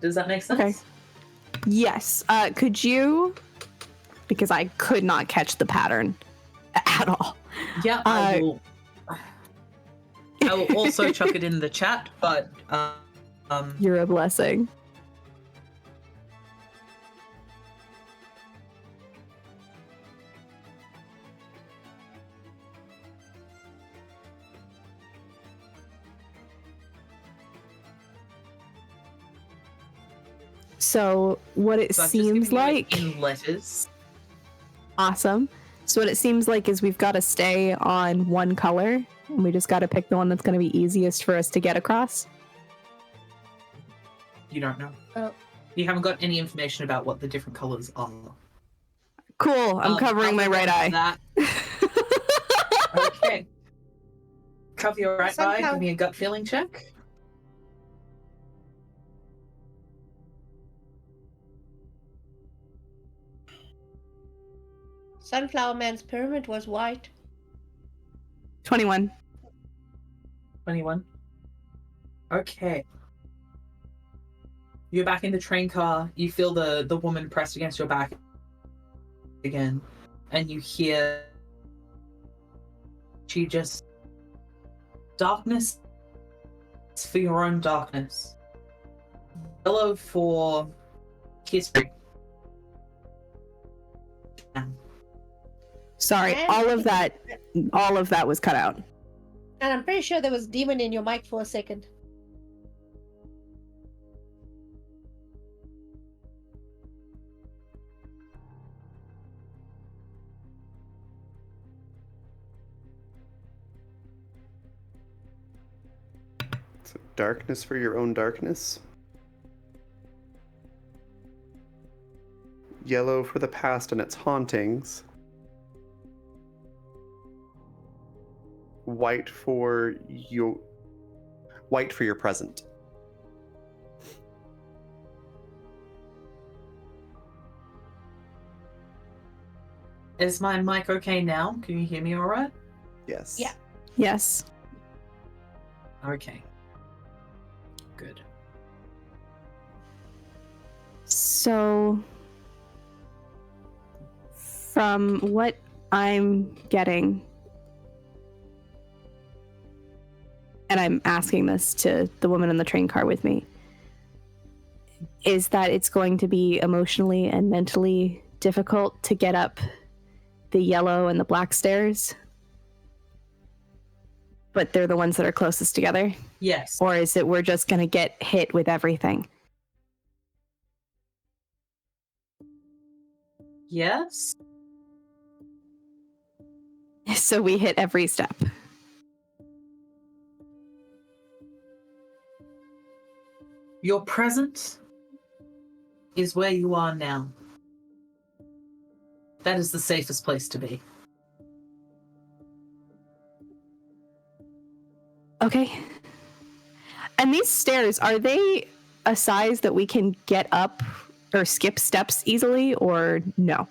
Speaker 1: Does that make sense?
Speaker 2: Okay. Yes. Could you, because I could not catch the pattern at all.
Speaker 1: Yeah, I will. I will also chuck it in the chat, but
Speaker 2: You're a blessing. So what it
Speaker 1: so I'm just giving
Speaker 2: seems
Speaker 1: you it
Speaker 2: like,
Speaker 1: in letters.
Speaker 2: awesome. So what it seems like is we've got to stay on one color, and we just got to pick the one that's going to be easiest for us to get across.
Speaker 1: You don't know.
Speaker 3: Oh.
Speaker 1: You haven't got any information about what the different colors are.
Speaker 2: Cool. I'm covering my
Speaker 1: other
Speaker 2: right
Speaker 1: than
Speaker 2: eye.
Speaker 1: that- Okay. Cover your right eye.
Speaker 3: Somehow-
Speaker 1: Give me a gut feeling check.
Speaker 3: Sunflower Man's pyramid was white.
Speaker 2: 21.
Speaker 1: 21. Okay. You're back in the train car. You feel the woman pressed against your back again, and you hear she just darkness for your own darkness. Yellow for history.
Speaker 2: Sorry,
Speaker 3: And-
Speaker 2: all of that was cut out.
Speaker 3: And I'm pretty sure there was demon in your mic for a second.
Speaker 4: So darkness for your own darkness. Yellow for the past and its hauntings. White for your present.
Speaker 1: Is my mic okay now? Can you hear me all right?
Speaker 4: Yes.
Speaker 3: Yeah.
Speaker 2: Yes.
Speaker 1: Okay. Good.
Speaker 2: So, from what I'm getting, and I'm asking this to the woman in the train car with me, is that it's going to be emotionally and mentally difficult to get up the yellow and the black stairs, but they're the ones that are closest together?
Speaker 1: Yes.
Speaker 2: Or is it we're just going to get hit with everything?
Speaker 1: Yes.
Speaker 2: So we hit every step.
Speaker 1: Your present is where you are now. That is the safest place to be.
Speaker 2: Okay. And these stairs, are they a size that we can get up or skip steps easily, or no?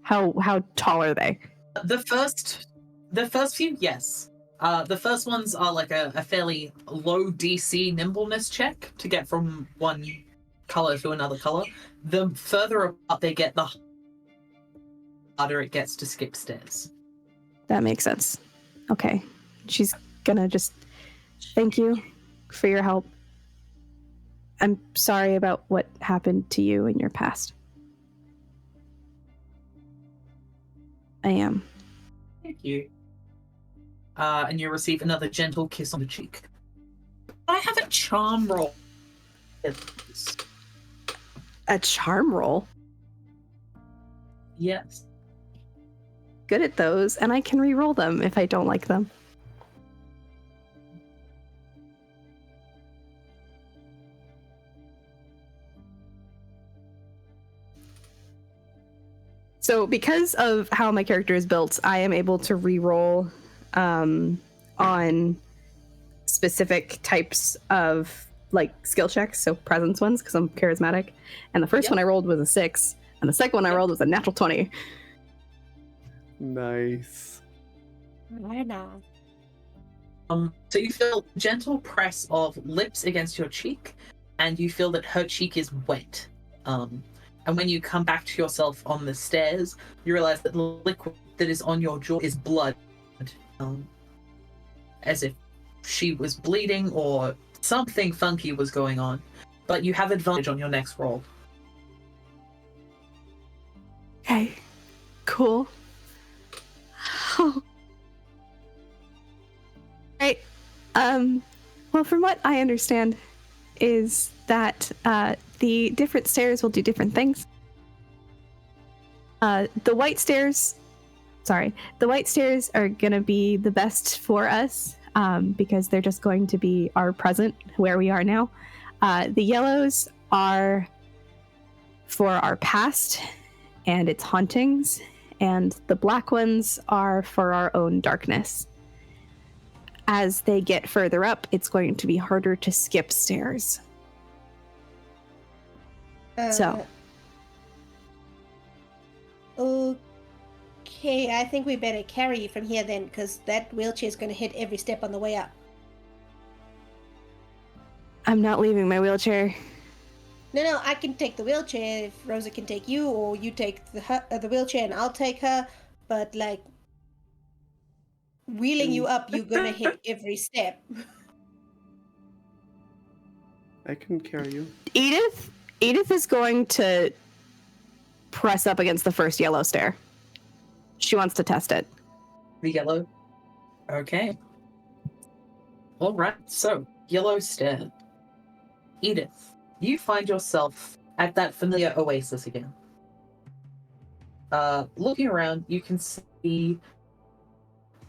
Speaker 2: How tall are they?
Speaker 1: The first few, yes. The first ones are like a fairly low DC nimbleness check to get from one color to another color. The further apart they get, the harder it gets to skip stairs.
Speaker 2: That makes sense. Okay. She's gonna just thank you for your help. I'm sorry about what happened to you in your past. I am.
Speaker 1: Thank you. And you receive another gentle kiss on the cheek. I have a charm roll.
Speaker 2: A charm roll?
Speaker 1: Yes.
Speaker 2: Good at those, and I can re-roll them if I don't like them. So because of how my character is built, I am able to re-roll on specific types of like skill checks, so presence ones, because I'm charismatic. And the first one I rolled was a 6, and the second one I rolled was a natural 20.
Speaker 4: Nice.
Speaker 3: Very nice.
Speaker 1: So you feel gentle press of lips against your cheek, and you feel that her cheek is wet. And when you come back to yourself on the stairs, you realize that the liquid that is on your jaw is blood, as if she was bleeding or something funky was going on. But you have advantage on your next roll.
Speaker 2: Okay, cool. Right. Well, from what I understand is that the different stairs will do different things. The white stairs are going to be the best for us because they're just going to be our present, where we are now. The yellows are for our past and its hauntings, and the black ones are for our own darkness. As they get further up, it's going to be harder to skip stairs. So.
Speaker 3: Okay, I think we better carry you from here then, because that wheelchair is going to hit every step on the way up.
Speaker 2: I'm not leaving my wheelchair.
Speaker 3: No, I can take the wheelchair if Rosa can take you, or you take the wheelchair and I'll take her. But, like, wheeling you up, you're going to hit every step.
Speaker 4: I can carry you.
Speaker 2: Edith is going to press up against the first yellow stair. She wants to test it.
Speaker 1: The yellow? Okay. Alright, so, yellow stair. Edith, you find yourself at that familiar oasis again. Looking around, you can see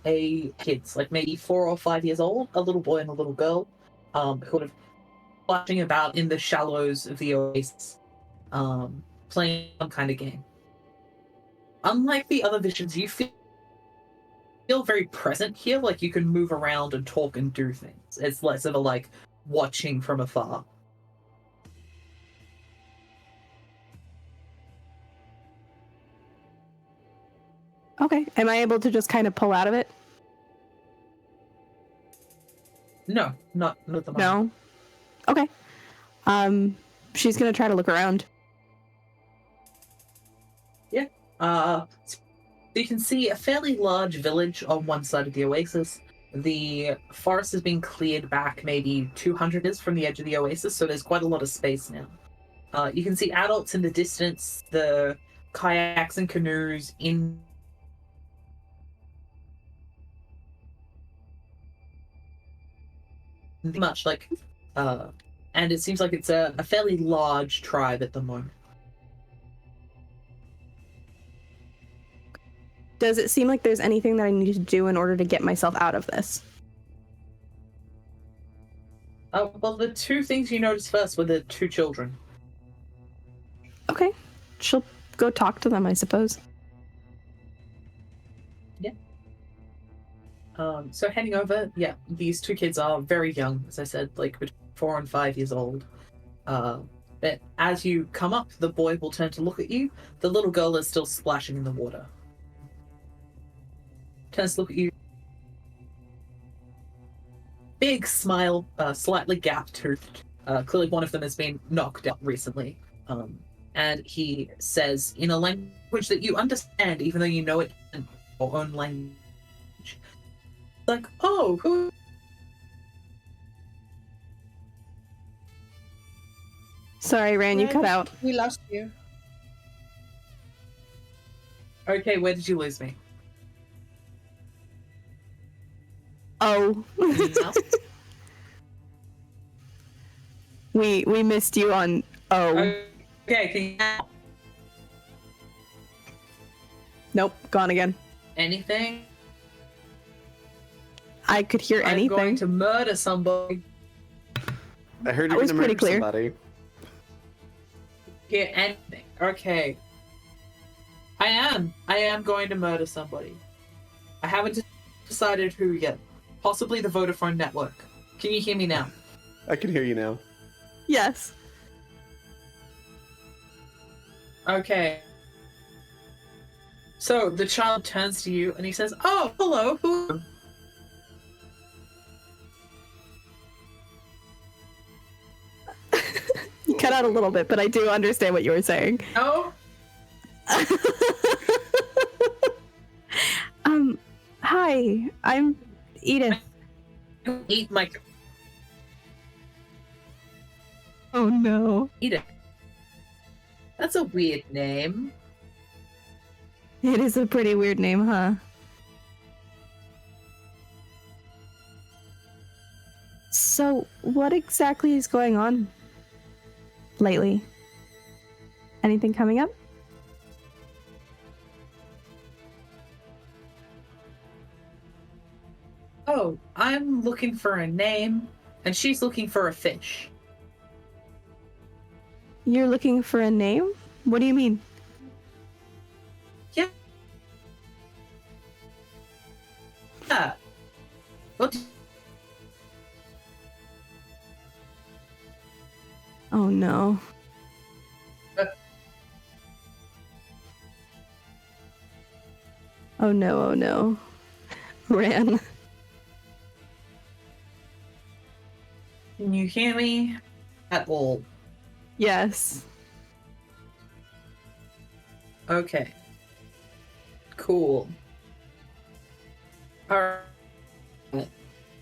Speaker 1: kids, like maybe 4 or 5 years old, a little boy and a little girl, who are splashing about in the shallows of the oasis, playing some kind of game. Unlike the other visions, you feel very present here, like you can move around and talk and do things. It's less of a, like, watching from afar.
Speaker 2: Okay. Am I able to just kind of pull out of it?
Speaker 1: No, not at the moment.
Speaker 2: No? Okay. She's gonna try to look around.
Speaker 1: Yeah. So you can see a fairly large village on one side of the oasis. The forest has been cleared back maybe 200 meters from the edge of the oasis, so there's quite a lot of space now. You can see adults in the distance, the kayaks and canoes in much like and it seems like it's a fairly large tribe at the moment.
Speaker 2: Does it seem like there's anything that I need to do in order to get myself out of this?
Speaker 1: Well, the two things you noticed first were the 2 children.
Speaker 2: Okay. She'll go talk to them, I suppose.
Speaker 1: Yeah. So heading over, yeah, these 2 kids are very young, as I said, like between 4 and 5 years old. But as you come up, the boy will turn to look at you. The little girl is still splashing in the water. Turns to look at you. Big smile, slightly gap-toothed. Clearly one of them has been knocked out recently. And he says, in a language that you understand, even though you know it in your own language, like, oh, who?
Speaker 2: Sorry, Ran, you cut out.
Speaker 3: We lost you.
Speaker 1: Okay, where did you lose me?
Speaker 2: Oh.
Speaker 1: No?
Speaker 2: We missed you on O.
Speaker 1: Okay, can you...
Speaker 2: Nope, gone again.
Speaker 1: anything?
Speaker 2: I could hear
Speaker 1: I'm
Speaker 2: anything.
Speaker 1: going to murder somebody.
Speaker 4: I heard
Speaker 2: That
Speaker 4: you
Speaker 2: was
Speaker 4: were
Speaker 2: pretty
Speaker 4: murder
Speaker 2: clear.
Speaker 4: somebody.
Speaker 1: Yeah, anything. Okay. I am going to murder somebody. I haven't decided who yet. Possibly the Vodafone network. Can you hear me now?
Speaker 4: I can hear you now.
Speaker 2: Yes.
Speaker 1: Okay. So the child turns to you and he says, "Oh, hello. Who are you?"
Speaker 2: You cut out a little bit, but I do understand what you were saying.
Speaker 1: Oh,
Speaker 2: Hi, I'm Edith.
Speaker 1: eat my
Speaker 2: Oh no.
Speaker 1: eat it. That's a weird name.
Speaker 2: It is a pretty weird name, huh? So, what exactly is going on lately? Anything coming up?
Speaker 1: Oh, I'm looking for a name, and she's looking for a fish.
Speaker 2: You're looking for a name? What do you mean?
Speaker 1: Yeah. Yeah. What?
Speaker 2: Oh no. Oh no, oh no. Ran.
Speaker 1: Can you hear me at all?
Speaker 2: Yes.
Speaker 1: Okay. Cool. Alright.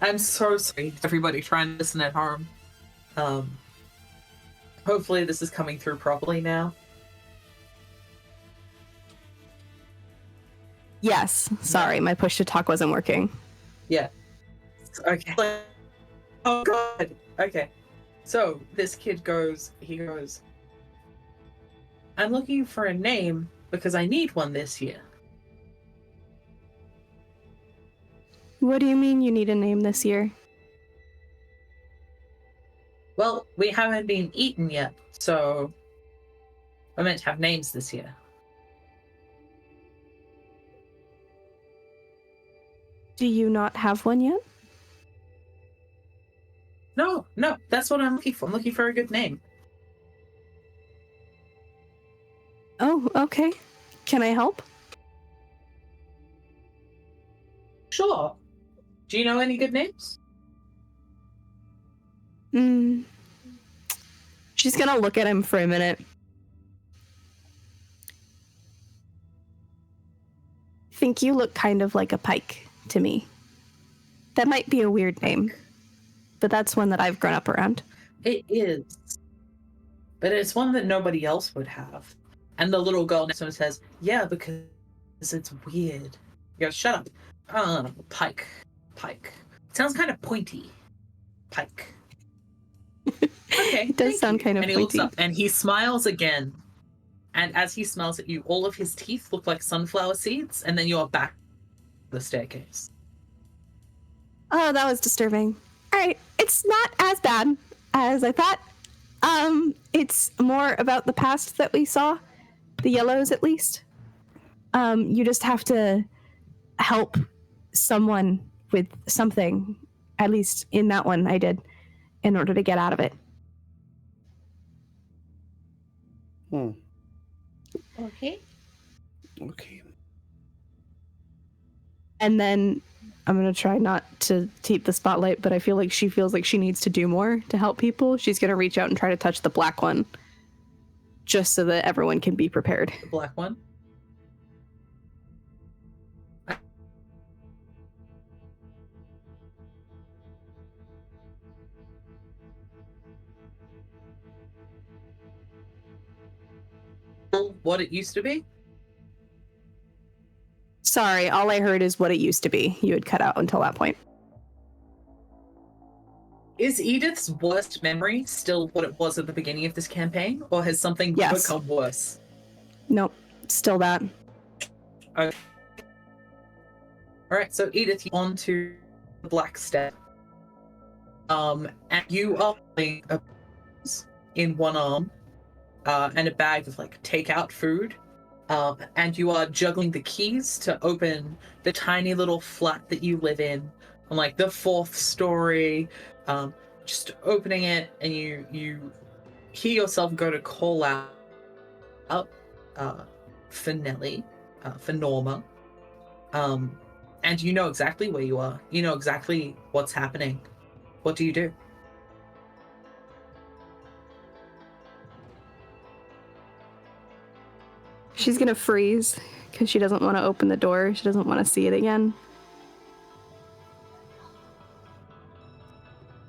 Speaker 1: I'm so sorry, everybody trying to listen at home. Hopefully this is coming through properly now.
Speaker 2: Yes. Sorry, my push to talk wasn't working.
Speaker 1: Yeah. Okay. Oh god. Okay. So this kid goes, I'm looking for a name because I need one this year.
Speaker 2: What do you mean you need a name this year?
Speaker 1: Well, we haven't been eaten yet, so we're meant to have names this year.
Speaker 2: Do you not have one yet?
Speaker 1: No, that's what I'm looking for. I'm looking for a good name.
Speaker 2: Oh, okay. Can I help?
Speaker 1: Sure. Do you know any good names?
Speaker 2: She's gonna look at him for a minute. Think you look kind of like a pike to me. That might be a weird name, but that's one that I've grown up around.
Speaker 1: It is. But it's one that nobody else would have. And the little girl next to him says, yeah, because it's weird. He goes, shut up. Pike. It sounds kind of pointy. Pike. Okay.
Speaker 2: It does sound kind of
Speaker 1: and he
Speaker 2: pointy.
Speaker 1: looks up and he smiles again. And as he smiles at you, all of his teeth look like sunflower seeds, and then you're back the staircase.
Speaker 2: Oh, that was disturbing. All right, it's not as bad as I thought. It's more about the past that we saw, the yellows at least. You just have to help someone with something, at least in that one I did, in order to get out of it.
Speaker 3: Okay.
Speaker 4: Okay.
Speaker 2: And then I'm going to try not to keep the spotlight, but I feel like she feels like she needs to do more to help people. She's going to reach out and try to touch the black one, just so that everyone can be prepared.
Speaker 1: The black one? What it used to be?
Speaker 2: Sorry, all I heard is what it used to be. You had cut out until that point.
Speaker 1: Is Edith's worst memory still what it was at the beginning of this campaign, or has something
Speaker 2: Yes.
Speaker 1: become worse?
Speaker 2: Nope, still that.
Speaker 1: Okay. Alright, so Edith, you're on to the black step. And you are holding in one arm, and a bag of like takeout food and you are juggling the keys to open the tiny little flat that you live in on like the 4th story. Just opening it, and you hear yourself go to call out for Nelly, for Norma. And you know exactly where you are. You know exactly what's happening. What do you do?
Speaker 2: She's gonna freeze because she doesn't want to open the door. She doesn't want to see it again.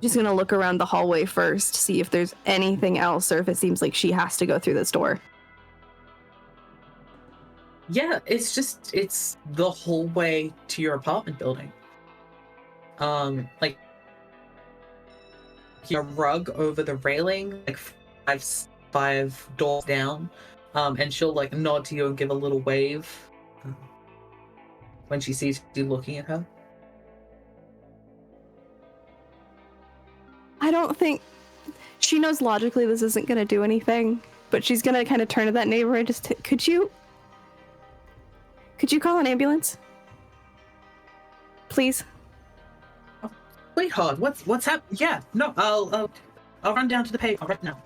Speaker 2: She's gonna look around the hallway first, see if there's anything else or if it seems like she has to go through this door.
Speaker 1: Yeah, it's the hallway to your apartment building. Like a rug over the railing, like five doors down. And she'll like nod to you and give a little wave when she sees you looking at her.
Speaker 2: I don't think she knows logically this isn't gonna do anything, but she's gonna kind of turn to that neighbor and just could you call an ambulance, please?
Speaker 1: Sweetheart, what's happening? Yeah, no, I'll run down to the pay right now.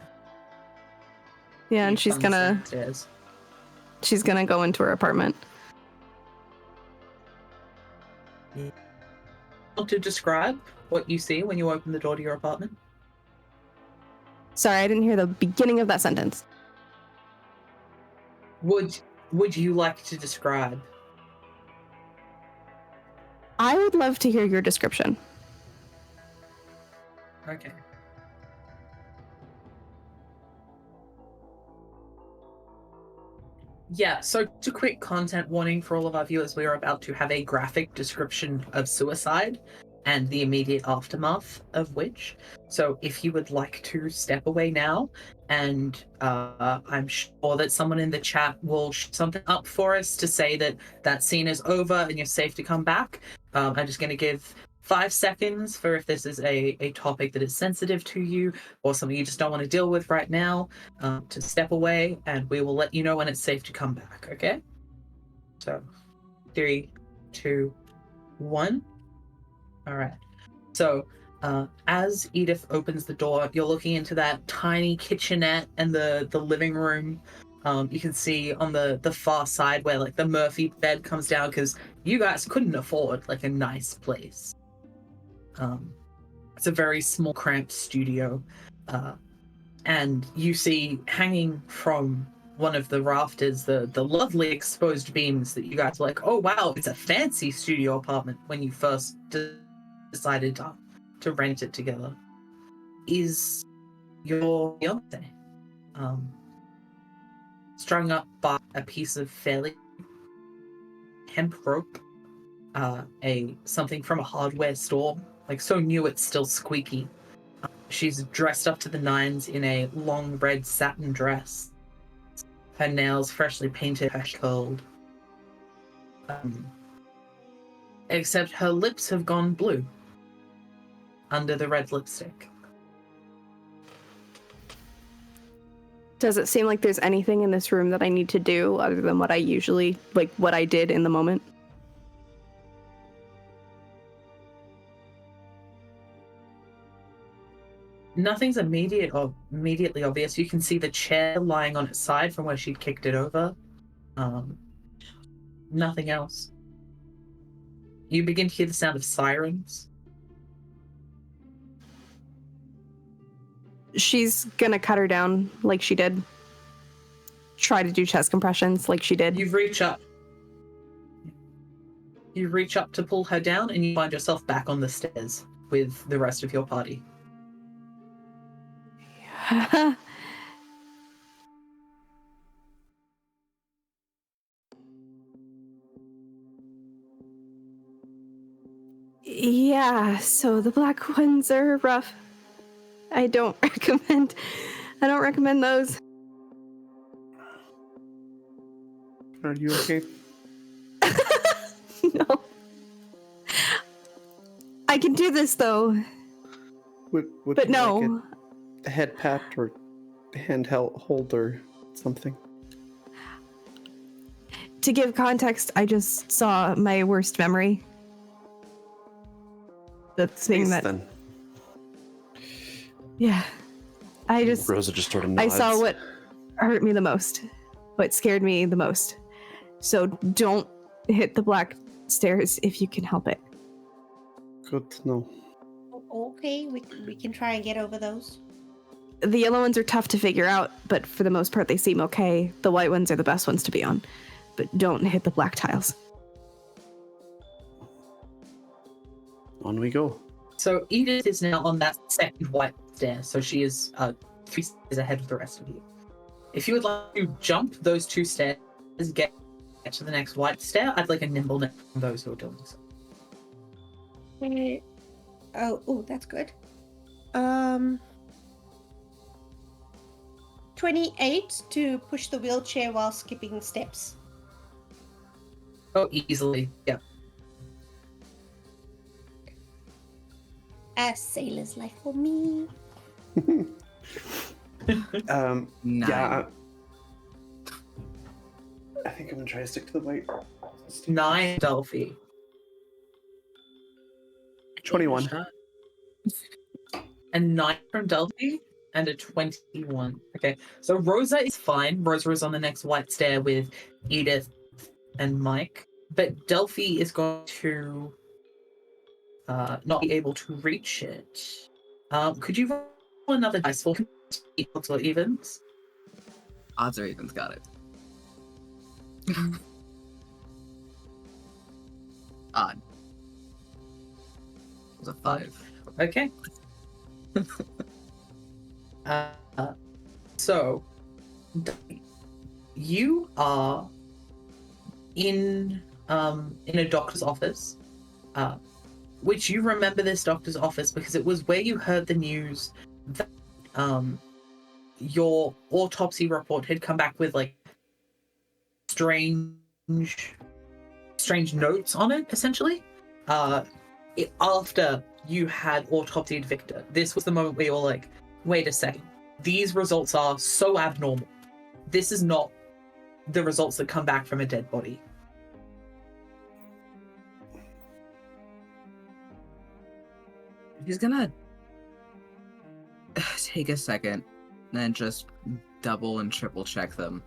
Speaker 2: Yeah, and she's gonna go into her apartment.
Speaker 1: Want to describe what you see when you open the door to your apartment?
Speaker 2: Sorry, I didn't hear the beginning of that sentence.
Speaker 1: Would you like to describe?
Speaker 2: I would love to hear your description.
Speaker 1: Okay. Yeah, so just a quick content warning for all of our viewers. We are about to have a graphic description of suicide and the immediate aftermath of which. So if you would like to step away now, and I'm sure that someone in the chat will something up for us to say that that scene is over and you're safe to come back. I'm just going to give 5 seconds for if this is a topic that is sensitive to you or something you just don't want to deal with right now, to step away, and we will let you know when it's safe to come back, okay? So, 3, 2, 1. All right. So, as Edith opens the door, you're looking into that tiny kitchenette and the living room. You can see on the far side where like the Murphy bed comes down because you guys couldn't afford like a nice place. It's a very small, cramped studio, and you see hanging from one of the rafters the lovely exposed beams that you guys were like, oh wow, it's a fancy studio apartment when you first decided to rent it together. Is your fiance strung up by a piece of fairly hemp rope, something from a hardware store, like so new it's still squeaky. She's dressed up to the nines in a long red satin dress. Her nails freshly painted, her curled. Except her lips have gone blue under the red lipstick.
Speaker 2: Does it seem like there's anything in this room that I need to do other than what I usually, like what I did in the moment?
Speaker 1: Nothing's immediately obvious. You can see the chair lying on its side from where she kicked it over. Nothing else. You begin to hear the sound of sirens.
Speaker 2: She's gonna cut her down like she did. Try to do chest compressions like she did.
Speaker 1: You reach up to pull her down, and you find yourself back on the stairs with the rest of your party.
Speaker 2: Yeah, so the black ones are rough. I don't recommend those.
Speaker 4: Are you okay?
Speaker 2: No. I can do this though.
Speaker 4: Would
Speaker 2: But
Speaker 4: you
Speaker 2: no.
Speaker 4: like a head pat or handheld hold or something?
Speaker 2: to give context, I just saw my worst memory. The thing
Speaker 4: Please,
Speaker 2: that,
Speaker 4: then.
Speaker 2: yeah,
Speaker 6: Rosa just sort of
Speaker 2: I
Speaker 6: nods.
Speaker 2: saw what hurt me the most, what scared me the most. So don't hit the black stairs if you can help it.
Speaker 4: Good to know.
Speaker 3: Okay, we can try and get over those.
Speaker 2: The yellow ones are tough to figure out, but for the most part they seem okay. The white ones are the best ones to be on, but don't hit the black tiles.
Speaker 6: On we go.
Speaker 1: So Edith is now on that second white stair, so she is 3 stairs ahead of the rest of you. If you would like to jump those 2 stairs, get to the next white stair, I'd like a nimbleness from those who are doing so.
Speaker 3: Oh, that's good. 28 to push the wheelchair while skipping steps.
Speaker 1: Oh, easily, yeah.
Speaker 3: A sailor's life for me.
Speaker 5: Nine.
Speaker 4: Yeah. I think I'm gonna try to stick to the white.
Speaker 1: 9, Delphi.
Speaker 4: 21.
Speaker 1: And 9 from Delphi, and a 21. Okay, so Rosa is fine. Rosa is on the next white stair with Edith and Mike, but Delphi is going to not be able to reach it. Could you roll another dice for equals or evens?
Speaker 5: Odds or evens, got it. Odd. It was a 5.
Speaker 1: Okay. So you are in a doctor's office, which you remember this doctor's office because it was where you heard the news that your autopsy report had come back with like strange notes on it, essentially. After you had autopsied Victor, this was the moment where you were like, wait a second, these results are so abnormal. This is not the results that come back from a dead body.
Speaker 5: He's gonna take a second, then just double and triple check them.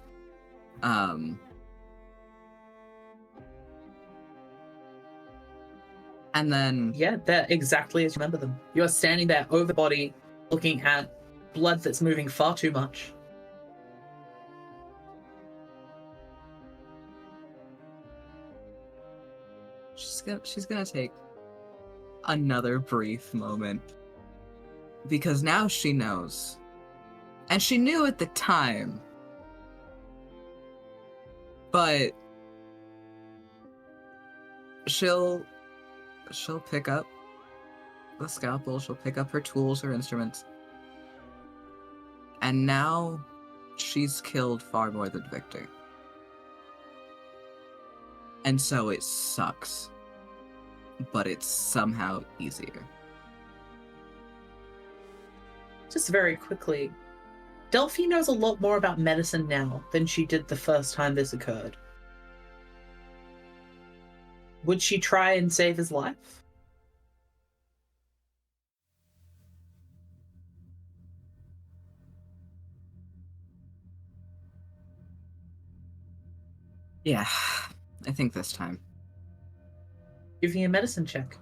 Speaker 5: And then
Speaker 1: Yeah, they're exactly as you remember them. You are standing there over the body, looking at blood that's moving far too much.
Speaker 5: she's gonna take another brief moment, because now she knows, and she knew at the time, but she'll pick up the scalpel, she'll pick up her tools, her instruments, and now she's killed far more than Victor. And so it sucks, but it's somehow easier.
Speaker 1: Just very quickly, Delphi knows a lot more about medicine now than she did the first time this occurred. Would she try and save his life?
Speaker 5: Yeah, I think this time.
Speaker 1: Give me a medicine check.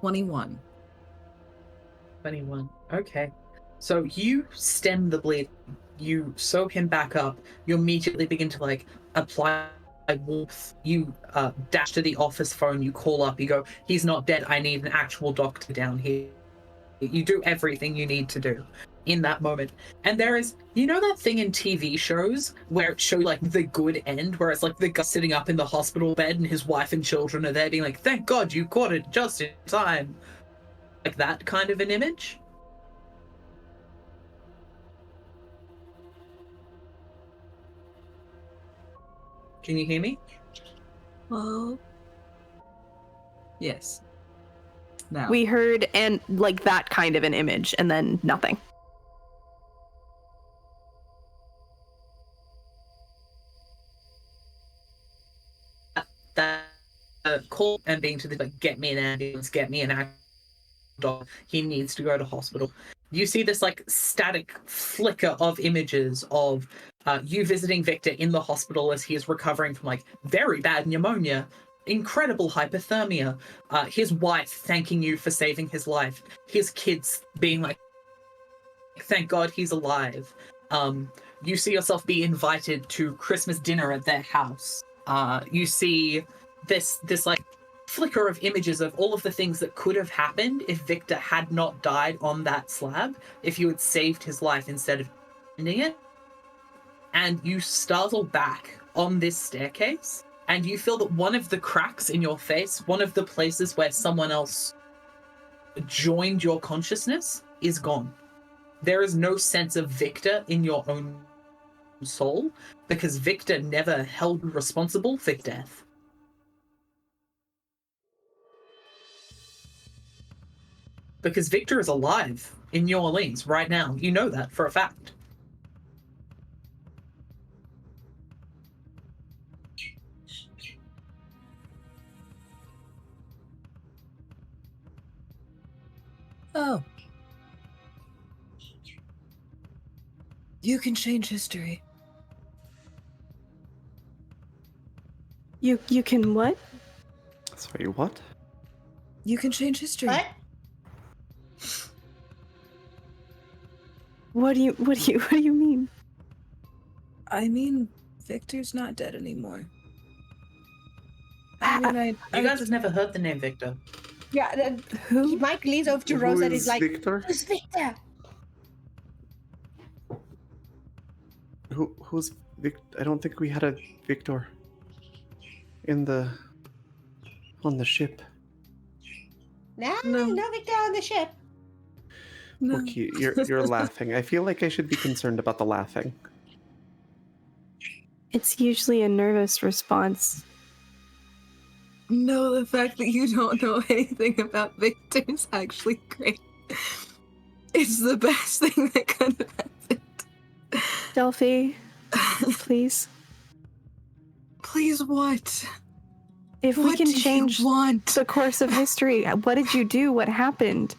Speaker 5: $21.
Speaker 1: 21. Okay. So you stem the bleed. You sew him back up. You immediately begin to like apply warmth. You dash to the office phone. You call up. You go, he's not dead. I need an actual doctor down here. You do everything you need to do in that moment. And there is, you know that thing in TV shows where it shows like the good end, where it's like the guy sitting up in the hospital bed and his wife and children are there being like, thank God you caught it just in time. Like that kind of an image. Can you hear me?
Speaker 5: Well, yes. Now.
Speaker 2: We heard and like that kind of an image, and then nothing.
Speaker 1: That call and being to the like, get me an ambulance, get me an dog. He needs to go to hospital. You see this like static flicker of images of you visiting Victor in the hospital as he is recovering from like very bad pneumonia, incredible hypothermia, his wife thanking you for saving his life, his kids being like, thank God he's alive. You see yourself be invited to Christmas dinner at their house. You see this like flicker of images of all of the things that could have happened if Victor had not died on that slab, if you had saved his life instead of ending it. And you startle back on this staircase, and you feel that one of the cracks in your face, one of the places where someone else joined your consciousness, is gone. There is no sense of Victor in your own soul, because Victor never held responsible for death. Because Victor is alive in New Orleans right now. You know that for a fact.
Speaker 5: Oh. You can change history.
Speaker 2: You can what?
Speaker 4: Sorry, what?
Speaker 5: You can change history.
Speaker 3: What?
Speaker 2: What do you mean?
Speaker 5: I mean, Victor's not dead anymore. I mean,
Speaker 1: You guys have never heard the name Victor.
Speaker 3: Yeah,
Speaker 2: Who?
Speaker 3: Mike leans over to Rose and is like,
Speaker 4: Victor?
Speaker 3: who's Victor?
Speaker 4: Who's Victor? I don't think we had a Victor on the ship.
Speaker 3: No,
Speaker 5: No.
Speaker 3: no Victor on the ship.
Speaker 5: No.
Speaker 4: Okay, you're laughing. I feel like I should be concerned about the laughing.
Speaker 2: It's usually a nervous response.
Speaker 5: No, the fact that you don't know anything about Victor is actually great. It's the best thing that could have happened.
Speaker 2: Delphi, please.
Speaker 5: Please, what?
Speaker 2: If we
Speaker 5: What
Speaker 2: can
Speaker 5: do you
Speaker 2: change
Speaker 5: want?
Speaker 2: the course of history, what did you do? What happened?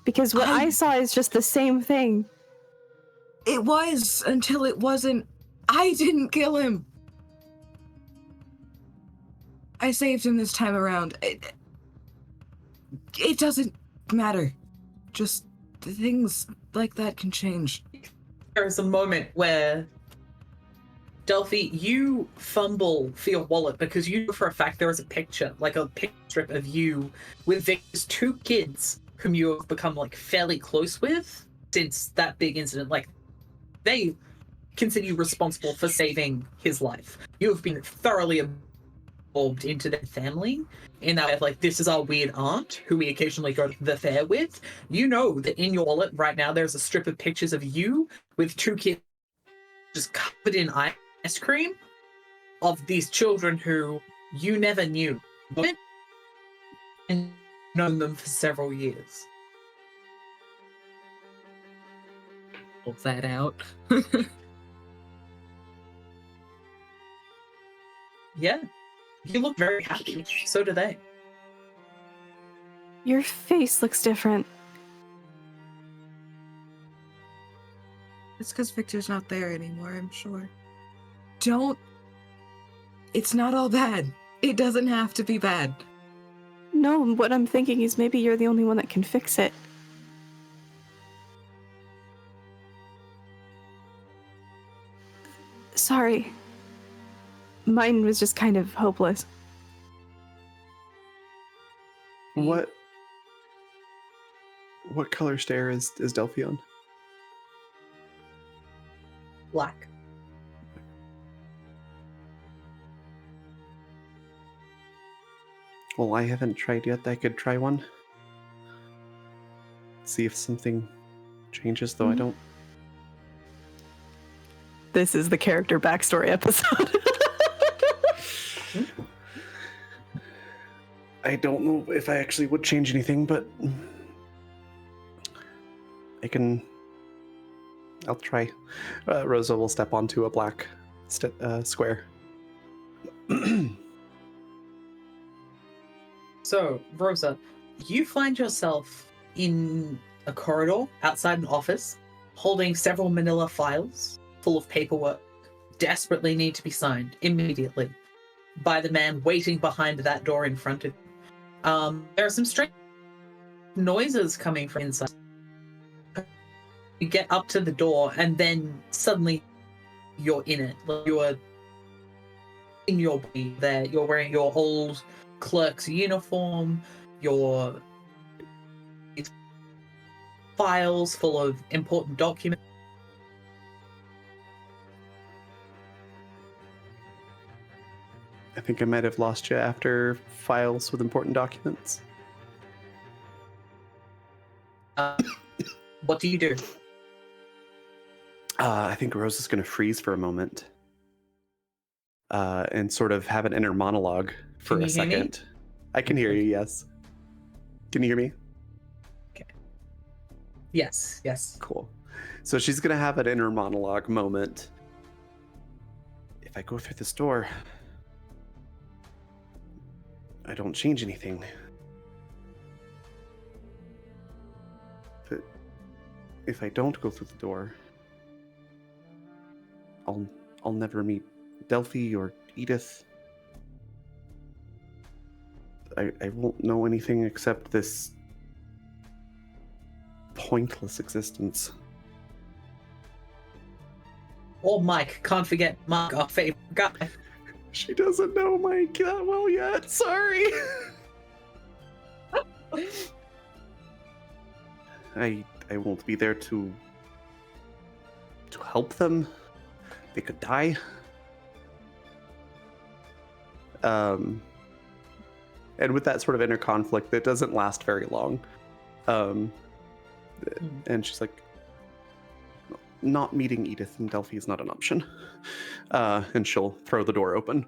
Speaker 2: Because what I saw is just the same thing.
Speaker 5: It was until it wasn't. I didn't kill him. I saved him this time around. It doesn't matter. Just things like that can change.
Speaker 1: There is a moment where, Delphi, you fumble for your wallet because you know for a fact there is a picture, like a picture strip of you with Victor's two kids whom you have become like fairly close with since that big incident. Like, they consider you responsible for saving his life. You have been thoroughly involved into their family in that way of like, this is our weird aunt who we occasionally go to the fair with. You know that in your wallet right now there's a strip of pictures of you with two kids just covered in ice cream of these children who you never knew and known them for several years. Pull that out. Yeah. You look very happy. So do they.
Speaker 2: Your face looks different.
Speaker 5: It's because Victor's not there anymore, I'm sure. Don't. It's not all bad. It doesn't have to be bad.
Speaker 2: No, what I'm thinking is maybe you're the only one that can fix it. Sorry. Mine was just kind of hopeless.
Speaker 4: What color stare is Delphi on?
Speaker 1: Black.
Speaker 4: Well, I haven't tried yet. I could try one. See if something changes, though I don't.
Speaker 2: This is the character backstory episode.
Speaker 6: I don't know if I actually would change anything, but I'll try. Rosa will step onto a black square.
Speaker 1: So, Rosa, you find yourself in a corridor outside an office, holding several manila files full of paperwork, desperately need to be signed immediately by the man waiting behind that door in front of you. There are some strange noises coming from inside. You get up to the door, and then suddenly you're in it. Like, you are in your body there. You're wearing your old clerk's uniform, your files full of important documents.
Speaker 4: I think I might have lost you after files with important documents.
Speaker 1: What do you do?
Speaker 4: I think Rose is going to freeze for a moment and sort of have an inner monologue for
Speaker 1: Can
Speaker 4: a
Speaker 1: you hear me?
Speaker 4: second. I can hear you, yes. Can you hear me?
Speaker 1: Yes.
Speaker 4: Cool. So she's going to have an inner monologue moment. If I go through this door, I don't change anything. But if I don't go through the door, I'll never meet Delphi or Edith. I won't know anything except this pointless existence.
Speaker 1: Or Mike. Can't forget Mike, our favorite guy.
Speaker 4: She doesn't know Mike that well yet. Sorry. I won't be there to help them. They could die. And with that sort of inner conflict, it doesn't last very long. And she's like, not meeting Edith and Delphi is not an option. And she'll throw the door open.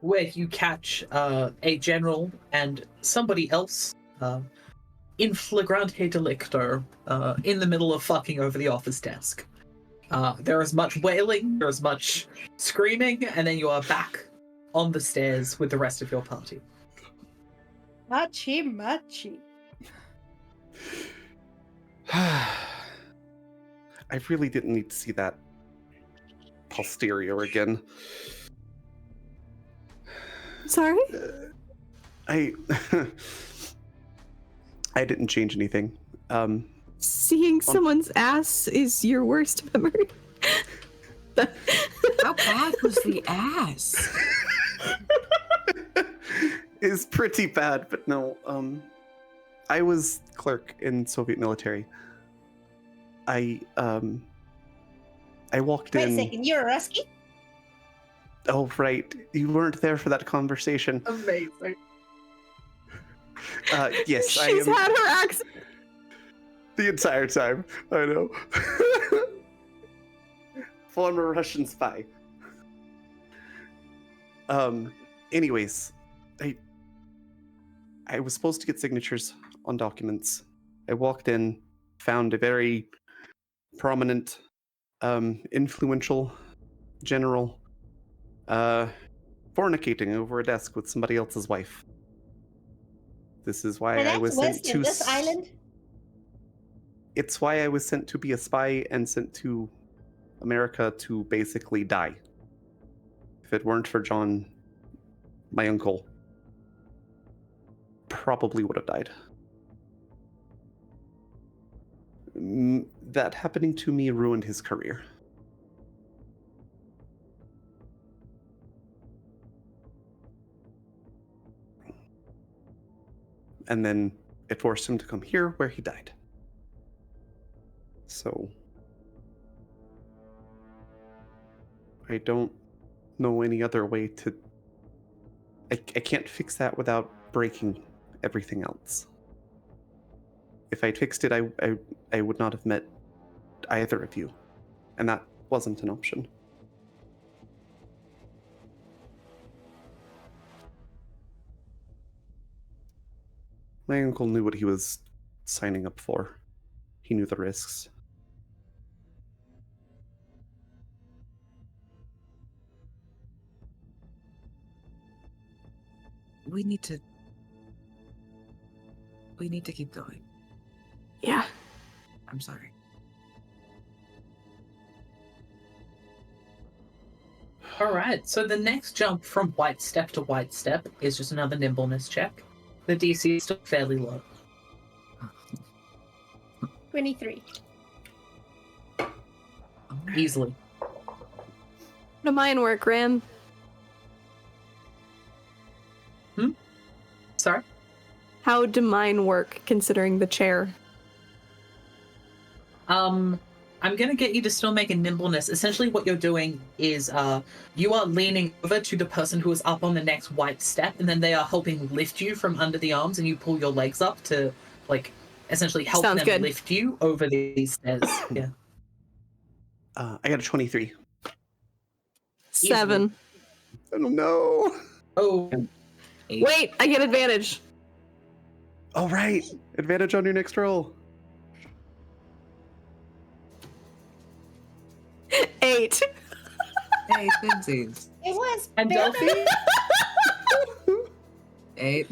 Speaker 1: Where you catch a general and somebody else in flagrante delicto in the middle of fucking over the office desk. There is much wailing, there is much screaming, and then you are back on the stairs with the rest of your party.
Speaker 3: Machi.
Speaker 4: I really didn't need to see that posterior again.
Speaker 2: Sorry?
Speaker 4: I didn't change anything.
Speaker 2: Seeing someone's ass is your worst memory.
Speaker 5: How bad was the ass?
Speaker 4: It's pretty bad, but no. I was clerk in Soviet military. I walked
Speaker 3: Wait
Speaker 4: in.
Speaker 3: a second, you're a Rusky?
Speaker 4: Oh, right. You weren't there for that conversation.
Speaker 1: Amazing.
Speaker 4: Yes, I
Speaker 2: She's
Speaker 4: am.
Speaker 2: had her accent.
Speaker 4: The entire time. I know. Former Russian spy. Anyways, I was supposed to get signatures on documents. I walked in, found a very prominent, influential general fornicating over a desk with somebody else's wife. This is why
Speaker 3: And
Speaker 4: I
Speaker 3: that's
Speaker 4: was sent
Speaker 3: west
Speaker 4: to
Speaker 3: in this island?
Speaker 4: It's why I was sent to be a spy and sent to America to basically die. If it weren't for John, my uncle, probably would have died. That happening to me ruined his career. And then it forced him to come here where he died. So I don't know any other way to... I can't fix that without breaking everything else. If I'd fixed it, I would not have met either of you. And that wasn't an option. My uncle knew what he was signing up for. He knew the risks.
Speaker 5: We need to keep going.
Speaker 2: Yeah.
Speaker 5: I'm sorry.
Speaker 1: All right, so the next jump from white step to white step is just another nimbleness check. The DC is still fairly low.
Speaker 3: 23.
Speaker 1: Easily.
Speaker 2: How do mine work, Ram?
Speaker 1: Sorry?
Speaker 2: How do mine work, considering the chair?
Speaker 1: I'm gonna get you to still make a nimbleness. Essentially what you're doing is you are leaning over to the person who is up on the next white step, and then they are helping lift you from under the arms, and you pull your legs up to, like, essentially help
Speaker 2: Sounds
Speaker 1: them
Speaker 2: good.
Speaker 1: lift you over these stairs. Yeah.
Speaker 4: I got a 23.
Speaker 2: 7.
Speaker 4: I don't know.
Speaker 1: Oh,
Speaker 5: 8.
Speaker 2: Wait, I get advantage.
Speaker 4: Oh, right. Advantage on your next roll.
Speaker 2: 8.
Speaker 5: Hey, twinsies.
Speaker 3: It was
Speaker 1: and
Speaker 3: better.
Speaker 1: Delphi?
Speaker 5: 8.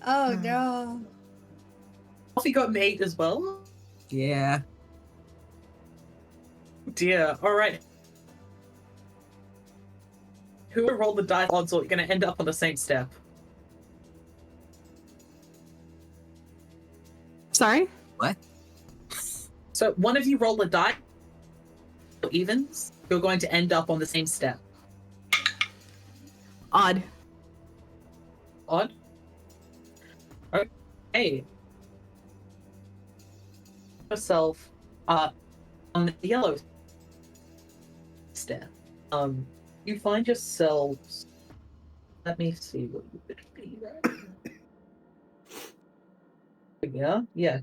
Speaker 3: Oh no.
Speaker 1: Delphi got an 8 as well?
Speaker 5: Yeah.
Speaker 1: Dear. Alright. Whoever rolled the dice odds are gonna end up on the same step.
Speaker 2: Sorry?
Speaker 5: What?
Speaker 1: So one of you roll a die evens, you're going to end up on the same step.
Speaker 2: Odd.
Speaker 1: Odd. Okay. Yourself on the yellow step. You find yourselves. Let me see what you would be. Right? Yeah.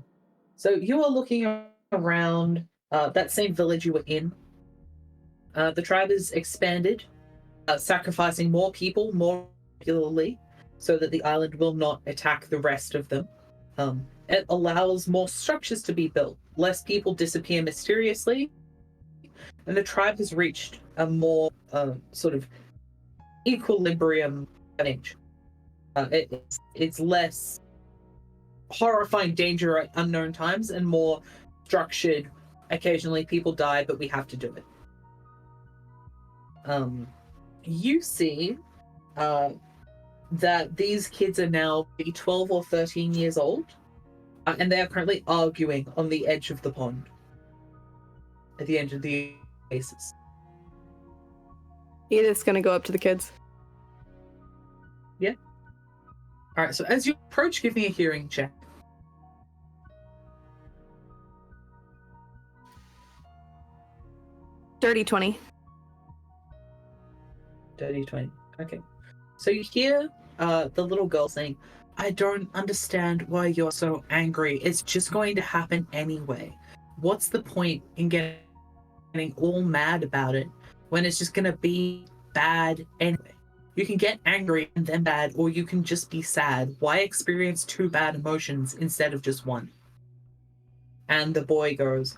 Speaker 1: So you are looking around that same village you were in. The tribe is expanded, sacrificing more people more regularly, so that the island will not attack the rest of them. It allows more structures to be built. Less people disappear mysteriously, and the tribe has reached a more sort of equilibrium age. It's less horrifying danger at unknown times and more structured. Occasionally people die, but we have to do it. You see that these kids are now maybe 12 or 13 years old, and they are currently arguing on the edge of the pond, at the edge of the oasis.
Speaker 2: Edith's gonna go up to the kids.
Speaker 1: All right, so as you approach, give me a hearing check.
Speaker 2: Dirty 20.
Speaker 1: Dirty 20. Okay. So you hear the little girl saying, I don't understand why you're so angry. It's just going to happen anyway. What's the point in getting all mad about it when it's just going to be bad anyway? You can get angry and then bad, or you can just be sad. Why experience two bad emotions instead of just one? And the boy goes,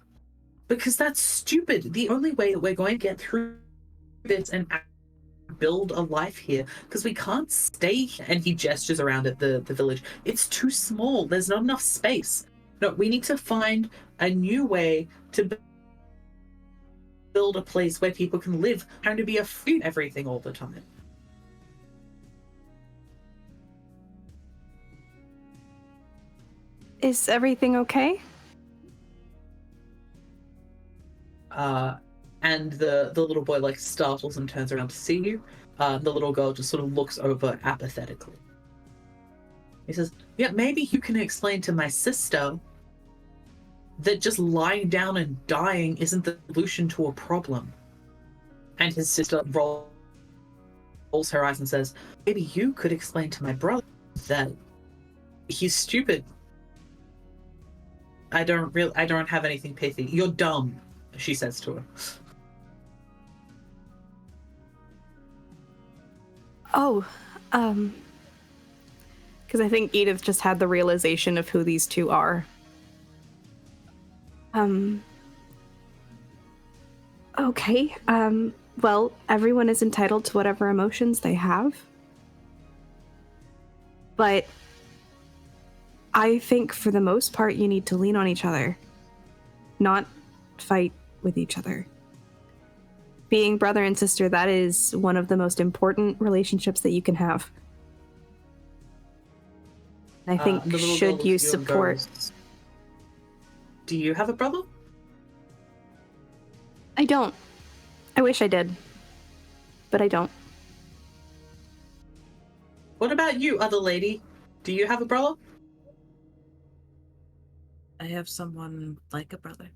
Speaker 1: because that's stupid. The only way that we're going to get through this and build a life here, because we can't stay here. And he gestures around at the village. It's too small. There's not enough space. No, we need to find a new way to build a place where people can live, trying to be afraid of everything all the time.
Speaker 2: Is everything okay?
Speaker 1: And the little boy like startles and turns around to see you. The little girl just sort of looks over apathetically. He says, yeah, maybe you can explain to my sister that just lying down and dying isn't the solution to a problem. And his sister rolls her eyes and says, maybe you could explain to my brother that he's stupid. I don't have anything pithy. You're dumb, she says to her.
Speaker 2: Oh, Because I think Edith just had the realization of who these two are. Okay. Well, everyone is entitled to whatever emotions they have. But I think for the most part, you need to lean on each other, not fight with each other. Being brother and sister, that is one of the most important relationships that you can have. I think
Speaker 1: The little
Speaker 2: should
Speaker 1: girl
Speaker 2: you
Speaker 1: looks at and
Speaker 2: support...
Speaker 1: goes, do you have a brother?
Speaker 2: I don't. I wish I did. But I don't.
Speaker 1: What about you, other lady? Do you have a brother?
Speaker 5: I have someone like a brother.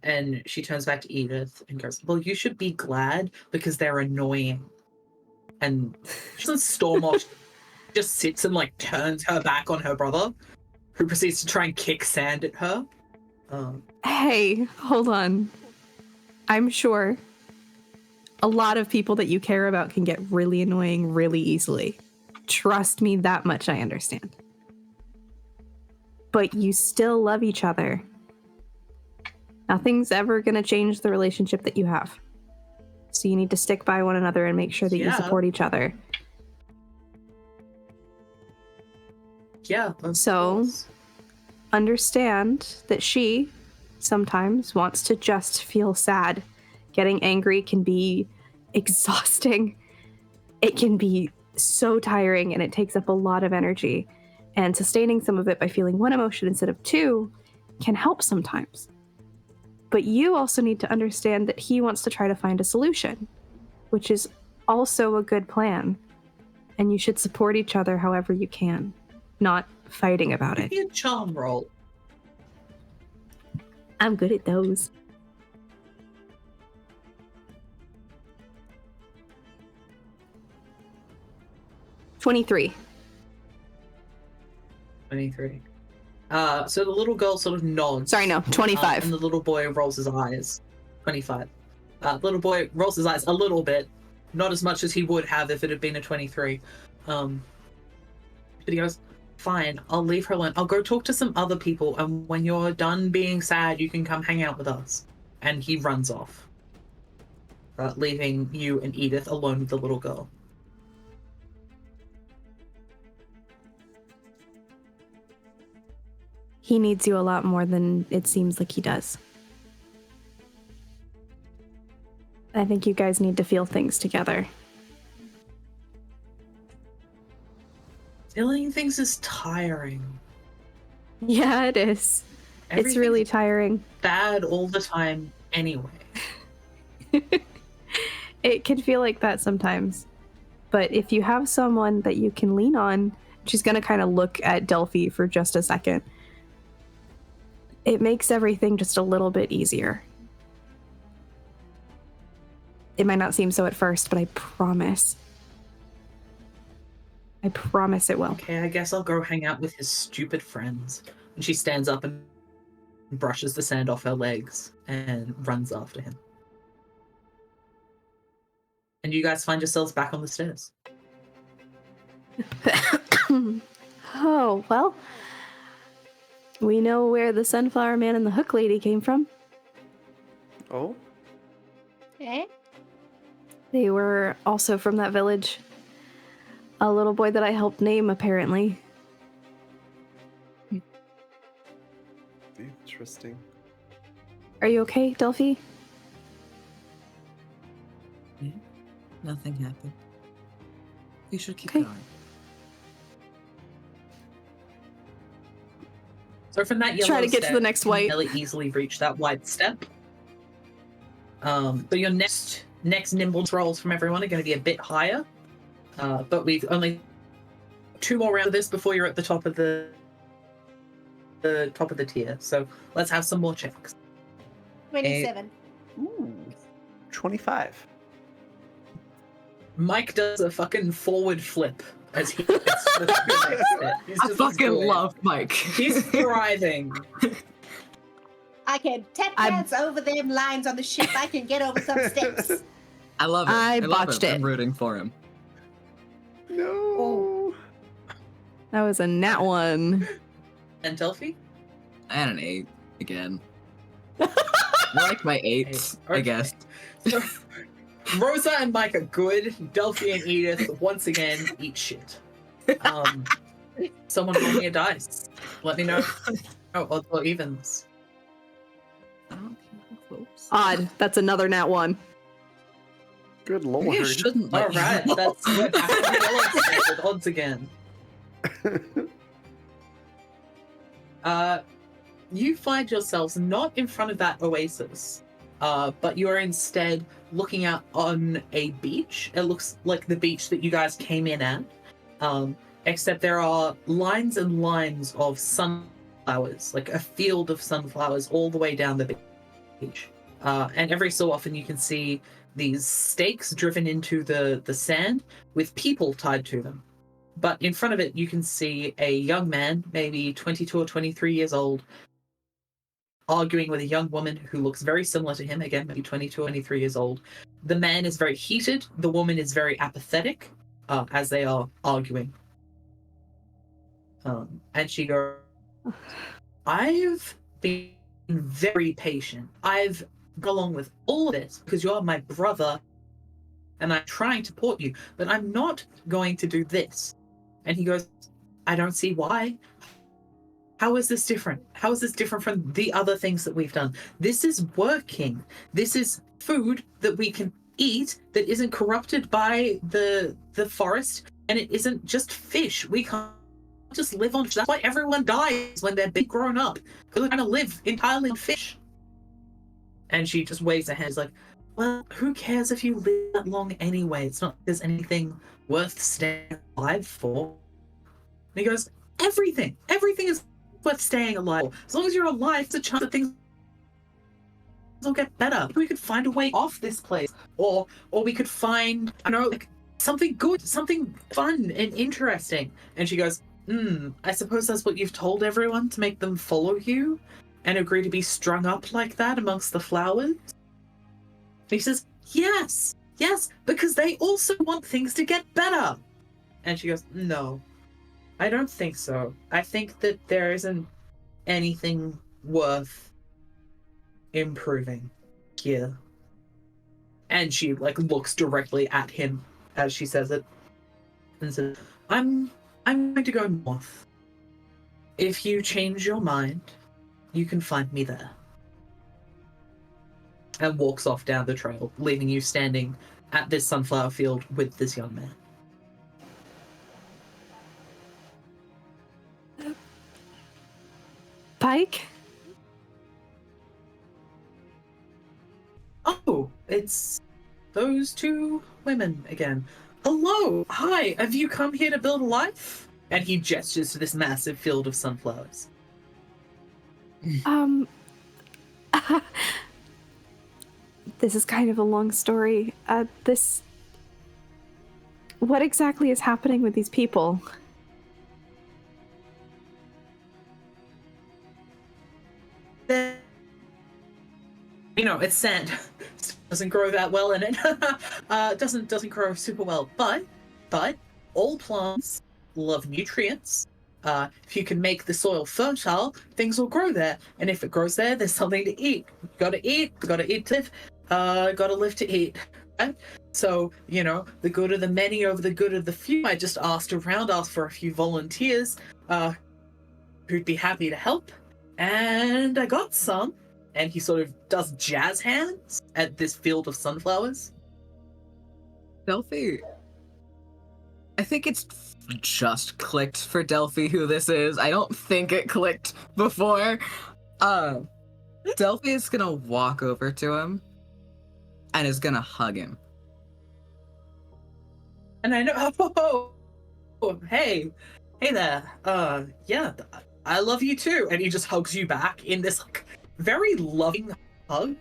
Speaker 1: And she turns back to Edith and goes, well, you should be glad because they're annoying. And she doesn't storm off. She just sits and like turns her back on her brother, who proceeds to try and kick sand at her.
Speaker 2: Hey, hold on. I'm sure a lot of people that you care about can get really annoying really easily. Trust me, that much I understand. But you still love each other. Nothing's ever going to change the relationship that you have. So you need to stick by one another and make sure that you support each other.
Speaker 1: Yeah.
Speaker 2: So understand that she sometimes wants to just feel sad. Getting angry can be exhausting. It can be so tiring and it takes up a lot of energy. And sustaining some of it by feeling one emotion instead of two can help sometimes. But you also need to understand that he wants to try to find a solution, which is also a good plan. And you should support each other however you can, not fighting about it.
Speaker 1: Give me a charm roll.
Speaker 2: I'm good at those. $23.
Speaker 1: 23. So the little girl sort of nods.
Speaker 2: Sorry, no, 25.
Speaker 1: And the little boy rolls his eyes. 25. Little boy rolls his eyes a little bit. Not as much as he would have if it had been a 23. But he goes, fine, I'll leave her alone. I'll go talk to some other people, and when you're done being sad, you can come hang out with us. And he runs off, leaving you and Edith alone with the little girl.
Speaker 2: He needs you a lot more than it seems like he does. I think you guys need to feel things together.
Speaker 1: Feeling things is tiring.
Speaker 2: Yeah, it is. It's really tiring.
Speaker 1: Bad all the time anyway.
Speaker 2: It can feel like that sometimes. But if you have someone that you can lean on, she's going to kind of look at Delphi for just a second. It makes everything just a little bit easier. It might not seem so at first, but I promise. I promise it will.
Speaker 1: Okay, I guess I'll go hang out with his stupid friends. And she stands up and brushes the sand off her legs and runs after him. And you guys find yourselves back on the stairs.
Speaker 2: Oh, well. We know where the Sunflower Man and the Hook Lady came from.
Speaker 4: Oh?
Speaker 3: Eh?
Speaker 2: They were also from that village. A little boy that I helped name, apparently.
Speaker 4: Interesting.
Speaker 2: Are you okay, Delphi?
Speaker 5: Yeah, nothing happened. You should keep
Speaker 2: Okay.
Speaker 5: going.
Speaker 1: So from that yellow
Speaker 2: Try to get to
Speaker 1: step,
Speaker 2: the next
Speaker 1: you can
Speaker 2: white.
Speaker 1: fairly easily reach that white step. But your next nimble rolls from everyone are going to be a bit higher. But we've only 2 more rounds of this before you're at the top of the top of the tier. So let's have some more checks.
Speaker 3: 27.
Speaker 4: Ooh. 25.
Speaker 1: Mike does a fucking forward flip as he gets to the next step. He's
Speaker 5: I
Speaker 1: just
Speaker 5: fucking
Speaker 1: enjoying it.
Speaker 5: love Mike.
Speaker 1: He's thriving.
Speaker 3: I can tap dance over them lines on the ship. I can get over some steps.
Speaker 5: I love it.
Speaker 2: I
Speaker 5: love
Speaker 2: botched
Speaker 5: him.
Speaker 2: it.
Speaker 5: I'm rooting for him.
Speaker 4: No.
Speaker 2: That was a nat one.
Speaker 1: And Delphi?
Speaker 5: And an 8 again. I like my 8s, I
Speaker 1: Okay.
Speaker 5: guess.
Speaker 1: So, Rosa and Mike are good. Delphi and Edith, once again, eat shit. Someone roll me a dice. Let me know. Oh, odds or evens.
Speaker 2: Odd. That's another nat one.
Speaker 6: Good
Speaker 5: Maybe I
Speaker 6: lord.
Speaker 5: shouldn't
Speaker 1: All
Speaker 5: let you
Speaker 1: right,
Speaker 5: roll.
Speaker 1: that's what happened with odds again. You find yourselves not in front of that oasis, but you are instead looking out on a beach. It looks like the beach that you guys came in at, except there are lines and lines of sunflowers, like a field of sunflowers all the way down the beach. And every so often you can see these stakes driven into the sand with people tied to them. But in front of it, you can see a young man, maybe 22 or 23 years old, arguing with a young woman who looks very similar to him, again, maybe 22 or 23 years old. The man is very heated. The woman is very apathetic as they are arguing. And she goes, I've been very patient. I've gone along with all of this because you're my brother and I'm trying to support you, but I'm not going to do this. And he goes, I don't see why. How is this different? How is this different from the other things that we've done? This is working. This is food that we can eat that isn't corrupted by the forest, and it isn't just fish. We can't just live on fish. That's why everyone dies when they're big grown up, because they're trying to live entirely on fish. And she just waves her hands like, well, who cares if you live that long anyway? It's not like there's anything worth staying alive for. And he goes, everything is worth staying alive for. As long as you're alive, there's a chance that things will get better. We could find a way off this place. Or we could find, I don't know, like something good, something fun and interesting. And she goes, I suppose that's what you've told everyone to make them follow you and agree to be strung up like that amongst the flowers? And he says, yes, because they also want things to get better. And she goes, no, I don't think so. I think that there isn't anything worth improving here. And she looks directly at him as she says it and says, I'm going to go north. If you change your mind, you can find me there. And walks off down the trail, leaving you standing at this sunflower field with this young man.
Speaker 2: Pike?
Speaker 1: Oh, it's those two women again. Hello, hi, have you come here to build a life? And he gestures to this massive field of sunflowers.
Speaker 2: This is kind of a long story. What exactly is happening with these people?
Speaker 1: It's sand. Doesn't grow that well in it. Doesn't grow super well. But all plants love nutrients. If you can make the soil fertile, things will grow there. And if it grows there, there's something to eat. Gotta eat to live. Gotta live to eat. Right? So, the good of the many over the good of the few. I just asked for a few volunteers who'd be happy to help. And I got some. And he sort of does jazz hands at this field of sunflowers.
Speaker 5: Delphi, I think it's just clicked for Delphi who this is. I don't think it clicked before. Delphi is gonna walk over to him and is gonna hug him.
Speaker 1: And I know, hey there. Yeah, I love you too. And he just hugs you back in this very loving hug.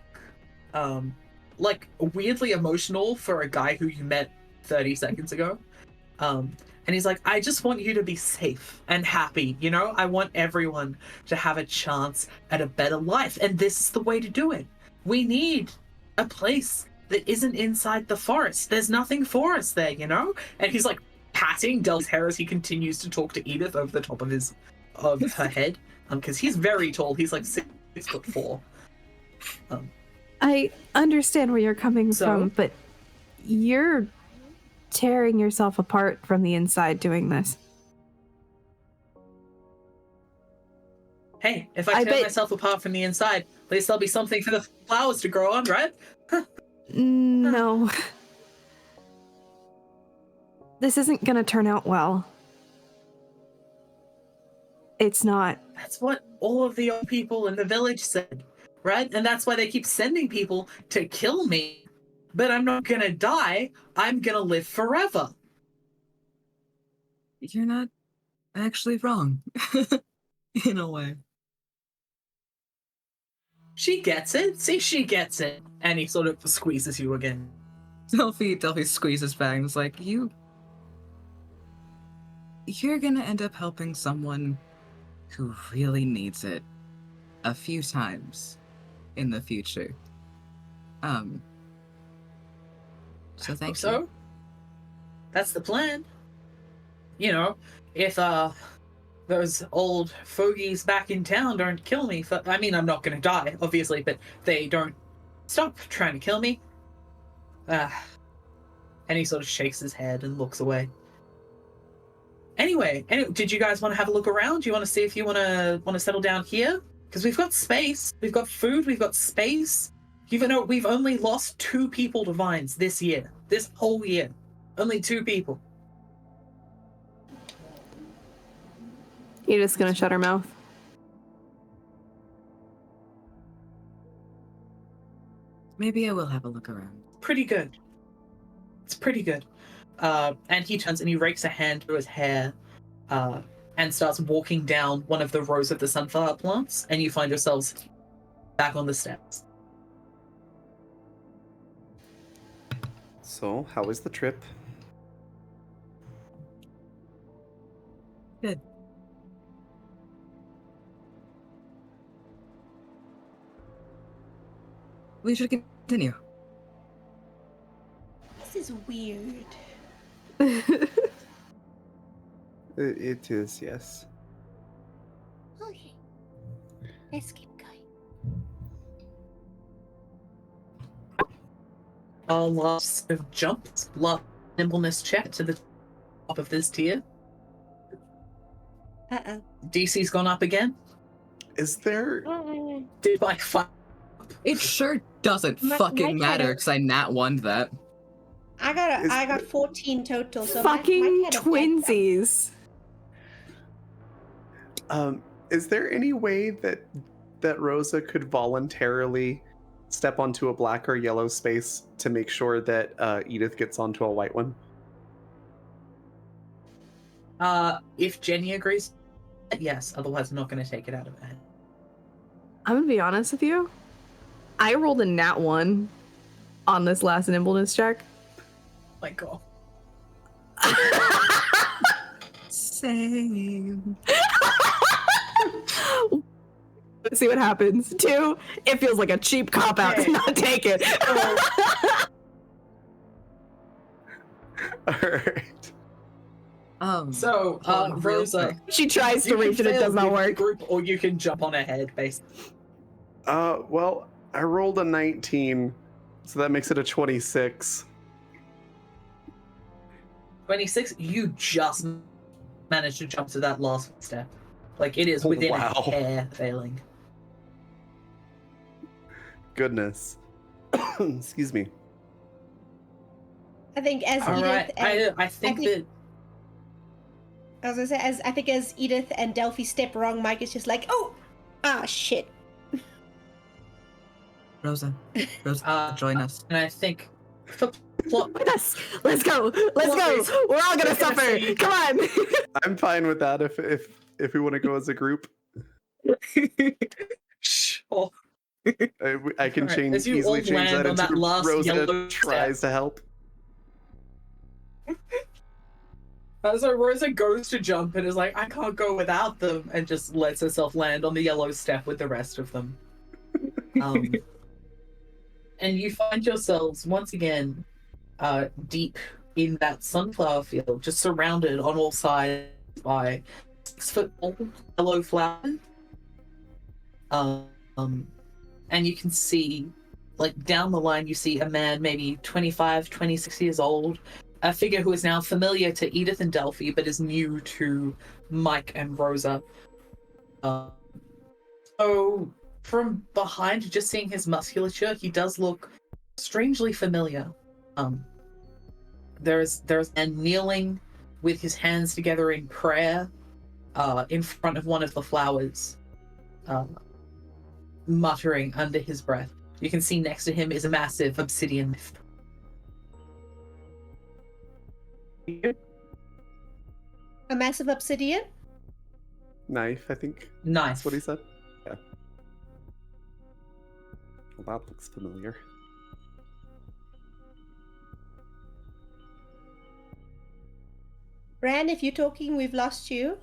Speaker 1: Weirdly emotional for a guy who you met 30 seconds ago. And he's like, I just want you to be safe and happy, I want everyone to have a chance at a better life, and this is the way to do it. We need a place that isn't inside the forest. There's nothing for us there, And he's patting Del's hair as he continues to talk to Edith over the top of her head, because he's very tall. He's like 6'4".
Speaker 2: I understand where you're coming from, but you're tearing yourself apart from the inside doing this.
Speaker 1: Hey, if I tear myself apart from the inside, at least there'll be something for the flowers to grow on, right?
Speaker 2: No. This isn't gonna turn out well. It's not.
Speaker 1: That's what all of the old people in the village said, right? And that's why they keep sending people to kill me. But I'm not gonna die. I'm gonna live forever.
Speaker 5: You're not actually wrong. In a way.
Speaker 1: She gets it. See, she gets it. And he sort of squeezes you again.
Speaker 5: Delphi squeezes back and is like, you're gonna end up helping someone who really needs it a few times in the future. So thank you.
Speaker 1: So, that's the plan. You know, if those old fogies back in town don't kill me, I mean, I'm not gonna die, obviously, but they don't stop trying to kill me. And he sort of shakes his head and looks away. Anyway, did you guys want to have a look around? Do you want to see if you want to settle down here? Because we've got space, we've got food, we've got space. Even though we've only lost 2 people to vines this year, this whole year, only 2 people.
Speaker 2: You're just gonna shut her mouth.
Speaker 5: Maybe I will have a look around.
Speaker 1: Pretty good. It's pretty good. And he turns and he rakes a hand through his hair and starts walking down one of the rows of the sunflower plants, and you find yourselves back on the steps.
Speaker 4: So, how was the trip?
Speaker 5: Good. We should continue.
Speaker 3: This is weird.
Speaker 4: It is, yes.
Speaker 3: Okay. Let's keep going.
Speaker 1: Last of jumps, last nimbleness check to the top of this tier.
Speaker 3: Uh-oh.
Speaker 1: DC's gone up again.
Speaker 4: Is there...
Speaker 1: Did by 5.
Speaker 5: It sure doesn't
Speaker 3: My
Speaker 5: fucking matter
Speaker 3: head-
Speaker 5: because I nat one that.
Speaker 3: I got 14 total. So
Speaker 2: Fucking
Speaker 3: my
Speaker 2: twinsies.
Speaker 4: Is there any way that Rosa could voluntarily step onto a black or yellow space to make sure that Edith gets onto a white one?
Speaker 1: If Jenny agrees, yes. Otherwise, I'm not going to take it out of her head.
Speaker 2: I'm gonna be honest with you. I rolled a nat 1 on this last nimbleness check.
Speaker 1: My God.
Speaker 5: Same.
Speaker 2: See what happens. 2, it feels like a cheap cop out to not take it.
Speaker 4: All right.
Speaker 1: So, Rosa,
Speaker 2: She tries to
Speaker 1: you can
Speaker 2: reach and it
Speaker 1: fail
Speaker 2: does not
Speaker 1: with the
Speaker 2: work.
Speaker 1: group, or you can jump on ahead, basically.
Speaker 4: Well, I rolled a 19, so that makes it a 26.
Speaker 1: 26, you just managed to jump to that last step. Like, it is within
Speaker 4: Wow.
Speaker 1: a hair failing.
Speaker 4: Goodness. Excuse me.
Speaker 3: I think as
Speaker 1: All
Speaker 3: Edith
Speaker 1: right,
Speaker 3: and
Speaker 1: I think that...
Speaker 3: I was gonna say as Edith and Delphi step wrong, Mike is just like, oh, shit.
Speaker 5: Rosa, join us.
Speaker 1: And I think... For plot,
Speaker 2: Yes, let's go. Let's
Speaker 1: Well,
Speaker 2: go.
Speaker 1: it's-
Speaker 2: We're all gonna
Speaker 1: I was gonna
Speaker 2: suffer.
Speaker 1: say-
Speaker 2: Come on.
Speaker 4: I'm fine with that if we want to go as a group.
Speaker 1: sure.
Speaker 4: I can
Speaker 1: Alright, as you
Speaker 4: easily
Speaker 1: all
Speaker 4: change
Speaker 1: land
Speaker 4: that
Speaker 1: on
Speaker 4: into
Speaker 1: that last
Speaker 4: Rosa
Speaker 1: yellow
Speaker 4: tries to help.
Speaker 1: So Rosa goes to jump and is like, I can't go without them, and just lets herself land on the yellow step with the rest of them. And you find yourselves once again deep in that sunflower field, just surrounded on all sides by 6-foot tall yellow flowers. And you can see, like, down the line, you see a man maybe 25, 26 years old, a figure who is now familiar to Edith and Delphi, but is new to Mike and Rosa. So from behind, just seeing his musculature, he does look strangely familiar. There's a kneeling with his hands together in prayer, in front of one of the flowers, muttering under his breath. You can see next to him is a massive obsidian knife.
Speaker 3: A massive obsidian?
Speaker 4: Knife, I think.
Speaker 1: Knife.
Speaker 4: That's what he said. Yeah. Well, that looks familiar.
Speaker 3: Ran, if you're talking, we've lost you.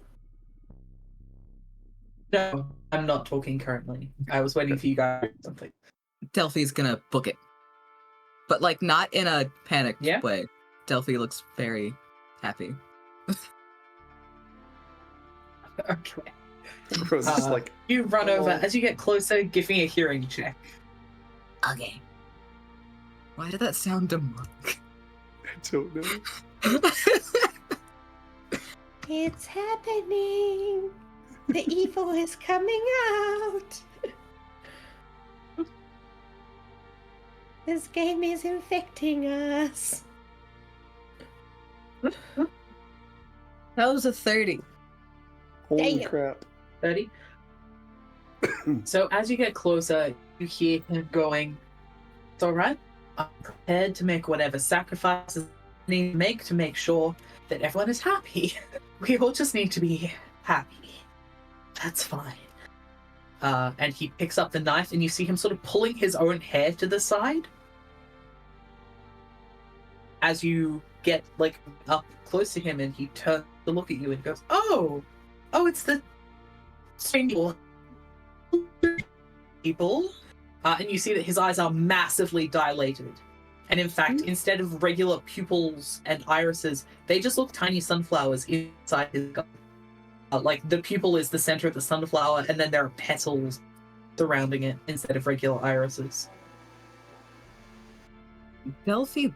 Speaker 1: No, I'm not talking currently. I was waiting for you guys to do something.
Speaker 5: Delphi's gonna book it. But, like, not in a panicked
Speaker 1: Yeah?
Speaker 5: way. Delphi looks very happy.
Speaker 1: Okay.
Speaker 4: Rose is just like,
Speaker 1: You run over.
Speaker 4: "Oh."
Speaker 1: As you get closer, give me a hearing check.
Speaker 5: Okay. Why did that sound demonic?
Speaker 4: I don't know.
Speaker 3: It's happening. The evil is coming out. This game is infecting us.
Speaker 5: That was a 30.
Speaker 4: Holy
Speaker 3: Damn.
Speaker 4: crap.
Speaker 1: 30. So as you get closer, you hear him going, "It's alright. I'm prepared to make whatever sacrifices I need to make sure that everyone is happy. We all just need to be happy. That's fine." And he picks up the knife, and you see him sort of pulling his own hair to the side. As you get, like, up close to him, and he turns to look at you and goes, Oh, it's the single people." And you see that his eyes are massively dilated. And in fact, instead of regular pupils and irises, they just look tiny sunflowers inside his gut. Like, the pupil is the center of the sunflower, and then there are petals surrounding it instead of regular irises.
Speaker 5: Delphi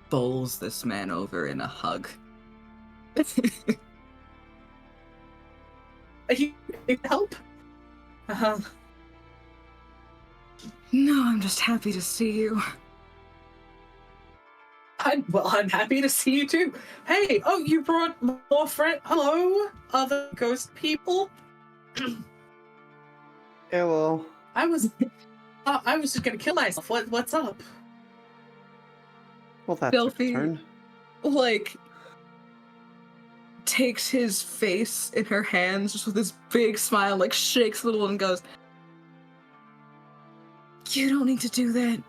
Speaker 5: bowls this man over in a hug.
Speaker 1: Are you need help?
Speaker 5: No, I'm just happy to see you.
Speaker 1: I'm happy to see you too. Hey, you brought more friends. Hello, other ghost people.
Speaker 4: Hello.
Speaker 1: I was just gonna kill myself. What's up?
Speaker 4: Well, that took a
Speaker 5: Delphi.
Speaker 4: turn.
Speaker 5: Like, takes his face in her hands just with this big smile, like shakes a little and goes, "You don't need to do that.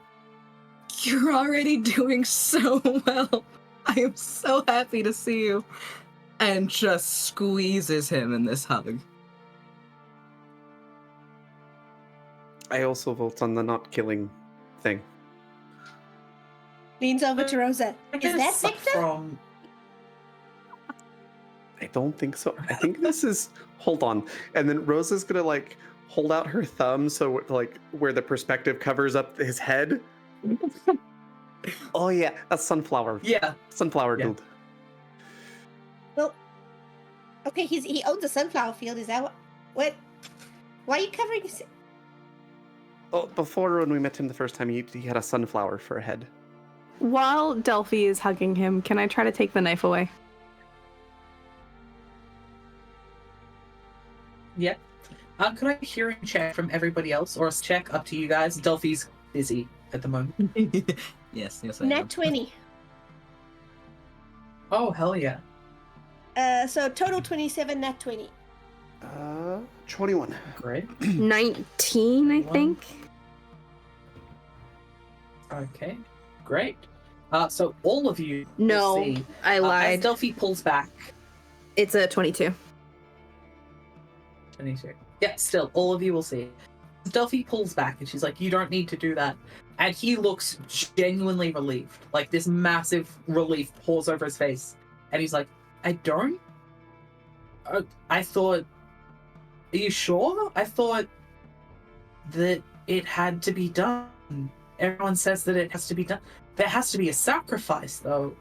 Speaker 5: You're already doing so well. I am so happy to see you." And just squeezes him in this hug.
Speaker 4: I also vote on the not killing thing.
Speaker 3: Leans over to Rosa. Is that
Speaker 1: Suck
Speaker 3: Victor?
Speaker 1: from?
Speaker 4: I don't think so. I think this is. Hold on. And then Rosa's gonna, like, hold out her thumb so, like, where the perspective covers up his head. Oh yeah, that's sunflower.
Speaker 1: Yeah.
Speaker 4: Sunflower
Speaker 1: Yeah.
Speaker 4: dude.
Speaker 3: Well, okay, he owns a sunflower field. Is that what? Why are you covering his...
Speaker 4: Oh, before when we met him the first time, he had a sunflower for a head.
Speaker 2: While Delphi is hugging him, can I try to take the knife away?
Speaker 1: Yep. Could I hear a check from everybody else, or a check up to you guys? Delphi's busy at the moment.
Speaker 5: Yes, I am.
Speaker 3: Nat 20.
Speaker 1: Oh, hell yeah.
Speaker 3: So total 27, nat 20.
Speaker 4: 21.
Speaker 1: Great.
Speaker 2: 19, I think.
Speaker 1: Okay. Great. So all of you
Speaker 2: No,
Speaker 1: will see,
Speaker 2: I
Speaker 1: as
Speaker 2: lied.
Speaker 1: Delphi pulls back.
Speaker 2: It's a 22.
Speaker 1: 22. Yeah, still, all of you will see. As Delphi pulls back, and she's like, "You don't need to do that." And he looks genuinely relieved. Like, this massive relief pours over his face. And he's like, I thought, are you sure? I thought that it had to be done. Everyone says that it has to be done. There has to be a sacrifice, though,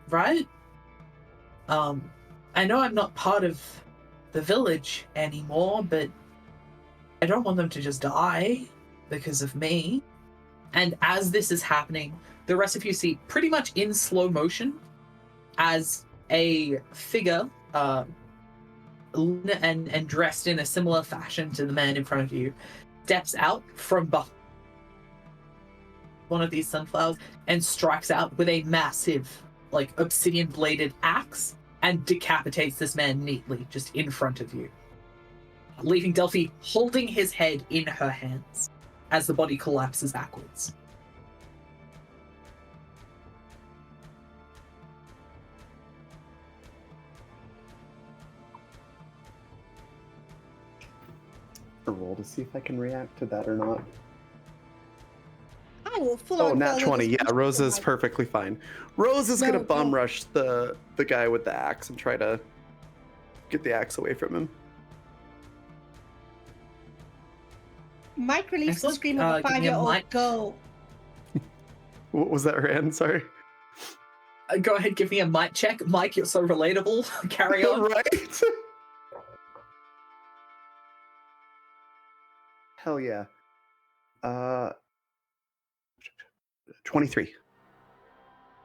Speaker 1: right? I know I'm not part of the village anymore, but I don't want them to just die because of me. And as this is happening, the rest of you see pretty much in slow motion as a figure, and dressed in a similar fashion to the man in front of you, steps out from behind one of these sunflowers and strikes out with a massive, like, obsidian bladed axe and decapitates this man neatly just in front of you, leaving Delphi holding his head in her hands as the body collapses backwards.
Speaker 4: A roll to see if I can react to that or not.
Speaker 3: I will full
Speaker 4: Oh,
Speaker 3: on
Speaker 4: nat
Speaker 3: follow
Speaker 4: 20.
Speaker 3: this
Speaker 4: Yeah, Rosa is perfectly fine. Rose is gonna
Speaker 3: No,
Speaker 4: bum
Speaker 3: no.
Speaker 4: rush the guy with the axe and try to get the axe away from him.
Speaker 3: Mike released the
Speaker 1: Excellent.
Speaker 3: scream of a
Speaker 1: Give me a
Speaker 3: 5-year-old.
Speaker 1: mic.
Speaker 3: Go.
Speaker 4: What was that, Rand? Sorry.
Speaker 1: Go ahead, give me a mic check. Mike, you're so relatable. Carry on.
Speaker 4: Right? Hell yeah. 23.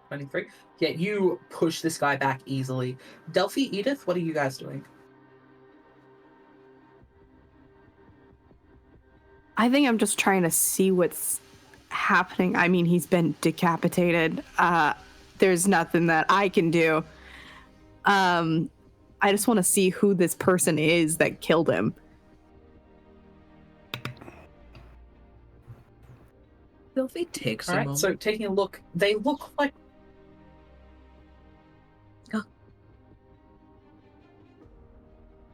Speaker 1: 23. Yeah, you push this guy back easily. Delphi, Edith, what are you guys doing?
Speaker 2: I think I'm just trying to see what's happening. I mean, he's been decapitated. There's nothing that I can do. I just want to see who this person is that killed him.
Speaker 5: Delphi takes
Speaker 1: All
Speaker 5: a
Speaker 1: right,
Speaker 5: moment.
Speaker 1: so taking a look, they look like...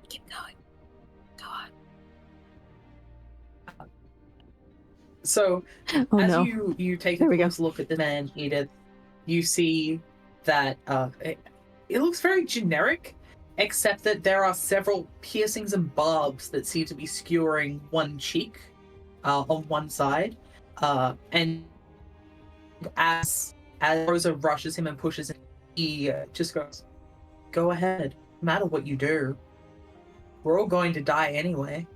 Speaker 5: Keep going. Go on.
Speaker 1: So,
Speaker 2: Oh
Speaker 1: as
Speaker 2: no.
Speaker 1: you take a
Speaker 2: There we go.
Speaker 1: close look at the man, Edith, you see that it looks very generic, except that there are several piercings and barbs that seem to be skewering one cheek on one side. And as Rosa rushes him and pushes him, he just goes, "Go ahead, no matter what you do. We're all going to die anyway."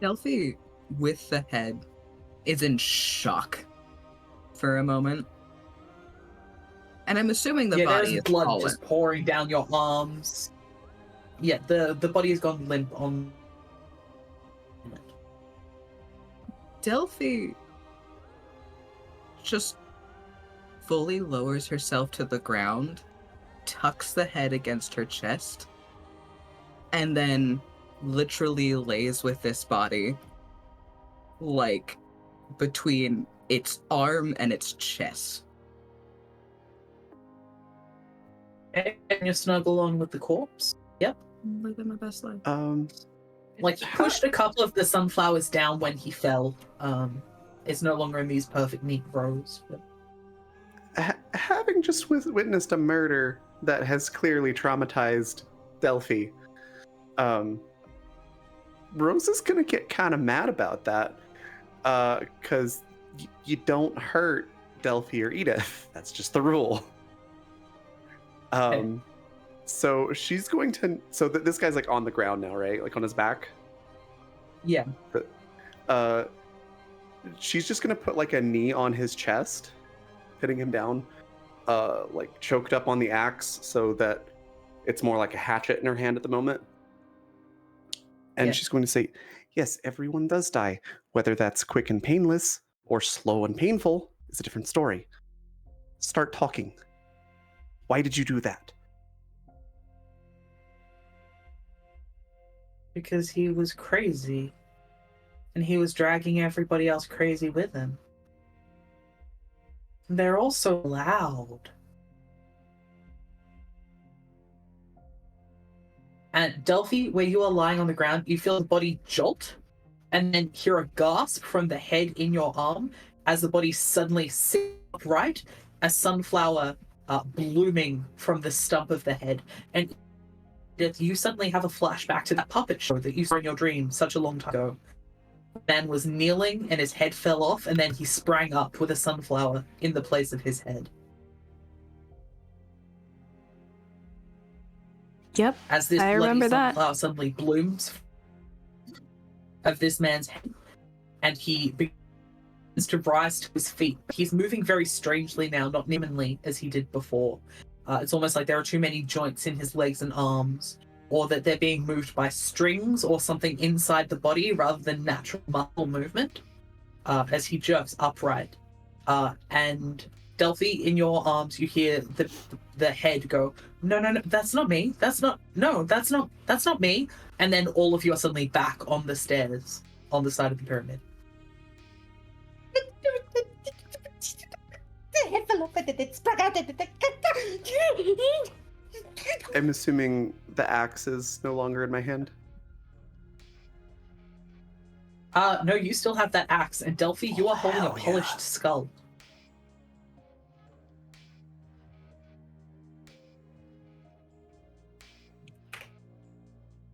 Speaker 5: Delphi, with the head, is in shock for a moment. And I'm assuming the body
Speaker 1: there's
Speaker 5: is
Speaker 1: blood
Speaker 5: fallen.
Speaker 1: just pouring down your arms. Yeah, the body has gone limp on.
Speaker 5: Delphi just fully lowers herself to the ground, tucks the head against her chest, and then literally lays with this body, like, between its arm and its chest.
Speaker 1: And you snuggle along with the corpse. Yep.
Speaker 5: Living my best life.
Speaker 1: Like, he pushed a couple of the sunflowers down when he fell. It's no longer in these perfect neat rows. But...
Speaker 4: Having just witnessed a murder that has clearly traumatized Delphi, Rose is gonna get kind of mad about that, because you don't hurt Delphi or Edith. That's just the rule.
Speaker 1: Okay.
Speaker 4: So she's going to. So this guy's like on the ground now, right? Like on his back.
Speaker 1: Yeah.
Speaker 4: She's just gonna put like a knee on his chest, hitting him down, like choked up on the axe, so that it's more like a hatchet in her hand at the moment. And
Speaker 1: Yeah.
Speaker 4: she's going to say, "Yes, everyone does die. Whether that's quick and painless or slow and painful is a different story. Start talking. Why did you do that?"
Speaker 1: Because he was crazy. And he was dragging everybody else crazy with him. They're all so loud. And Delphi, where you are lying on the ground, you feel the body jolt, and then hear a gasp from the head in your arm as the body suddenly sits upright, a sunflower blooming from the stump of the head. And you suddenly have a flashback to that puppet show that you saw in your dream such a long time ago. The man was kneeling and his head fell off, and then he sprang up with a sunflower in the place of his head.
Speaker 2: Yep,
Speaker 1: As this
Speaker 2: I
Speaker 1: bloody
Speaker 2: remember that.
Speaker 1: sunflower suddenly blooms of this man's head, and he begins to rise to his feet. He's moving very strangely now, not nimbly as he did before. It's almost like there are too many joints in his legs and arms, or that they're being moved by strings or something inside the body rather than natural muscle movement, as he jerks upright. And Delphi, in your arms, you hear the head go, no, that's not me. That's not me. And then all of you are suddenly back on the stairs on the side of the pyramid.
Speaker 3: The head fell off and it sprung out.
Speaker 4: I'm assuming the axe is no longer in my hand.
Speaker 1: No, you still have that axe, and Delphi, you are holding a polished skull.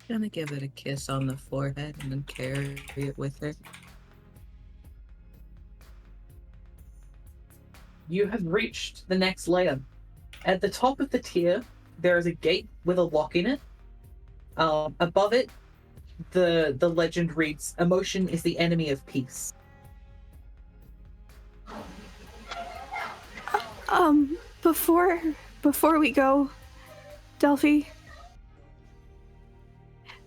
Speaker 5: Gonna give it a kiss on the forehead and then carry it with her.
Speaker 1: You have reached the next layer. At the top of the tier, there is a gate with a lock in it. Above it, the legend reads, "Emotion is the enemy of peace."
Speaker 2: Before we go, Delphi,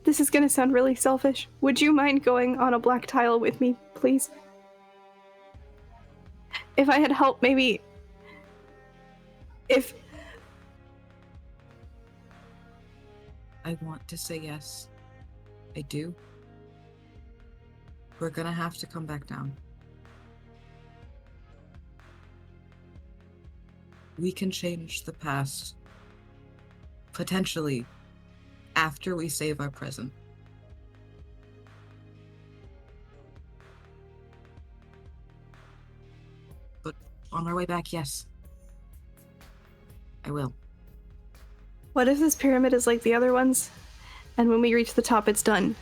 Speaker 2: this is gonna sound really selfish. Would you mind going on a black tile with me, please? If I had help, maybe... If...
Speaker 5: I want to say yes. I do. We're gonna have to come back down. We can change the past. Potentially. After we save our present. But on our way back, yes. I will.
Speaker 2: What if this pyramid is like the other ones, and when we reach the top, it's done?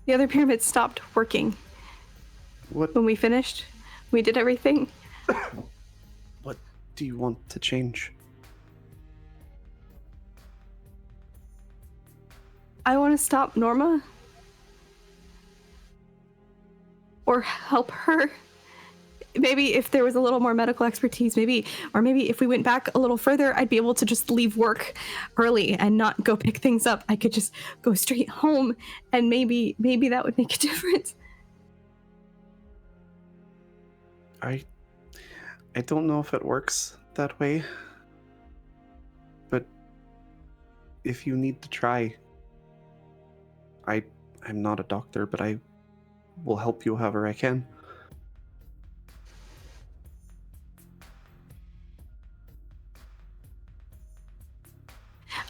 Speaker 2: The other pyramid stopped working.
Speaker 4: What
Speaker 2: When we finished, we did everything.
Speaker 4: What do you want to change?
Speaker 2: I want to stop Norma. Or help her. Maybe if there was a little more medical expertise, maybe if we went back a little further, I'd be able to just leave work early and not go pick things up. I could just go straight home, and maybe that would make a difference.
Speaker 4: I don't know if it works that way. But if you need to try, I'm not a doctor, but I will help you however I can.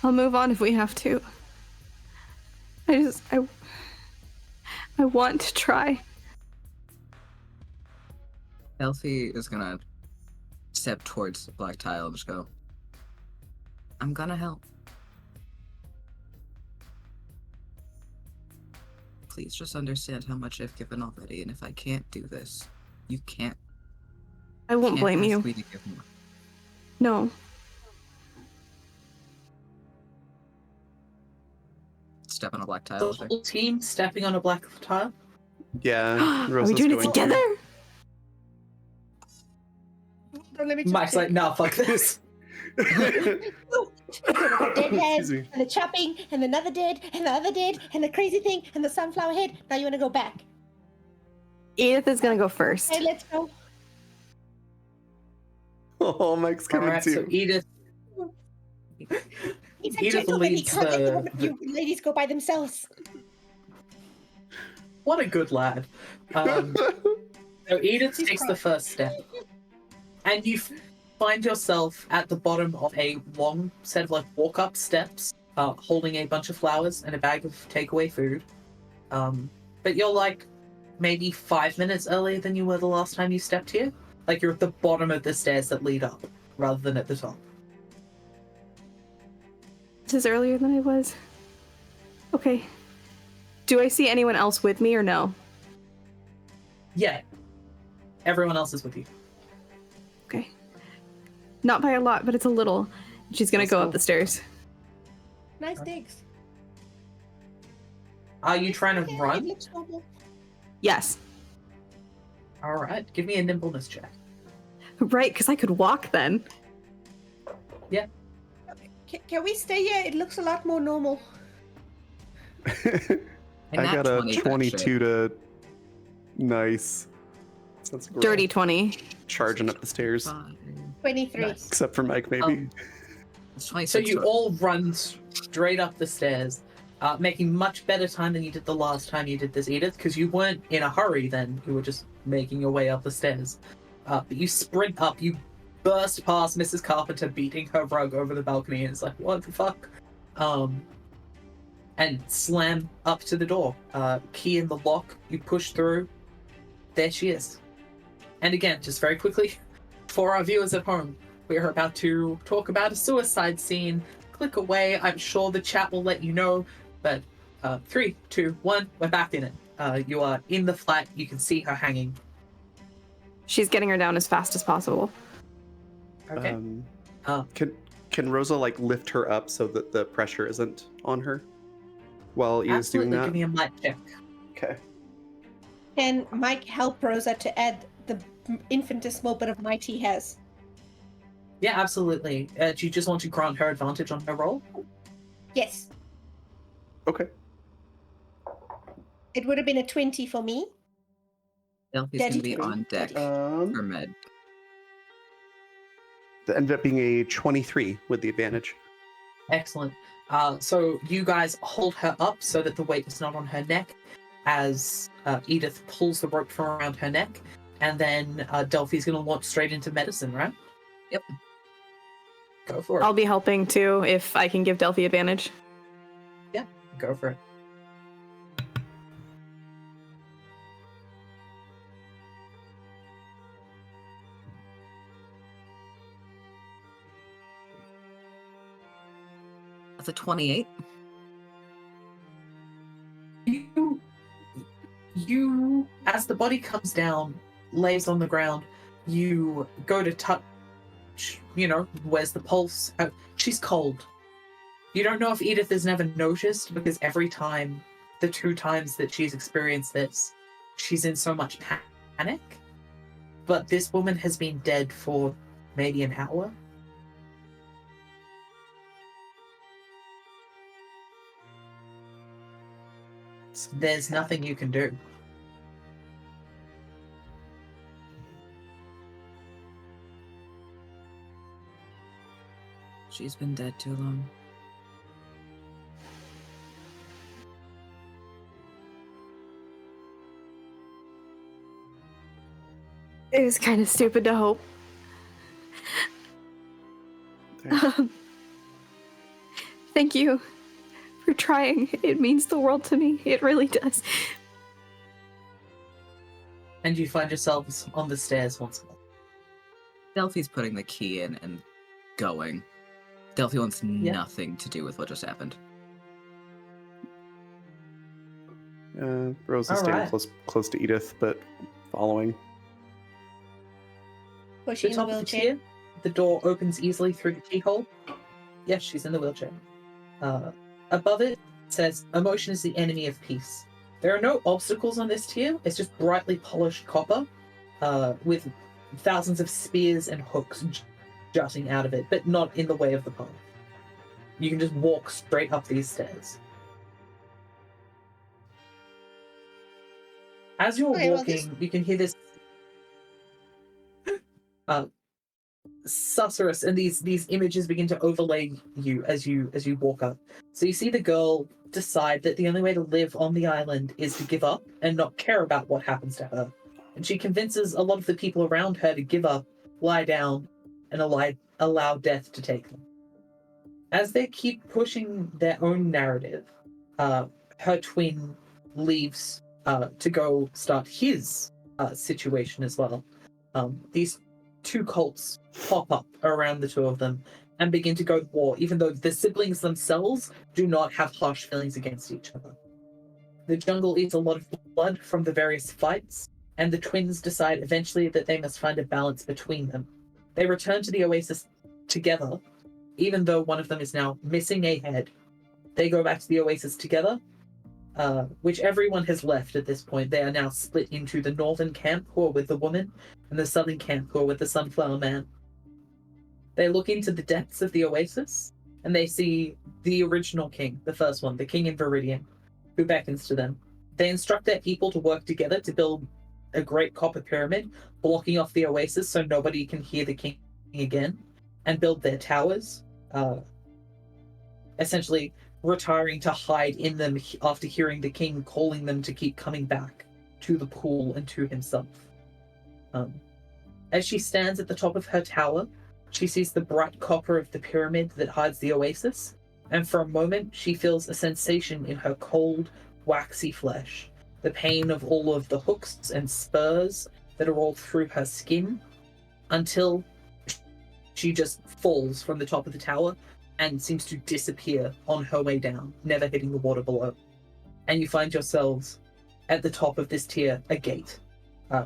Speaker 2: I'll move on if we have to. I want to try.
Speaker 5: Delphi is gonna step towards the black tile and just go, I'm gonna help. Please just understand how much I've given already, and if I can't do this, you can't.
Speaker 2: I won't
Speaker 5: can't
Speaker 2: blame
Speaker 5: ask
Speaker 2: you.
Speaker 5: me to give more.
Speaker 2: No.
Speaker 5: Step on a black tile
Speaker 1: The
Speaker 5: with her.
Speaker 1: whole team stepping on a black tile.
Speaker 4: Yeah,
Speaker 2: Are we
Speaker 4: Rosa's
Speaker 2: doing it
Speaker 4: going
Speaker 2: together?
Speaker 3: Don't let me just
Speaker 1: Mike's like, no, fuck this.
Speaker 3: dead head,
Speaker 4: Excuse me.
Speaker 3: and the chopping, and another dead, and the other dead, and the crazy thing, and the sunflower head. Now you want to go back.
Speaker 2: Edith is gonna go first.
Speaker 3: Hey, let's go.
Speaker 4: Oh, Mike's coming
Speaker 1: Alright, so
Speaker 4: too.
Speaker 1: Edith.
Speaker 3: He's a
Speaker 1: Edith
Speaker 3: gentleman. He
Speaker 1: leads
Speaker 3: can't let the
Speaker 1: the-
Speaker 3: woman, you ladies go by themselves.
Speaker 1: What a good lad. So Edith takes the first step, and you find yourself at the bottom of a long set of walk-up steps, holding a bunch of flowers and a bag of takeaway food. But you're maybe 5 minutes earlier than you were the last time you stepped here. You're at the bottom of the stairs that lead up, rather than at the top.
Speaker 2: This is earlier than I was. Okay. Do I see anyone else with me or no?
Speaker 1: Yeah. Everyone else is with you.
Speaker 2: Okay. Not by a lot, but it's a little. She's gonna go up the stairs.
Speaker 3: Nice digs.
Speaker 1: Are you trying to
Speaker 3: It
Speaker 1: run?
Speaker 3: looks normal.
Speaker 2: Yes.
Speaker 1: Alright, give me a nimbleness check.
Speaker 2: Right, because I could walk then.
Speaker 3: Can we stay here? It looks a lot more normal.
Speaker 6: I got a 22 to. Nice. That's great.
Speaker 2: Dirty 20.
Speaker 6: Charging up the stairs.
Speaker 3: 23.
Speaker 1: Nice.
Speaker 6: Except for Mike, maybe.
Speaker 5: It's 26
Speaker 1: So you
Speaker 5: to-
Speaker 1: all run straight up the stairs, making much better time than you did the last time you did this, Edith, because you weren't in a hurry then. You were just making your way up the stairs. But you sprint up, you burst past Mrs. Carpenter beating her rug over the balcony, and it's like, what the fuck? And slam up to the door. Key in the lock, you push through. There she is. And again, just very quickly, for our viewers at home, we are about to talk about a suicide scene. Click away. I'm sure the chat will let you know. But 3, 2, 1, we're back in it. You are in the flat. You can see her hanging.
Speaker 2: She's getting her down as fast as possible.
Speaker 1: Okay.
Speaker 6: Can Rosa lift her up so that the pressure isn't on her while Edith's doing
Speaker 1: Absolutely.
Speaker 6: that?
Speaker 1: Give me a mic check.
Speaker 6: Okay.
Speaker 3: Can Mike help Rosa to add the infinitesimal bit of might he has?
Speaker 1: Yeah, absolutely. Do you just want to grant her advantage on her roll?
Speaker 3: Yes.
Speaker 6: Okay.
Speaker 3: It would have been a 20 for me.
Speaker 5: Delphi's gonna be
Speaker 3: 33.
Speaker 5: on deck
Speaker 6: Um,
Speaker 5: for med.
Speaker 6: that ended up being a 23 with the advantage.
Speaker 1: Excellent. So you guys hold her up so that the weight is not on her neck as Edith pulls the rope from around her neck, and then Delphi's going to launch straight into medicine, right?
Speaker 5: Yep.
Speaker 1: Go for it.
Speaker 2: I'll be helping too if I can give Delphi advantage.
Speaker 1: Go for it.
Speaker 5: That's a 28.
Speaker 1: You, as the body comes down, lays on the ground, you go to touch, where's the pulse? She's cold. You don't know if Edith has never noticed, because every time, the 2 times that she's experienced this, she's in so much panic. But this woman has been dead for maybe an hour. There's nothing you can do.
Speaker 5: She's been dead too long.
Speaker 2: It was kind of stupid to hope. Thank you for trying. It means the world to me. It really does.
Speaker 1: And you find yourselves on the stairs once more.
Speaker 5: Delphi's putting the key in and going. Delphi wants nothing to do with what just happened.
Speaker 6: Rosa's standing
Speaker 1: Alright.
Speaker 6: close to Edith, but following.
Speaker 3: Was
Speaker 1: The
Speaker 3: she in the
Speaker 1: top of the
Speaker 3: wheelchair?
Speaker 1: tier, the door opens easily through the keyhole. Yes, she's in the wheelchair. Above it says, "Emotion is the enemy of peace." There are no obstacles on this tier. It's just brightly polished copper with thousands of spears and hooks jutting out of it, but not in the way of the path. You can just walk straight up these stairs. As you're
Speaker 3: Okay, well,
Speaker 1: walking, you can hear this susurrus, and these images begin to overlay you as you walk up. So you see the girl decide that the only way to live on the island is to give up and not care about what happens to her. and she convinces a lot of the people around her to give up, lie down, and allow death to take them. As they keep pushing their own narrative, her twin leaves to go start his situation as well. These two cults pop up around the two of them and begin to go to war, even though the siblings themselves do not have harsh feelings against each other. The jungle eats a lot of blood from the various fights, and the twins decide eventually that they must find a balance between them. They return to the oasis together, even though one of them is now missing a head. They go back to the oasis together, which everyone has left at this point. They are now split into the northern camp, who are with the woman, and the southern camp, who are with the Sunflower Man. They look into the depths of the oasis, and they see the original king, the first one, the king in Viridian, who beckons to them. They instruct their people to work together to build a great copper pyramid, blocking off the oasis so nobody can hear the king again, and build their towers, essentially retiring to hide in them after hearing the king calling them to keep coming back to the pool and to himself. As she stands at the top of her tower, she sees the bright copper of the pyramid that hides the oasis, and for a moment she feels a sensation in her cold, waxy flesh, the pain of all of the hooks and spurs that are all through her skin, until she just falls from the top of the tower and seems to disappear on her way down, never hitting the water below. And you find yourselves at the top of this tier, a gate,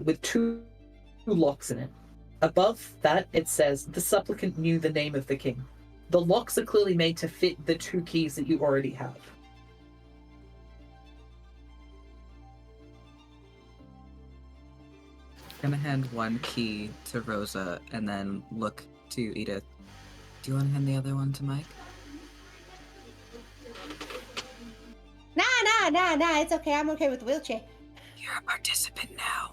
Speaker 1: with two locks in it. Above that, it says, "The supplicant knew the name of the king." The locks are clearly made to fit the two keys that you already have.
Speaker 5: I'm gonna hand one key to Rosa and then look to Edith. Do you want to hand the other one to Mike?
Speaker 3: Nah, it's okay. I'm okay with the wheelchair.
Speaker 5: You're a participant now.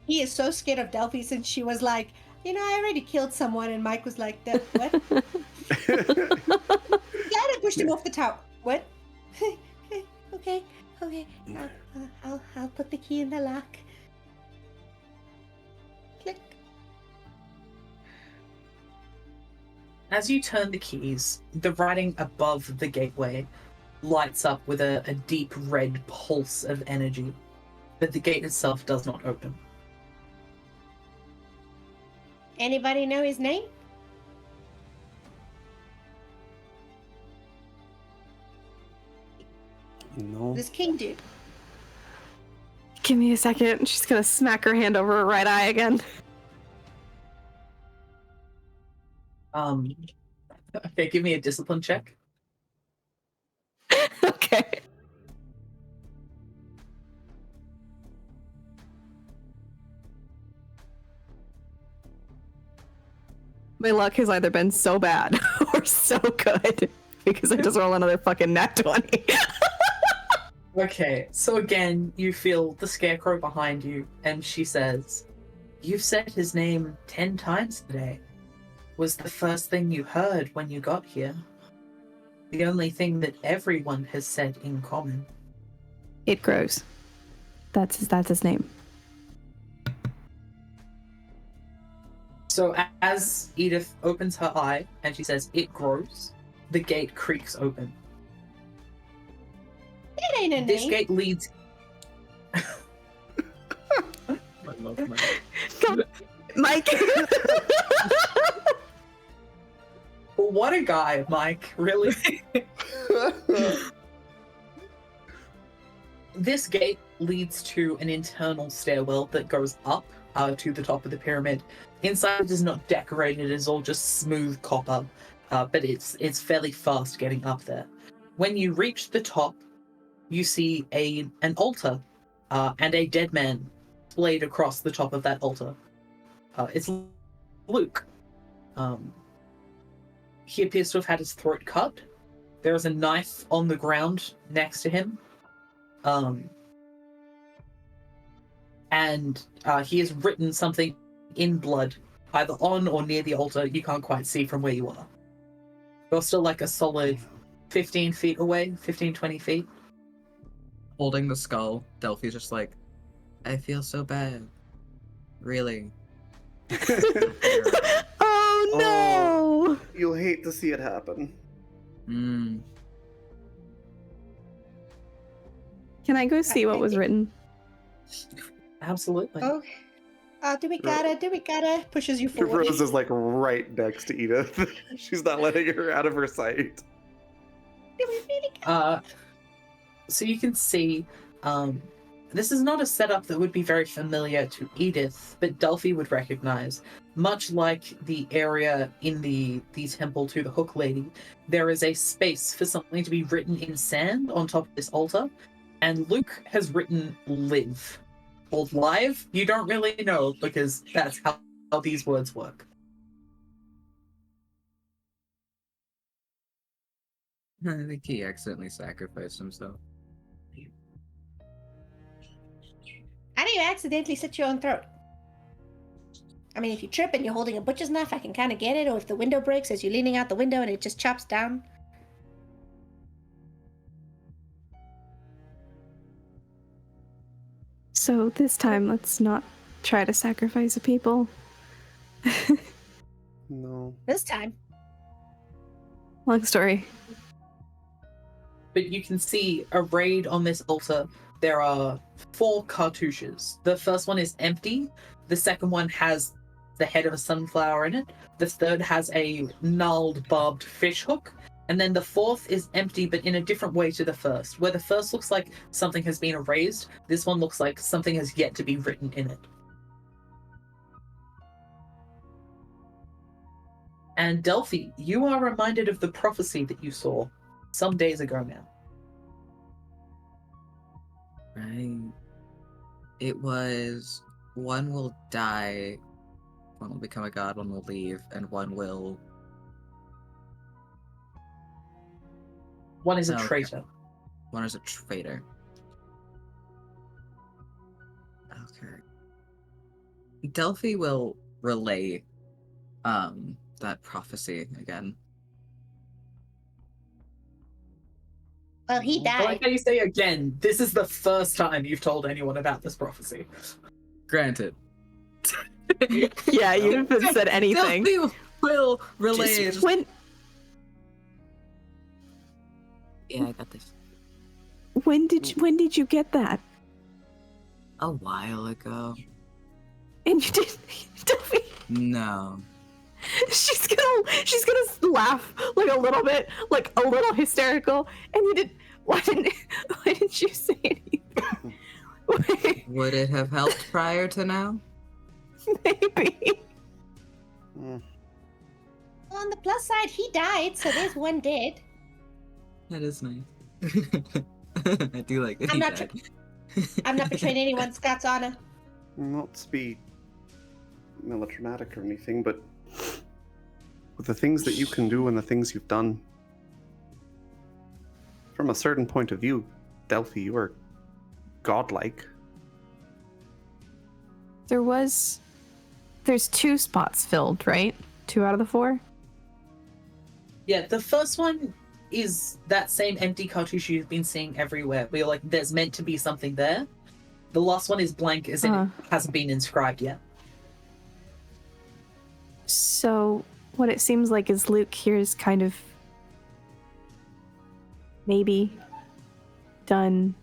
Speaker 3: He is so scared of Delphi since she was like, I already killed someone, and Mike was like, what? Yeah, I pushed him off the tower. What? Okay. I'll put the key in the lock. Click.
Speaker 1: As you turn the keys, the writing above the gateway lights up with a deep red pulse of energy, but the gate itself does not open.
Speaker 3: Anybody know his name?
Speaker 6: No.
Speaker 3: This king dude.
Speaker 2: Give me a second. She's gonna smack her hand over her right eye again.
Speaker 1: Okay, give me a discipline check.
Speaker 2: Okay. My luck has either been so bad or so good because I just roll another fucking nat 20.
Speaker 1: Okay, so again, you feel the scarecrow behind you, and she says, "You've said his name 10 times today. Was the first thing you heard when you got here. The only thing that everyone has said in common."
Speaker 2: It grows. That's his name.
Speaker 1: So as Edith opens her eye and she says, "It grows," the gate creaks open.
Speaker 3: It ain't a
Speaker 1: This
Speaker 3: name.
Speaker 1: gate leads...
Speaker 6: I love my...
Speaker 2: Come, Mike.
Speaker 1: What a guy, Mike. Really? This gate leads to an internal stairwell that goes up to the top of the pyramid. Inside it is not decorated, it is all just smooth copper, but it's fairly fast getting up there. When you reach the top, you see an altar and a dead man laid across the top of that altar. It's Luke. He appears to have had his throat cut. There is a knife on the ground next to him. And he has written something in blood, either on or near the altar. You can't quite see from where you are. You're still like a solid 15 feet away, 15, 20 feet.
Speaker 5: holding the skull. Delphi's just like, I feel so bad. Really.
Speaker 2: Oh no!
Speaker 6: You'll hate to see it happen.
Speaker 5: Mm.
Speaker 2: Can I go see what was written?
Speaker 1: Absolutely.
Speaker 3: Oh, do we gotta? Pushes you forward.
Speaker 6: Rose is like right next to Edith. She's not letting her out of her sight.
Speaker 3: Do we really gotta?
Speaker 1: So you can see, this is not a setup that would be very familiar to Edith, but Delphi would recognize. Much like the area in the temple to the Hook Lady, there is a space for something to be written in sand on top of this altar, and Luke has written live. Or live? You don't really know, because that's how these words work.
Speaker 5: I think he accidentally sacrificed himself.
Speaker 3: How do you accidentally slit your own throat? I mean, if you trip and you're holding a butcher's knife, I can kind of get it. Or if the window breaks as you're leaning out the window and it just chops down.
Speaker 2: So this time, let's not try to sacrifice a people.
Speaker 6: No.
Speaker 3: This time.
Speaker 2: Long story.
Speaker 1: But you can see arrayed on this altar, there are 4 cartouches. The first one is empty. The second one has the head of a sunflower in it. The third has a gnarled, barbed fish hook. And then the fourth is empty, but in a different way to the first. Where the first looks like something has been erased, this one looks like something has yet to be written in it. And Delphi, you are reminded of the prophecy that you saw some days ago now.
Speaker 5: Right. It was one will die, one will become a god, one will leave, and one will.
Speaker 1: One is a
Speaker 5: Okay.
Speaker 1: traitor.
Speaker 5: One is a traitor. Okay. Delphi will relay that prophecy again.
Speaker 3: Well, he
Speaker 1: I
Speaker 3: died.
Speaker 1: like how you say again, this is the first time you've told anyone about this prophecy.
Speaker 5: Granted.
Speaker 2: Yeah, you haven't said anything.
Speaker 5: Delphi will relay.
Speaker 2: Just when
Speaker 5: Yeah, I got this.
Speaker 2: when did you get that?
Speaker 5: A while ago.
Speaker 2: And you did, Delphi.
Speaker 5: No.
Speaker 2: She's gonna laugh like a little bit, like a little hysterical. And you did. Why didn't you say anything?
Speaker 5: Would it have helped prior to now?
Speaker 2: Maybe.
Speaker 6: Mm.
Speaker 3: On the plus side, he died, so there's one dead.
Speaker 5: That is nice. I do like that.
Speaker 3: I'm
Speaker 5: he
Speaker 3: not
Speaker 5: died.
Speaker 3: I'm not betraying anyone, Scott's honor.
Speaker 6: Not to be melodramatic or anything, but with the things that you can do and the things you've done, from a certain point of view, Delphi, you are godlike.
Speaker 2: There's 2 spots filled, right? 2 out of the 4?
Speaker 1: Yeah, the first one is that same empty cartouche you've been seeing everywhere, where you're like, there's meant to be something there. The last one is blank, as in it hasn't been inscribed yet.
Speaker 2: So what it seems like is Luke here's kind of maybe done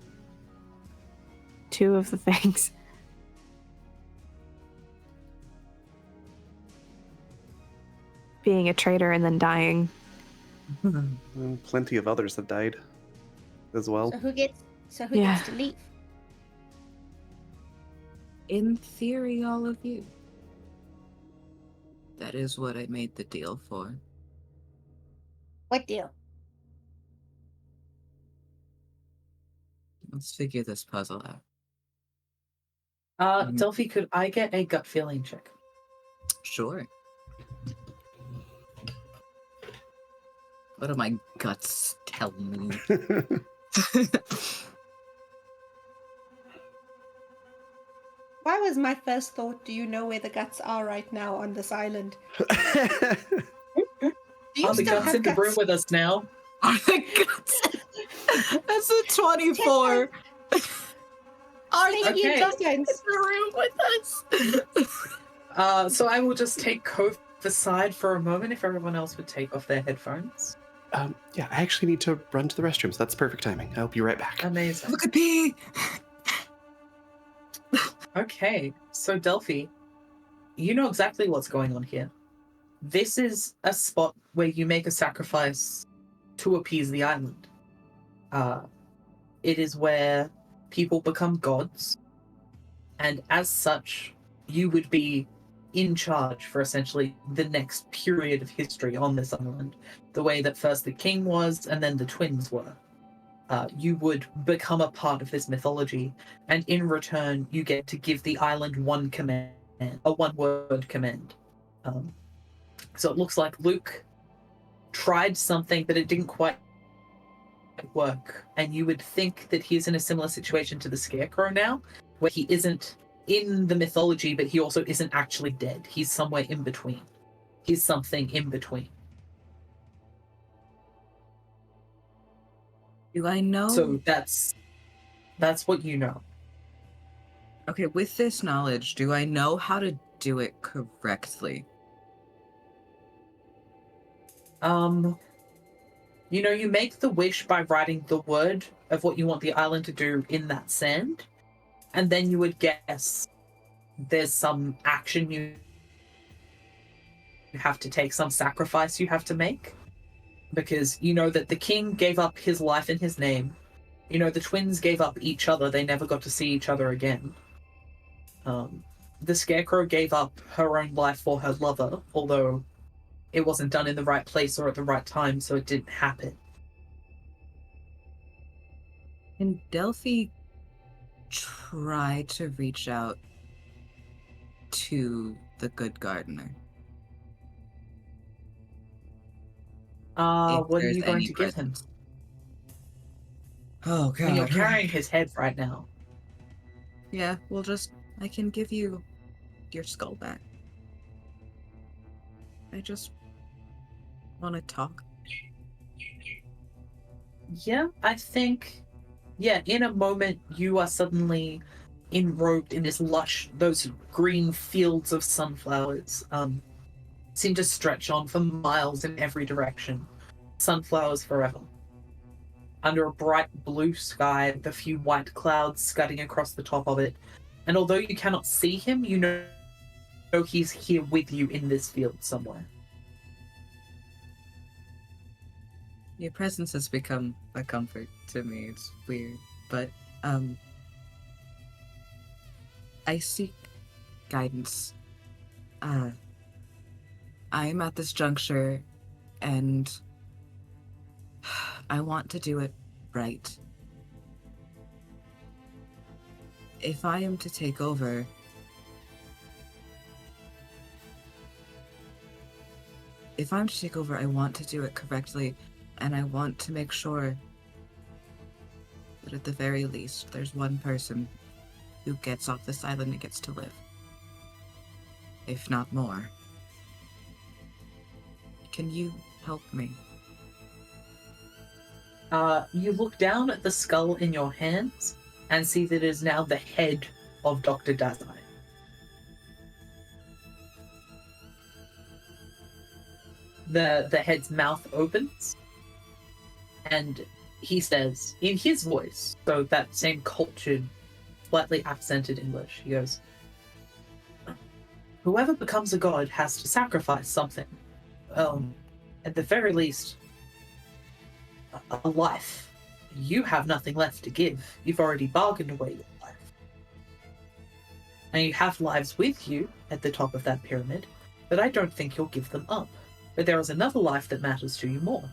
Speaker 2: 2 of the things. Being a traitor and then dying.
Speaker 6: And plenty of others have died as well.
Speaker 3: So who gets
Speaker 2: Yeah.
Speaker 3: to leave?
Speaker 5: In theory, all of you. That is what I made the deal for.
Speaker 3: What deal?
Speaker 5: Let's figure this puzzle out.
Speaker 1: Delphi, could I get a gut feeling check?
Speaker 5: Sure. What do my guts tell me?
Speaker 3: Why was my first thought, do you know where the guts are right now on this island? Do you
Speaker 1: Are the
Speaker 3: still
Speaker 1: guts
Speaker 3: have
Speaker 1: in the room
Speaker 3: guts?
Speaker 1: with us now?
Speaker 5: Are the guts? That's a 24.
Speaker 3: Are they
Speaker 1: Okay.
Speaker 3: in those
Speaker 5: in the room with us.
Speaker 1: So I will just take Cove aside for a moment if everyone else would take off their headphones.
Speaker 4: Yeah, I actually need to run to the restroom, so that's perfect timing. I'll be right back.
Speaker 1: Amazing.
Speaker 5: Look at me.
Speaker 1: Okay, so Delphi, you know exactly what's going on here. This is a spot where you make a sacrifice to appease the island. It is where people become gods, and as such, you would be in charge for essentially the next period of history on this island, the way that first the king was and then the twins were. You would become a part of this mythology, and in return, you get to give the island one command, a one-word command. So it looks like Luke tried something, but it didn't quite work, and you would think that he's in a similar situation to the Scarecrow now, where he isn't in the mythology, but he also isn't actually dead. He's somewhere in between. He's something in between.
Speaker 5: Do I know?
Speaker 1: So that's what you know.
Speaker 5: Okay, with this knowledge, do I know how to do it correctly?
Speaker 1: You know, you make the wish by writing the word of what you want the island to do in that sand, and then you would guess there's some action you have to take, some sacrifice you have to make, because you know that the king gave up his life in his name. You know, the twins gave up each other. They never got to see each other again. The Scarecrow gave up her own life for her lover, although it wasn't done in the right place or at the right time, so it didn't happen.
Speaker 5: Can Delphi try to reach out to the good gardener? If
Speaker 1: What are
Speaker 5: there's
Speaker 1: you going
Speaker 5: any
Speaker 1: to give him?
Speaker 5: presence. Oh
Speaker 1: I mean, you're
Speaker 5: god.
Speaker 1: carrying his head right now.
Speaker 5: Yeah, I can give you your skull back. I just want to talk.
Speaker 1: Yeah, I think, in a moment you are suddenly enrobed in this lush, those green fields of sunflowers, seem to stretch on for miles in every direction. Sunflowers forever. Under a bright blue sky with a few white clouds scudding across the top of it. And although you cannot see him, you know he's here with you in this field somewhere.
Speaker 5: Your presence has become a comfort to me. It's weird, but I seek guidance. I am at this juncture, and I want to do it right. If I am to take over, I want to do it correctly, and I want to make sure that at the very least, there's one person who gets off this island and gets to live. If not more. Can you help me?
Speaker 1: You look down at the skull in your hands and see that it is now the head of Dr. Dazai. The head's mouth opens, and he says, in his voice, so that same cultured, slightly accented English, he goes, "Whoever becomes a god has to sacrifice something. At the very least, a life. You have nothing left to give. You've already bargained away your life. And you have lives with you at the top of that pyramid, but I don't think you'll give them up. But there is another life that matters to you more.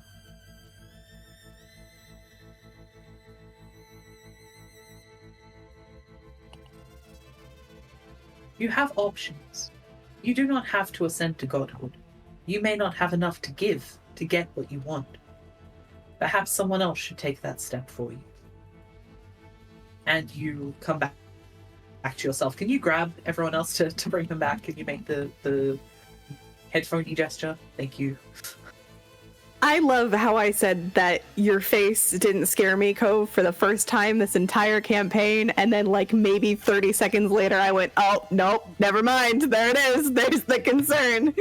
Speaker 1: You have options. You do not have to ascend to godhood. You may not have enough to give to get what you want. Perhaps someone else should take that step for you." And you come back to yourself. Can you grab everyone else to bring them back? Can you make the headphone gesture? Thank you.
Speaker 2: I love how I said that your face didn't scare me, Cove, for the first time this entire campaign, and then like maybe 30 seconds later I went, oh, nope, never mind, there it is, there's the concern.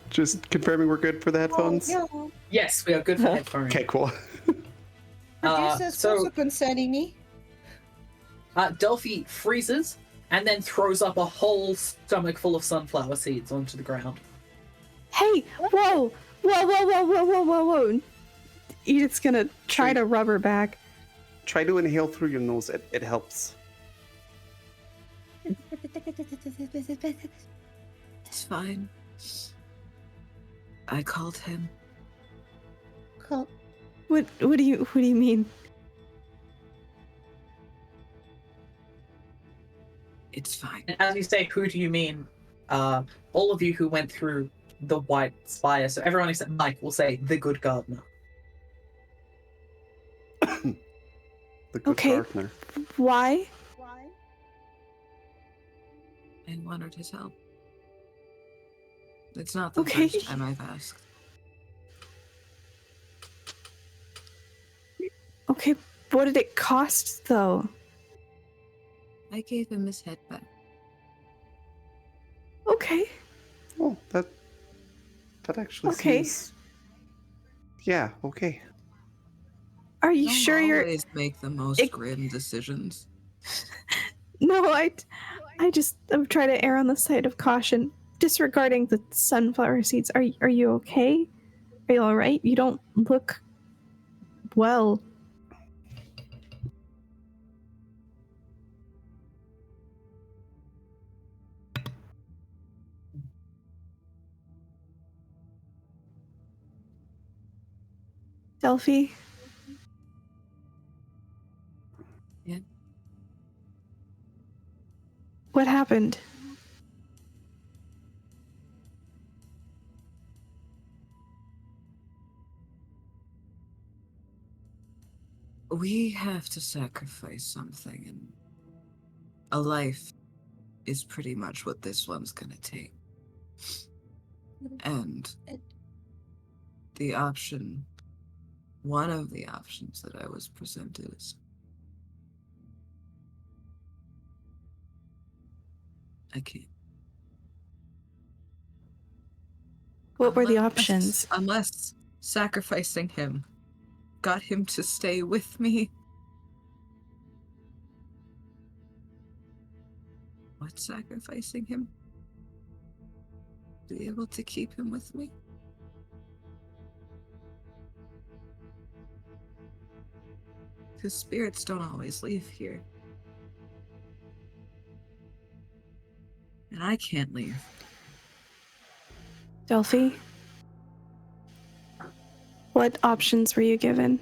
Speaker 4: Just confirming we're good for the headphones.
Speaker 3: Oh, no.
Speaker 1: Yes, we are good for headphones.
Speaker 4: Okay, cool.
Speaker 3: Producers
Speaker 1: so-
Speaker 3: also concerning me.
Speaker 1: Delphi freezes and then throws up a whole stomach full of sunflower seeds onto the ground.
Speaker 2: Hey, whoa, whoa. Edith's gonna try to rub her back.
Speaker 4: Try to inhale through your nose. It helps.
Speaker 5: It's fine. I called him.
Speaker 3: Cool.
Speaker 2: What do you mean?
Speaker 5: It's fine.
Speaker 1: And as you say, who do you mean? All of you who went through the White Spire, so everyone except Mike will say the good gardener.
Speaker 4: The good
Speaker 2: Okay.
Speaker 4: gardener.
Speaker 2: Why?
Speaker 5: I wanted his help. It's not the
Speaker 2: Okay.
Speaker 5: first time I've asked.
Speaker 2: Okay, what did it cost though?
Speaker 5: I gave him his head back.
Speaker 2: Okay.
Speaker 4: Oh, that actually
Speaker 2: Okay.
Speaker 4: seems. Yeah. Okay.
Speaker 2: Are you
Speaker 5: Don't
Speaker 2: sure you're
Speaker 5: always make the most
Speaker 2: It-
Speaker 5: grim decisions.
Speaker 2: No, I'm trying to err on the side of caution. Disregarding the sunflower seeds, are you okay? Are you all right? You don't look well. Delphi?
Speaker 5: Yeah.
Speaker 2: What happened?
Speaker 5: We have to sacrifice something, and a life is pretty much what this one's gonna take. And the option, one of the options that I was presented is I can't.
Speaker 2: What were the
Speaker 5: Unless-
Speaker 2: options?
Speaker 5: Unless sacrificing him got him to stay with me. What, sacrificing him? Be able to keep him with me? Because spirits don't always leave here. And I can't leave.
Speaker 2: Delphi? What options were you given?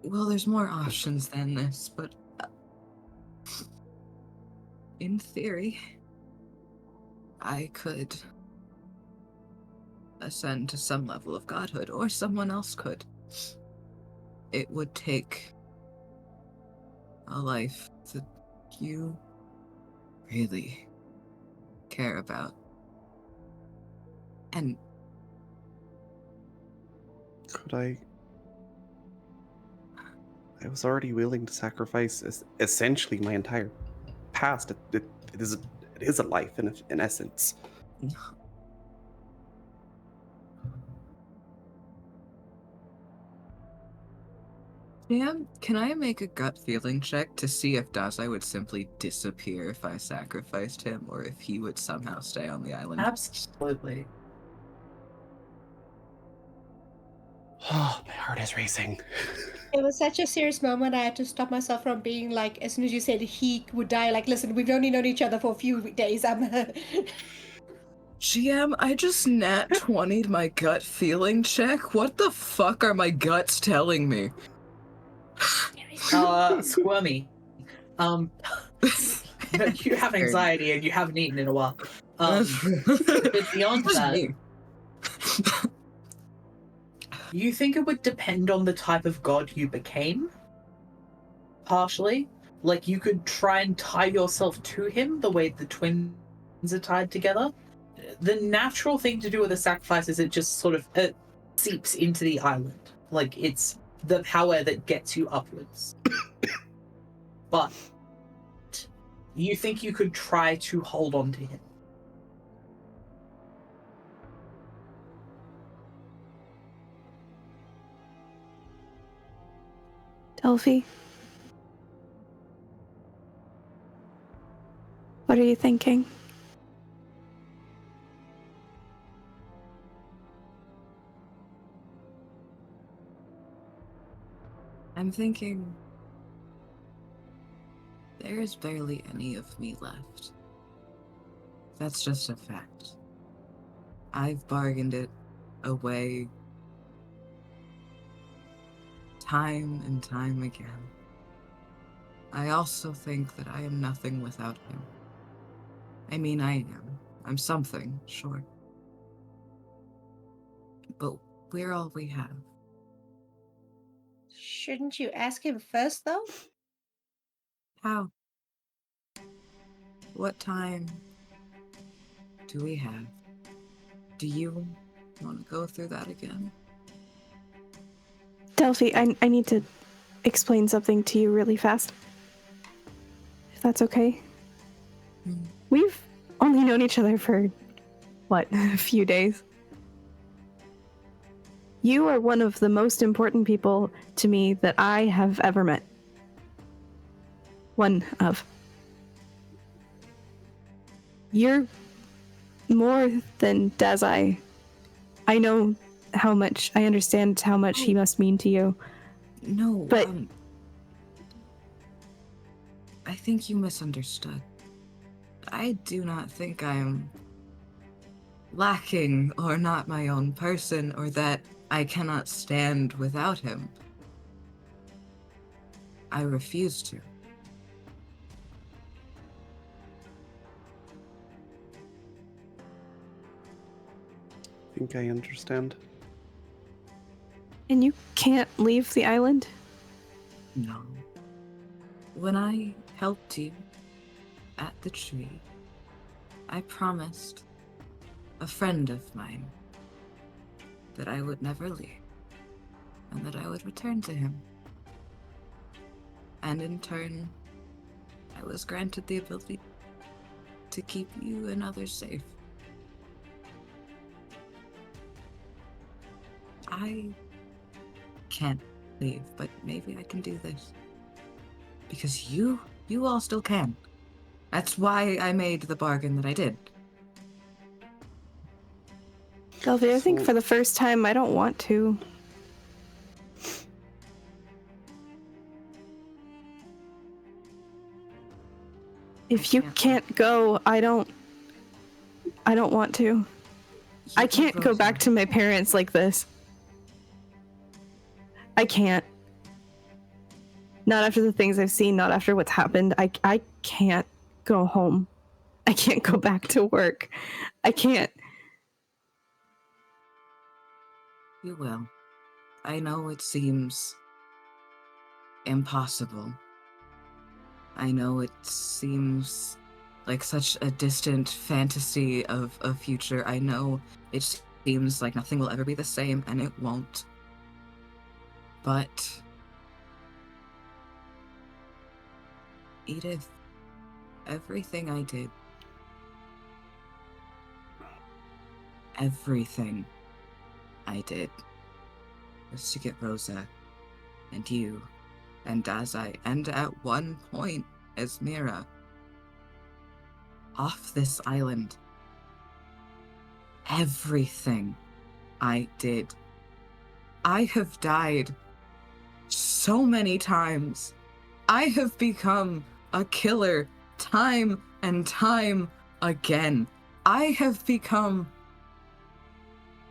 Speaker 5: Well, there's more options than this, but in theory, I could ascend to some level of godhood, or someone else could. It would take a life that you really care about. And
Speaker 4: Could I was already willing to sacrifice essentially my entire past. It is a life in essence.
Speaker 5: Sam, can I make a gut feeling check to see if Dazai would simply disappear if I sacrificed him, or if he would somehow stay on the island?
Speaker 1: Absolutely.
Speaker 4: Oh, my heart is racing.
Speaker 3: It was such a serious moment. I had to stop myself from being like, as soon as you said he would die, like, listen, we've only known each other for a few days.
Speaker 5: GM, I just nat 20'd my gut feeling check. What the fuck are my guts telling me?
Speaker 1: Squirmy. You have anxiety and you haven't eaten in a while. But beyond
Speaker 5: Just
Speaker 1: that,
Speaker 5: me.
Speaker 1: you think it would depend on the type of god you became? Partially? Like, you could try and tie yourself to him the way the twins are tied together. The natural thing to do with a sacrifice is it just sort of... seeps into the island. Like, it's the power that gets you upwards. But you think you could try to hold on to him.
Speaker 2: Delphi? What are you thinking?
Speaker 5: I'm thinking there is barely any of me left. That's just a fact. I've bargained it away time and time again. I also think that I am nothing without him. I mean, I am. I'm something, sure. But we're all we have.
Speaker 3: Shouldn't you ask him first, though?
Speaker 5: How? What time do we have? Do you want to go through that again?
Speaker 2: Delphi, I need to explain something to you really fast. If that's okay. We've only known each other for, what, a few days. You are one of the most important people to me that I have ever met. One of. You're more than Dazai. I know how much, I understand how much he must mean to you.
Speaker 5: No,
Speaker 2: But
Speaker 5: I think you misunderstood. I do not think I am lacking or not my own person or that I cannot stand without him. I refuse to.
Speaker 6: I think I understand.
Speaker 2: And you can't leave the island?
Speaker 5: No. When I helped you at the tree, I promised a friend of mine that I would never leave and that I would return to him. And in turn, I was granted the ability to keep you and others safe. I can't leave, but maybe I can do this. Because you all still can. That's why I made the bargain that I did.
Speaker 2: Delphi, I think for the first time, I don't want to. If you can't go, I don't want to. I can't go back to my parents like this. I can't. Not after the things I've seen, not after what's happened. I can't go home. I can't go back to work. I can't.
Speaker 5: You will. I know it seems impossible. I know it seems like such a distant fantasy of a future. I know it seems like nothing will ever be the same, and it won't. But Edith, everything I did, everything I did was to get Rosa and you and Dazai and at one point Esmira off this island. Everything I did. I have died so many times. I have become a killer time and time again. I have become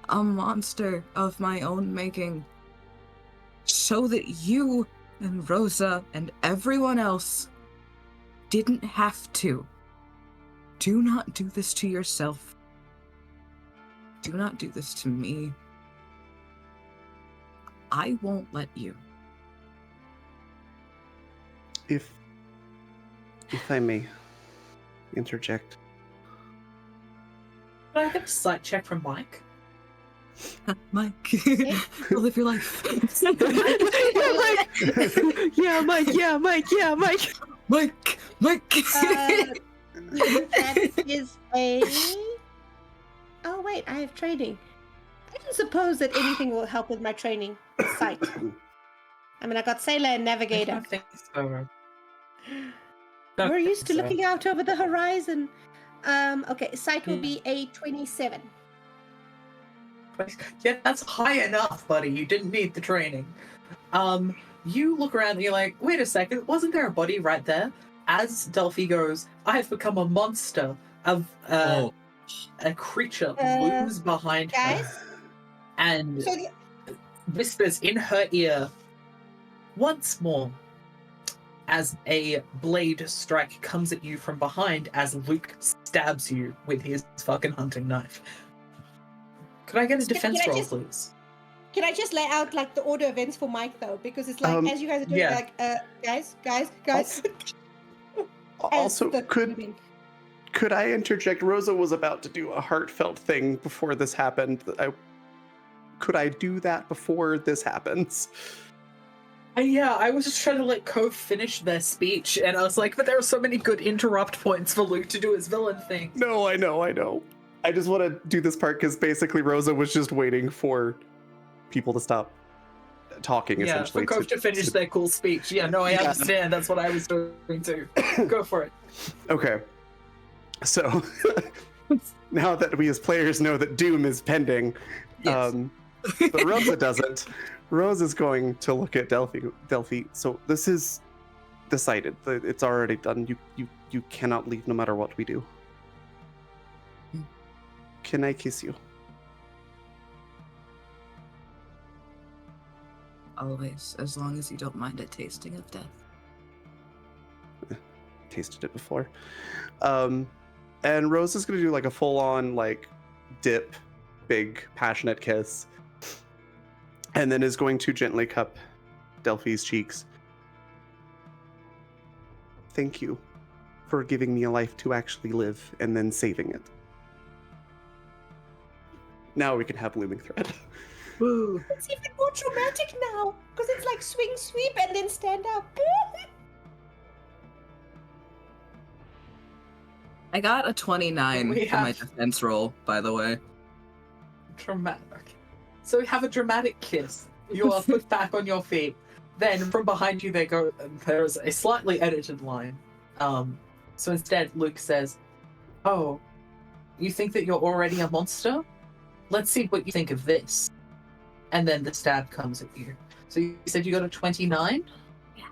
Speaker 5: a monster of my own making so that you and Rosa and everyone else didn't have to. Do not do this to yourself. Do not do this to me. I won't let you.
Speaker 6: If I may interject.
Speaker 1: Can I get a sight check from Mike?
Speaker 5: Mike, live your life.
Speaker 2: Yeah, Mike. Yeah, Mike. Yeah, Mike.
Speaker 5: Mike.
Speaker 3: That is a. Oh wait, I have training. I don't suppose that anything will help with my training. Sight. I mean, I got sailor and
Speaker 1: I
Speaker 3: navigator.
Speaker 1: don't think so.
Speaker 3: We're used to looking out over the horizon. Okay, sight will be a 27.
Speaker 1: Yeah, that's high enough, buddy. You didn't need the training. You look around and you're like, wait a second, wasn't there a body right there? As Delphi goes, I have become a monster. A creature looms behind
Speaker 3: Guys?
Speaker 1: her and
Speaker 3: So
Speaker 1: whispers in her ear once more as a blade strike comes at you from behind as Luke stabs you with his fucking hunting knife. Could I get a defense roll, please?
Speaker 3: can I just lay out like the order of events for Mike though? Because it's like as you guys are doing,
Speaker 1: yeah.
Speaker 3: like guys.
Speaker 4: Also, could I interject? Rosa was about to do a heartfelt thing before this happened. Could I do that before this happens?
Speaker 1: Yeah, I was just trying to let Cove finish their speech, and I was like, but there are so many good interrupt points for Luke to do his villain thing.
Speaker 4: No, I know. I just want to do this part because basically Rosa was just waiting for people to stop talking,
Speaker 1: Yeah,
Speaker 4: essentially.
Speaker 1: for Cove to finish their cool speech. Yeah, no, I understand. That's what I was doing too. Go for it.
Speaker 4: Okay. So, now that we as players know that Doom is pending,
Speaker 1: Yes.
Speaker 4: but Rosa doesn't. Rose is going to look at Delphi. So this is decided. It's already done. You cannot leave no matter what we do. Can I kiss you?
Speaker 5: Always, as long as you don't mind a tasting of death.
Speaker 4: Tasted it before. And Rose is gonna do like a full-on like dip, big passionate kiss. And then is going to gently cup Delphi's cheeks. Thank you for giving me a life to actually live and then saving it. Now we can have looming thread.
Speaker 5: Woo!
Speaker 3: It's even more traumatic now because it's like swing, sweep, and then stand up.
Speaker 5: I got a 29
Speaker 1: We
Speaker 5: for my
Speaker 1: have-
Speaker 5: defense roll, by the way.
Speaker 1: Dramatic. So we have a dramatic kiss. You are put back on your feet. Then from behind you, there's a slightly edited line. So instead, Luke says, "Oh, you think that you're already a monster? Let's see what you think of this." And then the stab comes at you. So you said you got a 29?
Speaker 5: Yeah.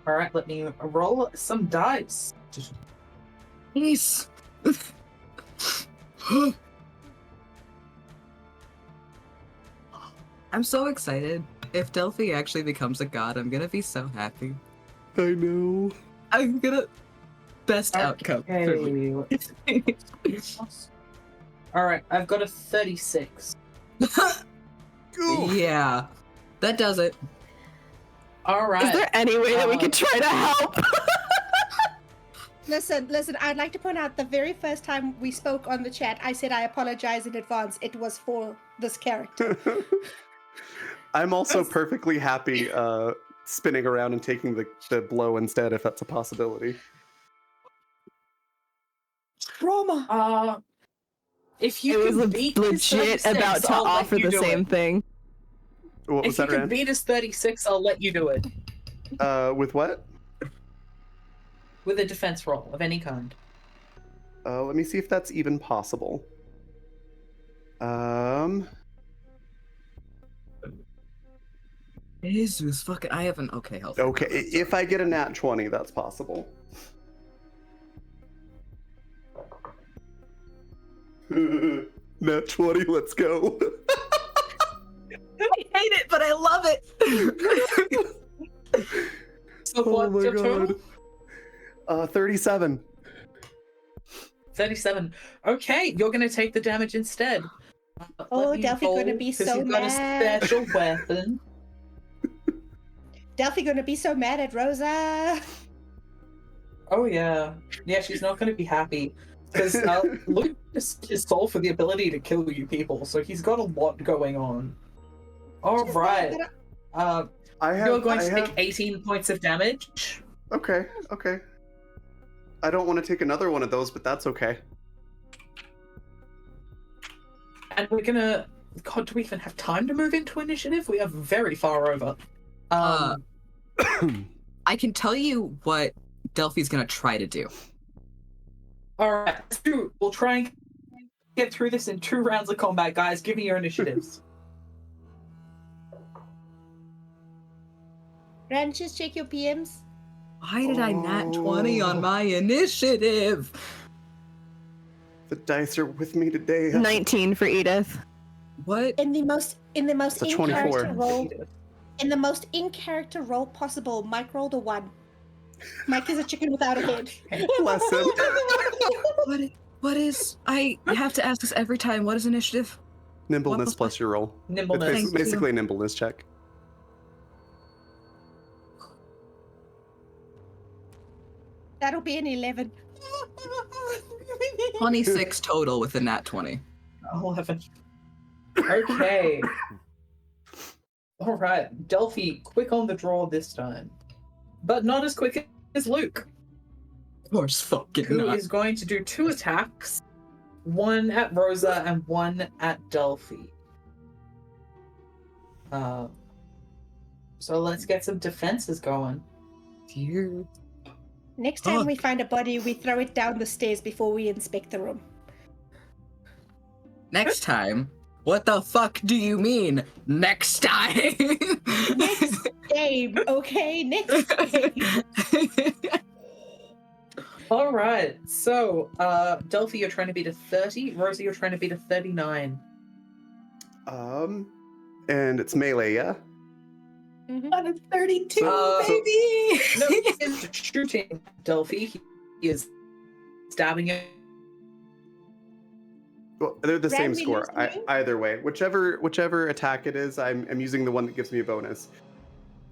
Speaker 1: All right, let me roll some dice.
Speaker 5: Peace. I'm so excited. If Delphi actually becomes a god, I'm gonna be so happy.
Speaker 4: I know.
Speaker 5: I'm gonna best outcome for me.
Speaker 1: Okay. All right, I've got a 36.
Speaker 5: Yeah, that does it.
Speaker 1: All right.
Speaker 2: Is there any way that we could try to help?
Speaker 3: Listen, I'd like to point out the very first time we spoke on the chat, I said I apologize in advance. It was for this character.
Speaker 4: I'm also perfectly happy spinning around and taking the blow instead, if that's a possibility.
Speaker 1: Trauma. If you
Speaker 2: It
Speaker 1: can
Speaker 2: was
Speaker 1: beat this
Speaker 2: legit
Speaker 1: 36,
Speaker 2: about to
Speaker 1: I'll let
Speaker 2: offer
Speaker 1: you
Speaker 2: the
Speaker 1: do
Speaker 2: same
Speaker 1: it.
Speaker 2: thing.
Speaker 4: What was
Speaker 1: If you
Speaker 4: that,
Speaker 1: can
Speaker 4: Rand?
Speaker 1: beat us 36, I'll let you do it
Speaker 4: With what?
Speaker 1: with a defense roll of any kind.
Speaker 4: Let me see if that's even possible.
Speaker 5: Jesus fucking, I haven't. Okay, help.
Speaker 4: Okay, if I get a nat 20, that's possible. Nat 20, let's go.
Speaker 5: I hate it, but I love it.
Speaker 1: So
Speaker 4: Oh
Speaker 1: what's
Speaker 4: my
Speaker 1: your total?
Speaker 4: God. 37.
Speaker 1: 37. Okay, you're going to take the damage instead.
Speaker 3: Oh,
Speaker 1: Let me
Speaker 3: Delphi
Speaker 1: roll,
Speaker 3: gonna be
Speaker 1: 'cause
Speaker 3: so
Speaker 1: you've got
Speaker 3: mad.
Speaker 1: a special weapon.
Speaker 3: Delphi gonna be so mad at Rosa.
Speaker 1: Oh yeah, yeah. She's not going to be happy because Luke his soul for the ability to kill you people, so he's got a lot going on. All right. You're going to take 18 points of damage.
Speaker 6: Okay. I don't want to take another one of those, but that's okay.
Speaker 1: And we're gonna... God, do we even have time to move into initiative? We are very far over.
Speaker 5: I can tell you what Delphi's gonna try to do.
Speaker 1: Alright, we'll try and get through this in 2 rounds of combat, guys. Give me your initiatives.
Speaker 3: Ran, just check your PMs.
Speaker 5: Why did I nat 20 on my initiative?
Speaker 6: The dice are with me today.
Speaker 2: 19 for Edith.
Speaker 5: What?
Speaker 3: In the most
Speaker 6: It's a 24.
Speaker 3: in-character role, in the most in-character role possible, Mike rolled a 1. Mike is a chicken without a head.
Speaker 6: Bless him.
Speaker 5: What is... I have to ask this every time. What is initiative?
Speaker 6: Nimbleness plus your roll.
Speaker 1: Nimbleness.
Speaker 6: It's basically a nimbleness check.
Speaker 3: That'll be an 11.
Speaker 5: 26 total with a nat 20.
Speaker 1: 11. Okay. Alright, Delphi, quick on the draw this time. But not as quick as Luke,
Speaker 5: Of course fucking
Speaker 1: who
Speaker 5: not.
Speaker 1: is going to do 2 attacks. 1 at Rosa and 1 at Delphi. So let's get some defenses going.
Speaker 5: Dear.
Speaker 3: Next time we
Speaker 5: Fuck.
Speaker 3: find a body, we throw it down the stairs before we inspect the room.
Speaker 5: Next time? What the fuck do you mean? Next time?
Speaker 3: Next game, okay? Next game.
Speaker 1: Alright, so Delphi, you're trying to beat a 30. Rosa, you're trying to beat a 39.
Speaker 6: And it's melee, yeah?
Speaker 3: Mhm.
Speaker 5: On a 32,
Speaker 1: So-
Speaker 5: baby!
Speaker 1: No, he is shooting Delphi. He is stabbing you.
Speaker 6: Well, they're the same
Speaker 3: Randy
Speaker 6: score.
Speaker 3: listening?
Speaker 6: Either way, whichever attack it is, I'm using the one that gives me a bonus.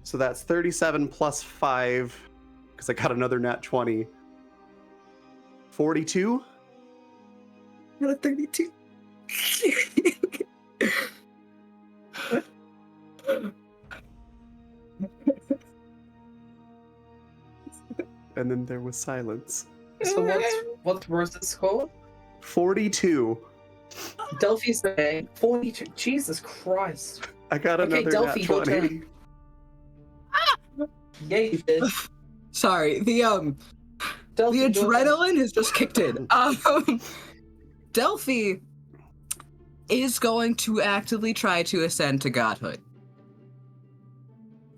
Speaker 6: So that's 37 plus 5, because I got another nat 20. 42?
Speaker 5: Not a 32.
Speaker 6: And then there was silence.
Speaker 1: So what's Rosa's score?
Speaker 6: 42.
Speaker 1: Delphi's saying 42. Jesus Christ.
Speaker 6: I got
Speaker 1: Okay,
Speaker 6: another
Speaker 1: Delphi,
Speaker 6: nat
Speaker 1: your
Speaker 6: 20.
Speaker 1: turn. Yeah, you did.
Speaker 5: Sorry, the
Speaker 1: Delphi, your turn.
Speaker 5: adrenaline has just kicked in. Delphi is going to actively try to ascend to godhood.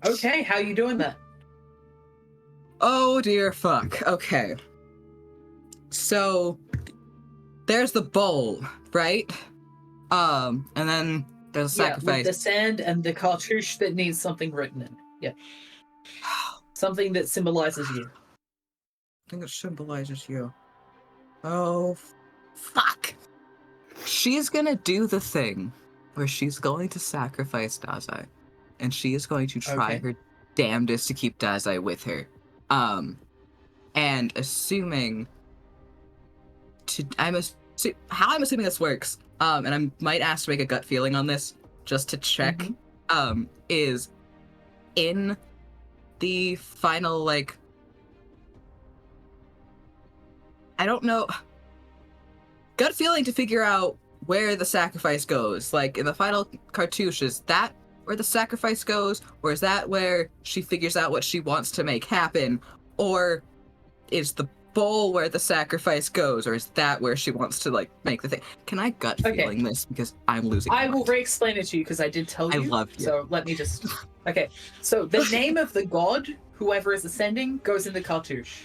Speaker 1: Okay, how you doing that?
Speaker 5: Oh dear fuck. Okay. So there's the bowl, right? And then there's a
Speaker 1: Yeah,
Speaker 5: sacrifice.
Speaker 1: with the sand and the cartouche that needs something written in it. Yeah. Something that symbolizes you.
Speaker 5: I think it symbolizes you. Oh, fuck. She's gonna do the thing where she's going to sacrifice Dazai. And she is going to try
Speaker 1: Okay.
Speaker 5: her damnedest to keep Dazai with her. And assuming... how I'm assuming this works, and I might ask to make a gut feeling on this, just to check, is in the final, like... I don't know. Gut feeling to figure out where the sacrifice goes. Like, in the final cartouche, is that where the sacrifice goes? Or is that where she figures out what she wants to make happen? Or is the bowl where the sacrifice goes? Or is that where she wants to, like, make the thing? Can I gut
Speaker 1: Okay.
Speaker 5: feeling this? Because I'm losing
Speaker 1: I
Speaker 5: my
Speaker 1: will
Speaker 5: mind.
Speaker 1: re-explain it to you because I did tell
Speaker 5: I
Speaker 1: you.
Speaker 5: love you.
Speaker 1: So let me just... Okay, so the name of the god, whoever is ascending, goes in the cartouche.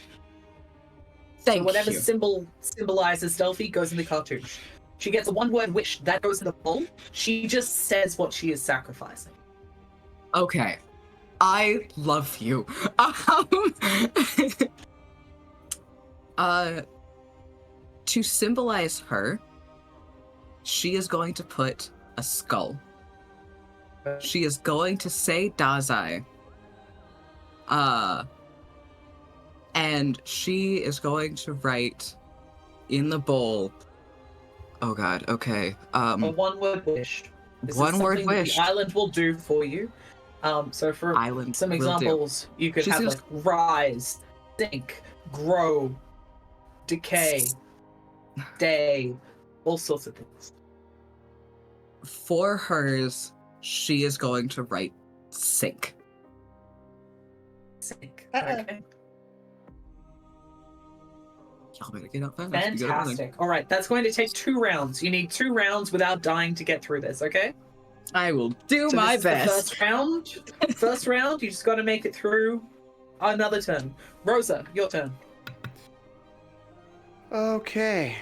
Speaker 5: Thank
Speaker 1: So whatever
Speaker 5: you.
Speaker 1: symbol symbolizes Delphi goes in the cartouche. She gets a one-word wish, that goes in the bowl. She just says what she is sacrificing.
Speaker 5: Okay. I love you. To symbolize her, she is going to put a skull. She is going to say Dazai. And she is going to write in the bowl, Oh god, okay.
Speaker 1: A one-word wish. This
Speaker 5: One
Speaker 1: is
Speaker 5: word
Speaker 1: something that
Speaker 5: wish.
Speaker 1: the island will do for you. So for
Speaker 5: Island
Speaker 1: some
Speaker 5: will do.
Speaker 1: examples, you could
Speaker 5: She
Speaker 1: have
Speaker 5: seems-
Speaker 1: like rise, sink, grow, decay, stay, all sorts of things.
Speaker 5: For hers, she is going to write sink.
Speaker 1: Sink.
Speaker 3: Uh-oh.
Speaker 1: Okay.
Speaker 5: Y'all better get up fast. Be good at running.
Speaker 1: Fantastic. All right, that's going to take 2 rounds. You need 2 rounds without dying to get through this, okay?
Speaker 5: I will do
Speaker 1: So
Speaker 5: my
Speaker 1: this is the
Speaker 5: best.
Speaker 1: first round. First round, you just got to make it through another turn. Rosa, your turn.
Speaker 6: Okay.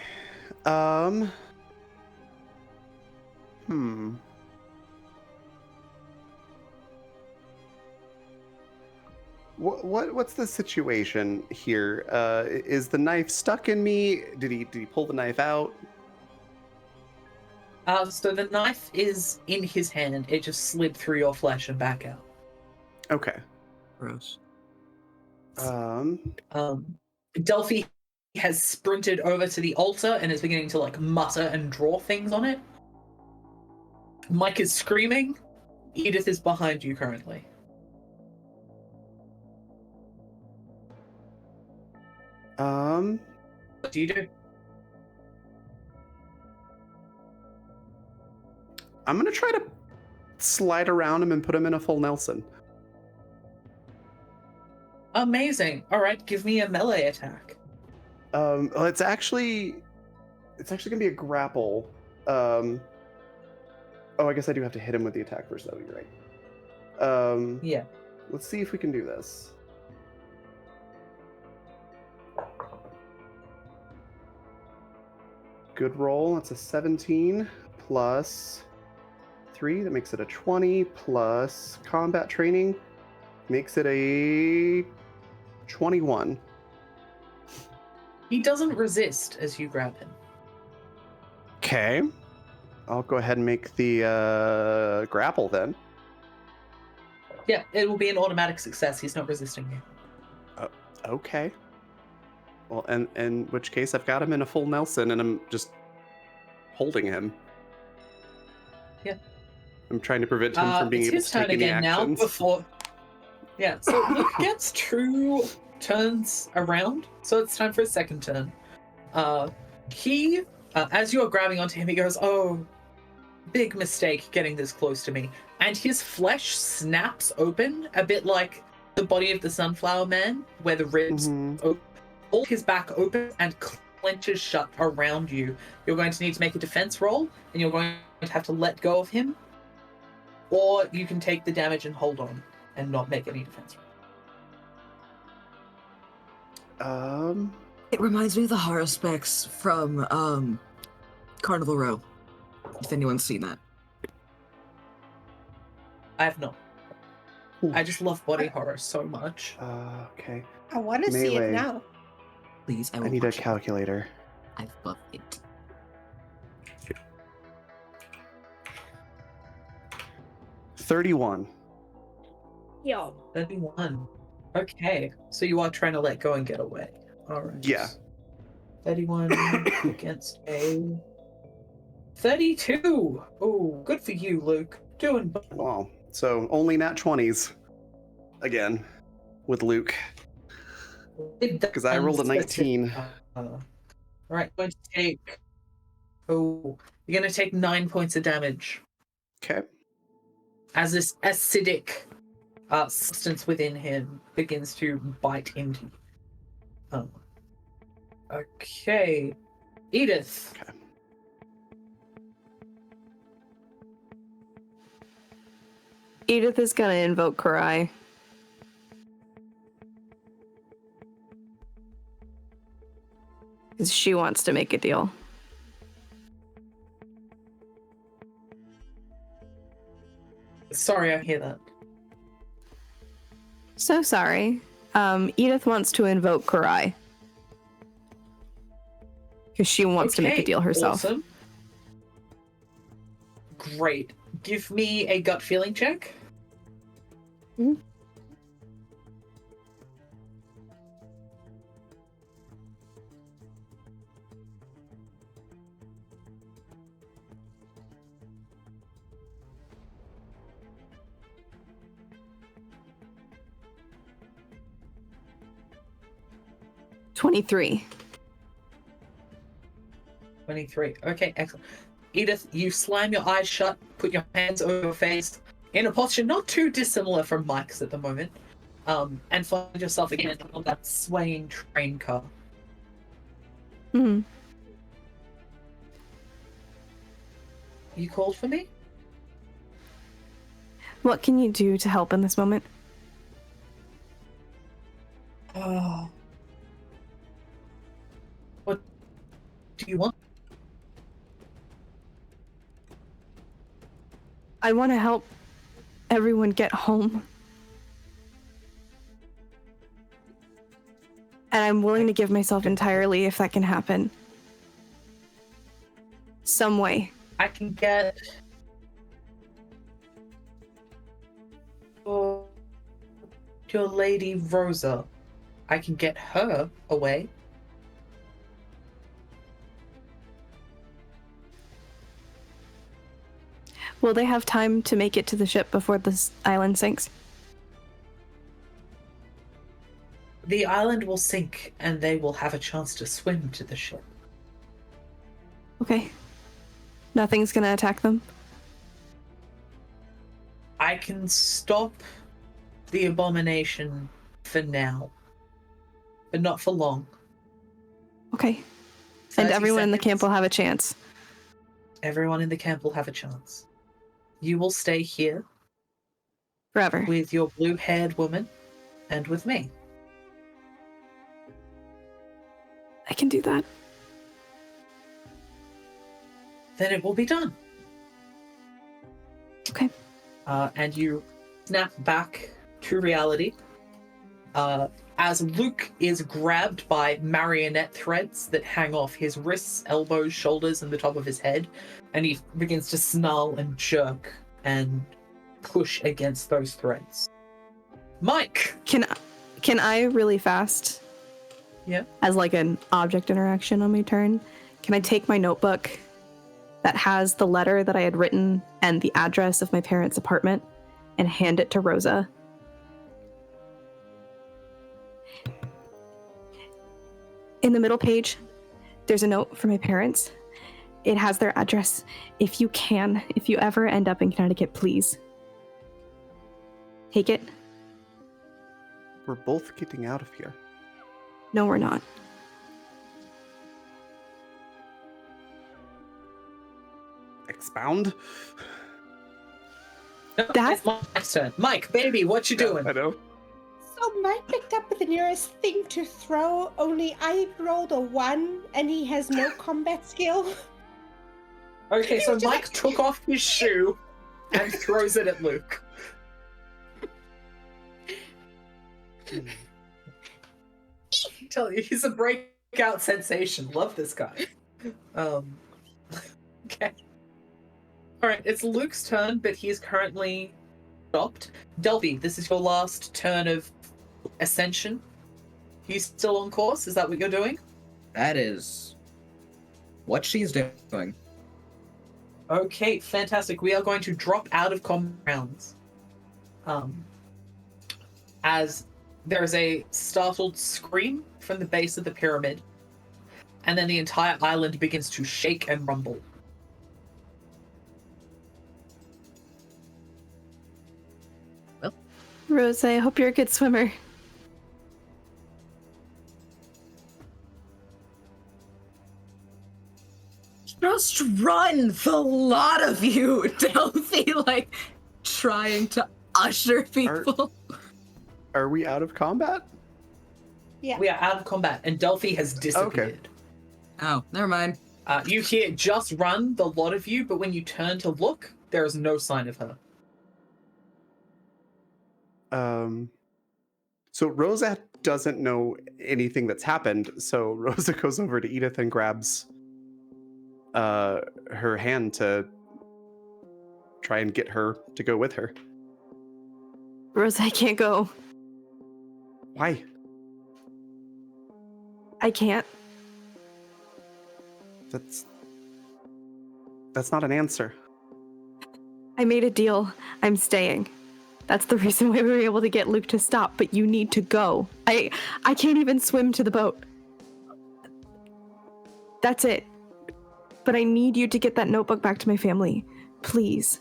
Speaker 6: What's the situation here? Is the knife stuck in me? Did he pull the knife out?
Speaker 1: So the knife is in his hand. It just slid through your flesh and back out.
Speaker 6: Okay.
Speaker 5: Gross.
Speaker 1: Delphi has sprinted over to the altar and is beginning to like mutter and draw things on it. Mike is screaming. Edith is behind you currently. What do you do?
Speaker 6: I'm gonna try to slide around him and put him in a full Nelson.
Speaker 1: Amazing. All right, give me a melee attack.
Speaker 6: Well, it's actually gonna be a grapple. Oh, I guess I do have to hit him with the attack first, though. You're right.
Speaker 1: Yeah.
Speaker 6: Let's see if we can do this. Good roll. That's a 17 plus 3. That makes it a 20 plus combat training. Makes it a 21.
Speaker 1: He doesn't resist as you grab him.
Speaker 6: Okay. I'll go ahead and make the grapple then.
Speaker 1: Yeah, it will be an automatic success. He's not resisting you.
Speaker 6: Okay. Well, and in which case I've got him in a full Nelson and I'm just holding him.
Speaker 1: Yeah.
Speaker 6: I'm trying to prevent him from being
Speaker 1: it's
Speaker 6: able
Speaker 1: his
Speaker 6: to
Speaker 1: turn
Speaker 6: take any
Speaker 1: again
Speaker 6: actions.
Speaker 1: now before. Yeah, so Luke gets 2 turns around, so it's time for his second turn. He, as you're grabbing onto him, he goes, "Oh, big mistake getting this close to me," and his flesh snaps open a bit like the body of the Sunflower Man, where the ribs open. All his back opens and clenches shut around you. You're going to need to make a defense roll, and you're going to have to let go of him, or you can take the damage and hold on and not make any defense roll.
Speaker 5: It reminds me of the horror specs from Carnival Row. If anyone's seen that.
Speaker 1: I have not. I just love body horror so much.
Speaker 6: Okay.
Speaker 3: I want to see
Speaker 6: Melee.
Speaker 3: it now.
Speaker 5: Please, I
Speaker 6: I
Speaker 5: will
Speaker 6: need a
Speaker 5: watch it.
Speaker 6: calculator.
Speaker 5: I love it.
Speaker 6: $31.
Speaker 3: Yo.
Speaker 1: 31. Okay, so you are trying to let go and get away. All right.
Speaker 6: Yeah.
Speaker 1: 31 against a 32. Oh, good for you, Luke. Doing well.
Speaker 6: Wow. So only nat 20s again with Luke. Because I rolled a 19.
Speaker 1: All right, going to take. Oh, you're going to take 9 points of damage
Speaker 6: Okay.
Speaker 1: as this acidic substance within him begins to bite into you. Okay. Edith.
Speaker 6: Okay.
Speaker 2: Edith is gonna invoke Karai. Because she wants to make a deal.
Speaker 1: Sorry, I hear that.
Speaker 2: So sorry. Edith wants to invoke Karai. Because she wants to make a deal herself.
Speaker 1: Awesome. Great. Give me a gut feeling check.
Speaker 2: Mhm. 23.
Speaker 1: 23. Okay, excellent. Edith, you slam your eyes shut, put your hands over your face, in a posture not too dissimilar from Mike's at the moment, and find yourself again on that swaying train car.
Speaker 2: Hmm.
Speaker 1: You called for me?
Speaker 2: What can you do to help in this moment?
Speaker 1: Oh. What do you want?
Speaker 2: I want to help everyone get home. And I'm willing to give myself entirely if that can happen. Some way.
Speaker 1: I can get your lady Rosa. I can get her away.
Speaker 2: Will they have time to make it to the ship before this island sinks?
Speaker 1: The island will sink, and they will have a chance to swim to the ship.
Speaker 2: Okay. Nothing's gonna attack them?
Speaker 1: I can stop the abomination for now, but not for long.
Speaker 2: Okay. And
Speaker 1: 30
Speaker 2: everyone in the camp
Speaker 1: seconds.
Speaker 2: will have a chance.
Speaker 1: Everyone in the camp will have a chance. You will stay here
Speaker 2: Forever.
Speaker 1: with your blue-haired woman and with me.
Speaker 2: I can do that.
Speaker 1: Then it will be done.
Speaker 2: Okay.
Speaker 1: And you snap back to reality as Luke is grabbed by marionette threads that hang off his wrists, elbows, shoulders, and the top of his head, and he begins to snarl and jerk and push against those threads. Mike!
Speaker 2: Can I really fast?
Speaker 1: Yeah.
Speaker 2: As like an object interaction on my turn, can I take my notebook that has the letter that I had written and the address of my parents' apartment and hand it to Rosa? In the middle page, there's a note for my parents. It has their address. If you ever end up in Connecticut, please take it.
Speaker 6: We're both getting out of here.
Speaker 2: No, we're not.
Speaker 6: Expound?
Speaker 1: No,
Speaker 2: That-
Speaker 1: it's Mike's turn. Mike, baby, what you doing?
Speaker 6: I know.
Speaker 3: So Mike picked up the nearest thing to throw, only I rolled a 1 and he has no combat skill.
Speaker 1: Okay, so
Speaker 3: Just
Speaker 1: Mike
Speaker 3: like-
Speaker 1: took off his shoe and throws it at Luke. I tell you, he's a breakout sensation. Love this guy. Okay. Alright, it's Luke's turn, but he is currently stopped. Delphi, this is your last turn of ascension. He's still on course? Is that what you're doing?
Speaker 7: That is what she's doing.
Speaker 1: Okay, fantastic. We are going to drop out of common rounds. As there is a startled scream from the base of the pyramid, and then the entire island begins to shake and rumble.
Speaker 2: Rose, I hope you're a good swimmer.
Speaker 5: Just run, the lot of you, Delphi, like trying to usher people.
Speaker 6: Are we out of combat?
Speaker 3: Yeah.
Speaker 1: We are out of combat, and Delphi has disappeared.
Speaker 5: Oh, never mind.
Speaker 1: You hear just run, the lot of you, but when you turn to look, there is no sign of her.
Speaker 6: So Rosa doesn't know anything that's happened, so Rosa goes over to Edith and grabs her hand to try and get her to go with her.
Speaker 2: Rose, I can't go.
Speaker 6: Why?
Speaker 2: I can't.
Speaker 6: That's not an answer.
Speaker 2: I made a deal. I'm staying. That's the reason why we were able to get Luke to stop, but you need to go. I can't even swim to the boat. That's it. But I need you to get that notebook back to my family. Please.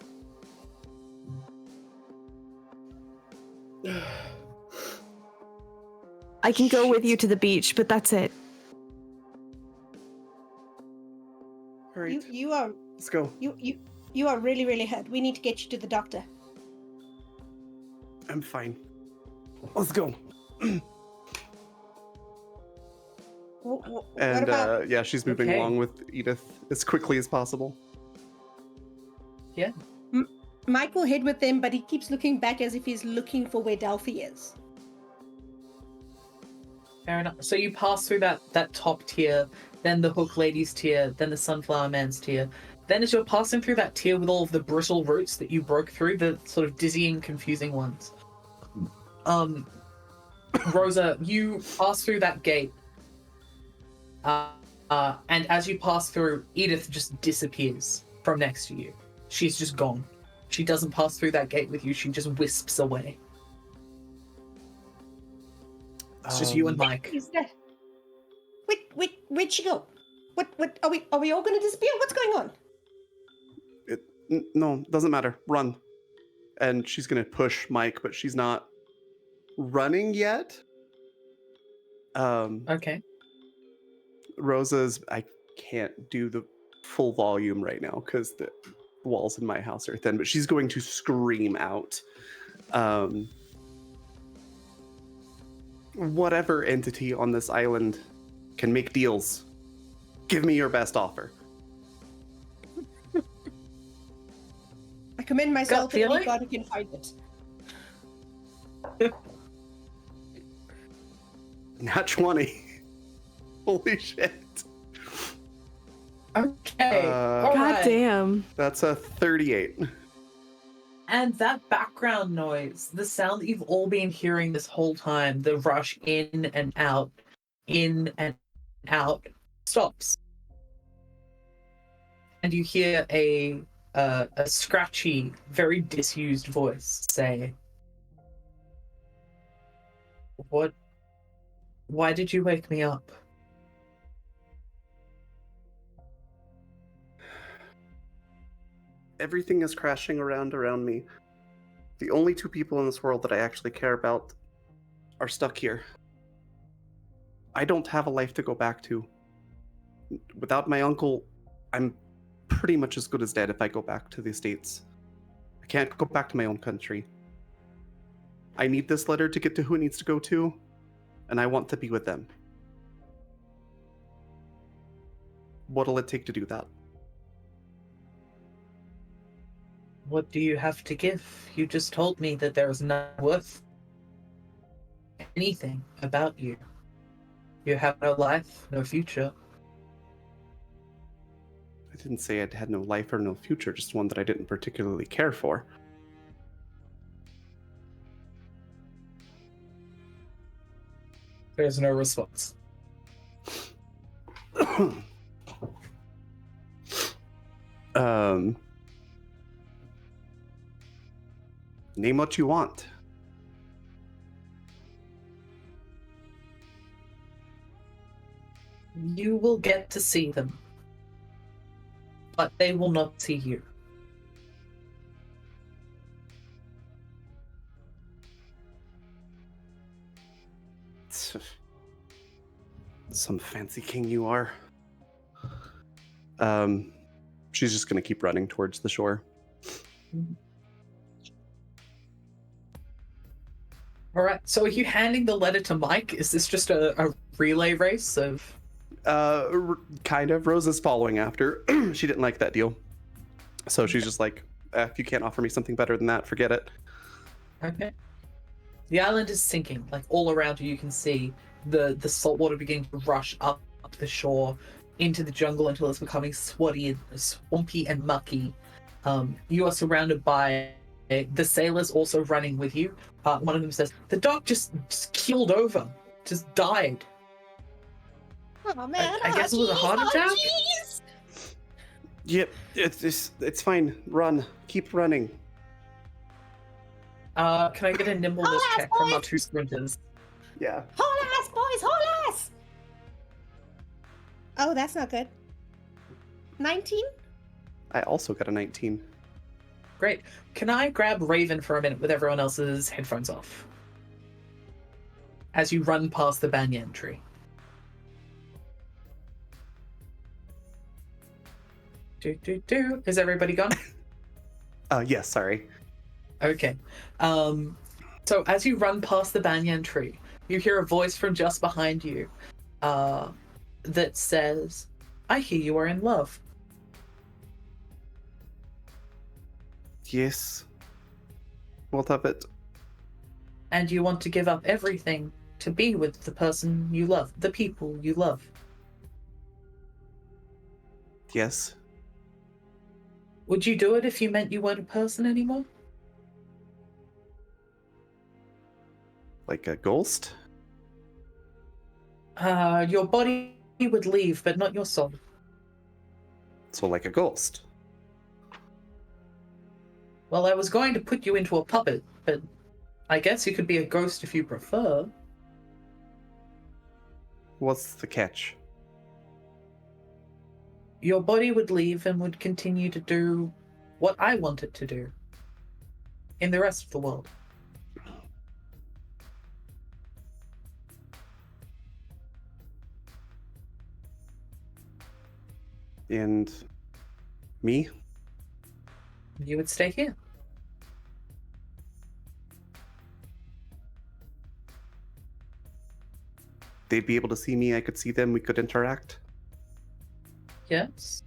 Speaker 2: I can go with you to the beach, but that's it.
Speaker 6: All right,
Speaker 3: You are
Speaker 6: let's go.
Speaker 3: you are really, really hurt. We need to get you to the doctor.
Speaker 6: I'm fine. Let's go.
Speaker 3: What
Speaker 6: And
Speaker 3: about
Speaker 6: yeah, she's moving
Speaker 1: Okay.
Speaker 6: along with Edith as quickly as possible.
Speaker 3: Mike will head with them, but he keeps looking back as if he's looking for where Delphi is.
Speaker 1: Fair enough. So you pass through that top tier, then the Hook Lady's tier, then the Sunflower Man's tier. Then as you're passing through that tier with all of the brittle roots that you broke through, the sort of dizzying, confusing ones. Rosa, you pass through that gate. And as you pass through, Edith just disappears from next to you. She's just gone. She doesn't pass through that gate with you, she just wisps away. It's just you and Mike.
Speaker 3: Is that? Where'd she go? What are we all gonna disappear? What's going on?
Speaker 6: No, doesn't matter. Run. And she's gonna push Mike, but she's not running yet.
Speaker 1: Okay.
Speaker 6: Rosa's, I can't do the full volume right now because the walls in my house are thin, but she's going to scream out. Whatever entity on this island can make deals, give me your best offer.
Speaker 3: I commend myself to
Speaker 1: feeling?
Speaker 3: any god who can find it.
Speaker 6: Not 20. Holy shit.
Speaker 1: Okay.
Speaker 6: God
Speaker 1: Alright.
Speaker 2: damn.
Speaker 6: That's a 38.
Speaker 1: And that background noise, the sound that you've all been hearing this whole time, the rush in and out, stops. And you hear a scratchy, very disused voice say, "What? Why did you wake me up?"
Speaker 6: Everything is crashing around me. The only two people in this world that I actually care about are stuck here. I don't have a life to go back to. Without my uncle, I'm pretty much as good as dead if I go back to the States. I can't go back to my own country. I need this letter to get to who it needs to go to, and I want to be with them. What'll it take to do that?
Speaker 1: What do you have to give? You just told me that there is not worth anything about you. You have no life, no future.
Speaker 6: I didn't say I had no life or no future, just one that I didn't particularly care for.
Speaker 1: There's no response.
Speaker 6: Name what you want.
Speaker 1: You will get to see them, but they will not see you.
Speaker 6: Some fancy king you are. She's just gonna keep running towards the shore.
Speaker 1: All right. So, are you handing the letter to Mike? Is this just a relay race of?
Speaker 6: Kind of. Rosa's following after. She didn't like that deal, so she's just like, if you can't offer me something better than that, forget it.
Speaker 1: Okay. The island is sinking. Like all around you can see the salt water beginning to rush up the shore into the jungle until it's becoming swampy and mucky. You are surrounded by the sailors also running with you. One of them says, "The doc just keeled over, just died."
Speaker 3: Oh man!
Speaker 1: I guess it was a heart attack?
Speaker 3: Jeez.
Speaker 6: Yep, it's fine. Run, keep running.
Speaker 1: Can I get a nimbleness
Speaker 3: Haul ass,
Speaker 1: check from our
Speaker 3: boys!
Speaker 1: 2 sprinters?
Speaker 6: Yeah.
Speaker 3: Haul ass, boys! Haul Oh, that's not good. 19?
Speaker 6: I also got a 19.
Speaker 1: Great. Can I grab Raven for a minute with everyone else's headphones off? As you run past the banyan tree. Is everybody gone?
Speaker 6: Yes, sorry.
Speaker 1: Okay. So as you run past the banyan tree, you hear a voice from just behind you that says, I hear you are in love.
Speaker 6: Yes. What of it?
Speaker 1: And you want to give up everything to be with the person you love, the people you love.
Speaker 6: Yes.
Speaker 1: Would you do it if you meant you weren't a person anymore?
Speaker 6: Like a ghost?
Speaker 1: Your body would leave, but not your soul.
Speaker 6: So like a ghost.
Speaker 1: Well, I was going to put you into a puppet, but I guess you could be a ghost if you prefer.
Speaker 6: What's the catch?
Speaker 1: Your body would leave and would continue to do what I want it to do in the rest of the world.
Speaker 6: And me?
Speaker 1: You would stay here.
Speaker 6: They'd be able to see me, I could see them, we could interact.
Speaker 1: Yes.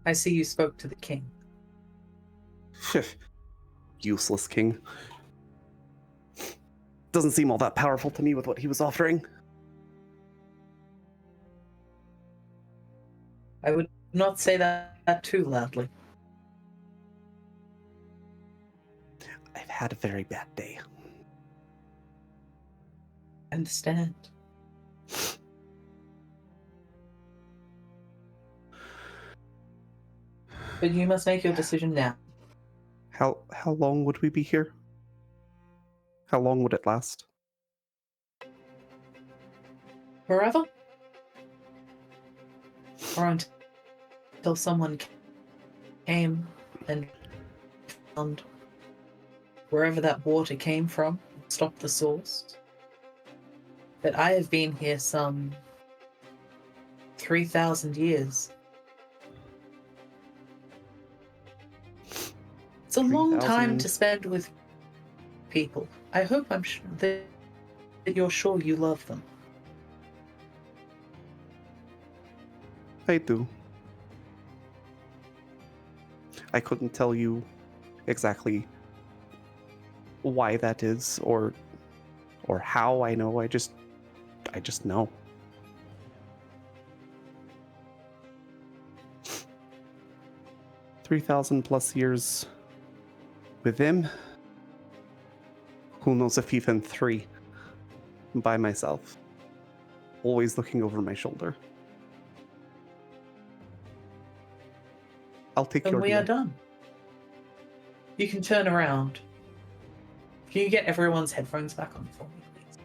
Speaker 1: I see you spoke to the king.
Speaker 6: Useless king. Doesn't seem all that powerful to me with what he was offering.
Speaker 1: I would not say that too loudly.
Speaker 6: I've had a very bad day.
Speaker 1: I understand. But you must make your decision now.
Speaker 6: How long would we be here? How long would it last?
Speaker 1: Forever? Or until someone came and found wherever that water came from, stopped the source. But I have been here some 3,000 years. It's a long time
Speaker 6: 3,000.
Speaker 1: to spend with people. I hope that you're sure you love them.
Speaker 6: I do. I couldn't tell you exactly why that is or how I know. I just know. +3,000 years with him. Who knows if even 3 by myself. Always looking over my shoulder. I'll take
Speaker 1: And
Speaker 6: your
Speaker 1: we
Speaker 6: deal.
Speaker 1: are done. You can turn around. Can you get everyone's headphones back on for me, please?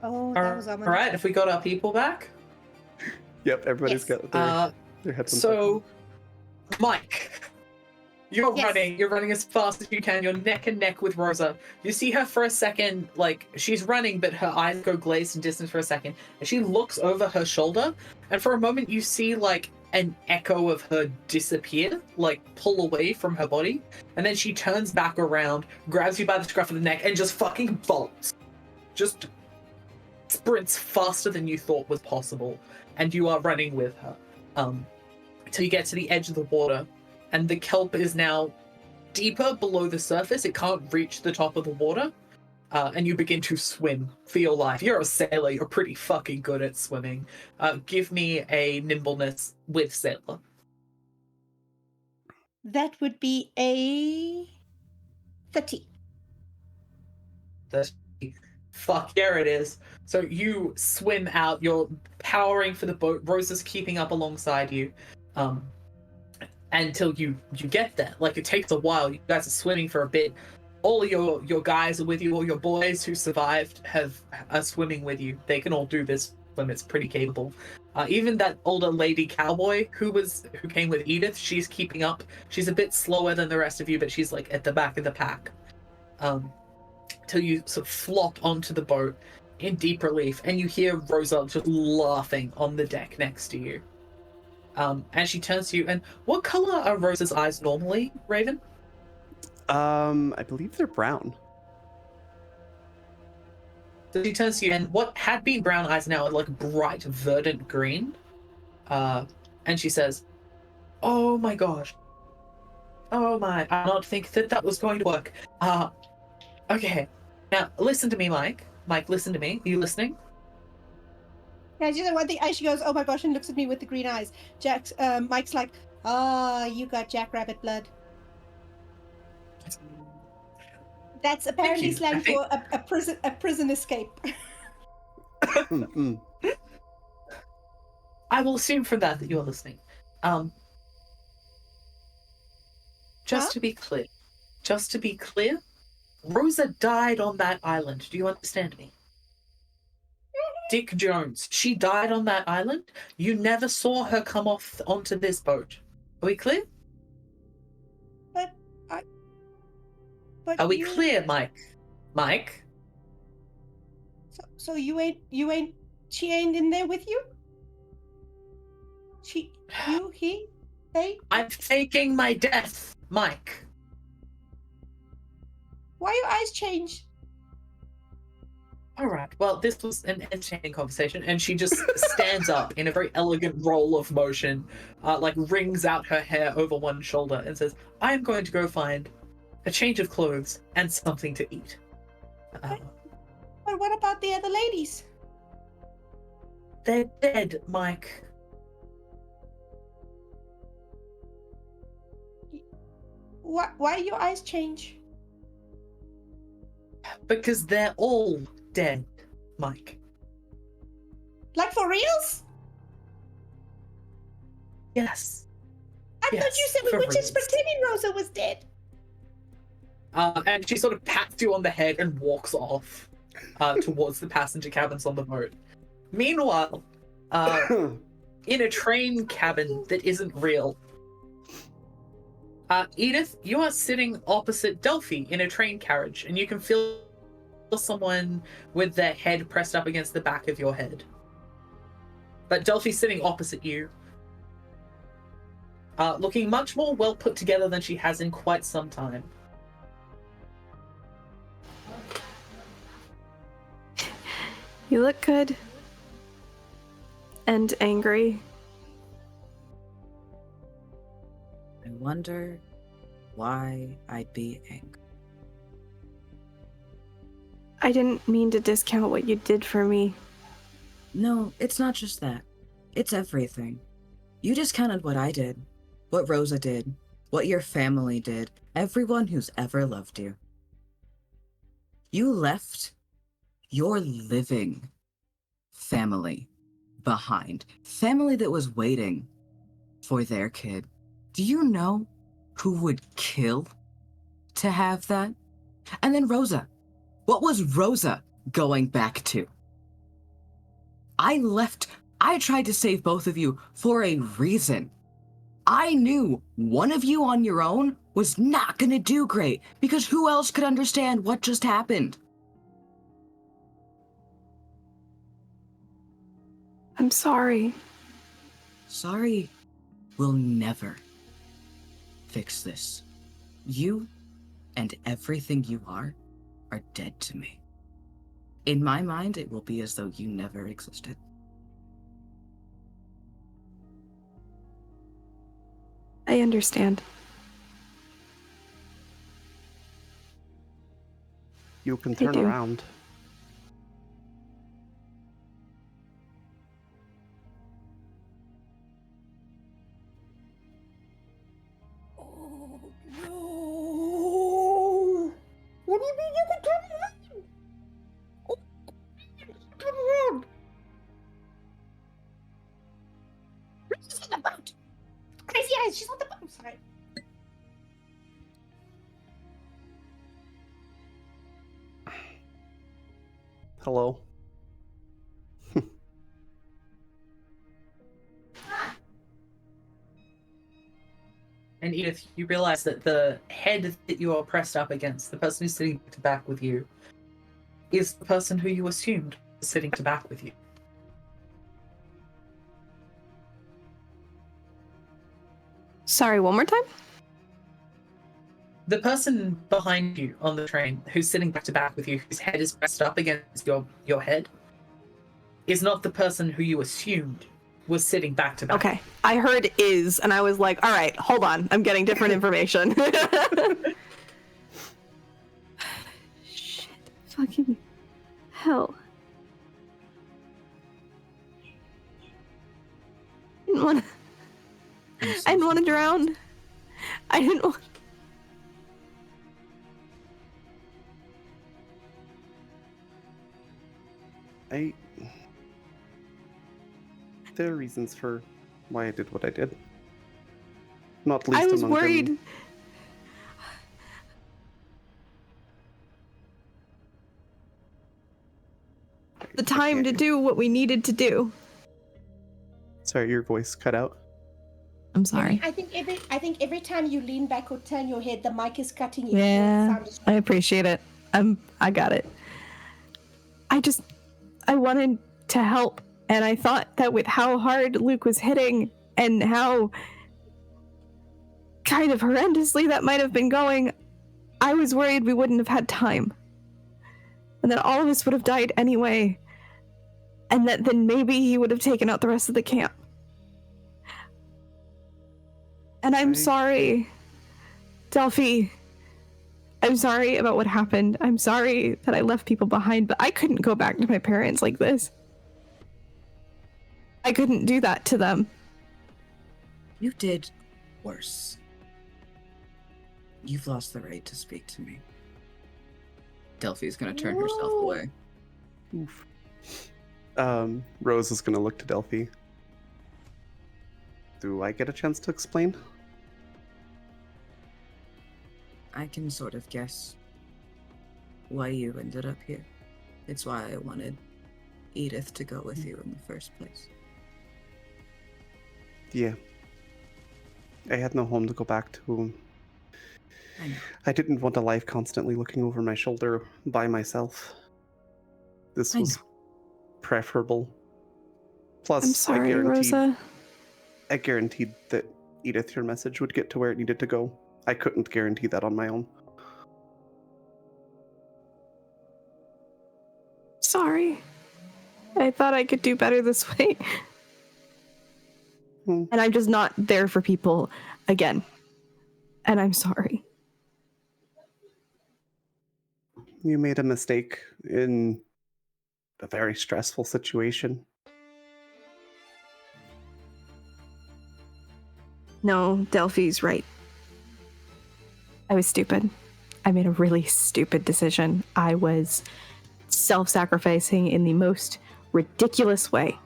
Speaker 3: Oh, that was
Speaker 1: All
Speaker 3: ominous.
Speaker 1: right, if we got our people back.
Speaker 6: Yep, everybody's
Speaker 3: Yes.
Speaker 6: got their headphones.
Speaker 1: So, Mike, you're
Speaker 3: Yes.
Speaker 1: running. You're running as fast as you can. You're neck and neck with Rosa. You see her for a second, like, she's running, but her eyes go glazed and distant for a second. And she looks over her shoulder, and for a moment you see, like, an echo of her disappear, like, pull away from her body. And then she turns back around, grabs you by the scruff of the neck, and just fucking bolts. Just sprints faster than you thought was possible. And you are running with her. Till you get to the edge of the water. And the kelp is now deeper below the surface. It can't reach the top of the water. And you begin to swim for your life. You're a sailor. You're pretty fucking good at swimming. Give me a nimbleness with sailor.
Speaker 3: That would be a 30.
Speaker 1: Fuck, yeah, it is. So you swim out, you're powering for the boat, Rosa's keeping up alongside you, until you get there. Like, it takes a while, you guys are swimming for a bit. All your guys are with you, all your boys who survived are swimming with you. They can all do this swim, it's pretty capable. Even that older lady cowboy who came with Edith, she's keeping up. She's a bit slower than the rest of you, but she's like at the back of the pack. Till you sort of flop onto the boat in deep relief, and you hear Rosa just laughing on the deck next to you. And she turns to you, and what color are Rosa's eyes normally, Raven?
Speaker 4: I believe they're brown.
Speaker 1: So she turns to you, and what had been brown eyes now are like bright, verdant green. And she says, "Oh my gosh. Oh my, I did not think that was going to work. Okay. Now, listen to me, Mike. Mike, listen to me. Are you listening?"
Speaker 3: Yeah, just one thing. She goes, "Oh my gosh," and looks at me with the green eyes. Mike's like, you got jackrabbit blood. That's apparently
Speaker 1: you.
Speaker 3: slang for a prison escape.
Speaker 1: I will assume from that you are listening. Just to be clear, Rosa died on that island. Do you understand me? Dick Jones, she died on that island. You never saw her come off onto this boat. Are we clear?
Speaker 3: But
Speaker 1: Are we clear, Mike? Mike?
Speaker 3: So you ain't, she ain't in there with you? Hey?
Speaker 1: I'm faking my death, Mike.
Speaker 3: Why your eyes change?
Speaker 1: All right, well, this was an entertaining conversation, and she just stands up in a very elegant roll of motion, like wrings out her hair over one shoulder and says, "I am going to go find a change of clothes and something to eat."
Speaker 3: But what about the other ladies?
Speaker 1: They're dead, Mike.
Speaker 3: Why your eyes change?
Speaker 1: Because they're all dead, Mike.
Speaker 3: Like for reals?
Speaker 1: Yes.
Speaker 3: I thought you said we were just
Speaker 1: reals.
Speaker 3: pretending Rosa was dead.
Speaker 1: And she sort of pats you on the head and walks off towards the passenger cabins on the boat. Meanwhile, in a train cabin that isn't real, Edith, you are sitting opposite Delphi in a train carriage, and you can feel someone with their head pressed up against the back of your head. But Delphi's sitting opposite you, looking much more well put together than she has in quite some time.
Speaker 2: You look good. And angry.
Speaker 5: I wonder why I'd be angry.
Speaker 2: I didn't mean to discount what you did for me.
Speaker 5: No, it's not just that. It's everything. You discounted what I did, what Rosa did, what your family did, everyone who's ever loved you. You left your living family behind. Family that was waiting for their kid. Do you know who would kill to have that? And then Rosa. What was Rosa going back to? I tried to save both of you for a reason. I knew one of you on your own was not gonna do great, because who else could understand what just happened?
Speaker 2: I'm sorry.
Speaker 5: Sorry will never fix this. You and everything you are dead to me. In my mind, it will be as though you never existed.
Speaker 2: I understand.
Speaker 4: You can turn
Speaker 2: do.
Speaker 4: around.
Speaker 3: Oh no! What do you mean you can turn around? Oh
Speaker 6: Hello.
Speaker 1: And Edith, you realize that the head that you are pressed up against, the person who's sitting to back with you, is the person who you assumed was sitting to back with you.
Speaker 2: Sorry, one more time?
Speaker 1: The person behind you on the train who's sitting back to back with you, whose head is pressed up against your head, is not the person who you assumed was sitting back to back.
Speaker 2: Okay. I heard is, and I was like, all right, hold on. I'm getting different information. Shit. Fucking hell. I didn't want to drown. I didn't want...
Speaker 6: There are reasons for why I did what I did. Not least
Speaker 2: I was
Speaker 6: among
Speaker 2: worried.
Speaker 6: them.
Speaker 2: The time to do what we needed to do.
Speaker 6: Sorry, your voice cut out.
Speaker 2: I'm sorry.
Speaker 3: I think every time you lean back or turn your head, the mic is cutting you.
Speaker 2: Yeah, I appreciate it. I got it. I wanted to help, and I thought that with how hard Luke was hitting and how kind of horrendously that might have been going, I was worried we wouldn't have had time. And that all of us would have died anyway. And that then maybe he would have taken out the rest of the camp. And I'm sorry, Delphi. I'm sorry about what happened. I'm sorry that I left people behind, but I couldn't go back to my parents like this. I couldn't do that to them.
Speaker 5: You did worse. You've lost the right to speak to me. Delphi's gonna turn herself away.
Speaker 6: Oof. Rose is gonna look to Delphi. Do I get a chance to explain?
Speaker 5: I can sort of guess why you ended up here. It's why I wanted Edith to go with you in the first place.
Speaker 6: Yeah. I had no home to go back to.
Speaker 5: I know.
Speaker 6: I didn't want a life constantly looking over my shoulder by myself. This was preferable. Plus,
Speaker 2: I'm sorry, Rosa.
Speaker 6: I guaranteed that Edith, your message would get to where it needed to go. I couldn't guarantee that on my own.
Speaker 2: Sorry. I thought I could do better this way. And I'm just not there for people again. And I'm sorry.
Speaker 6: You made a mistake in a very stressful situation.
Speaker 2: No, Delphi's right. I was stupid. I made a really stupid decision. I was self-sacrificing in the most ridiculous way.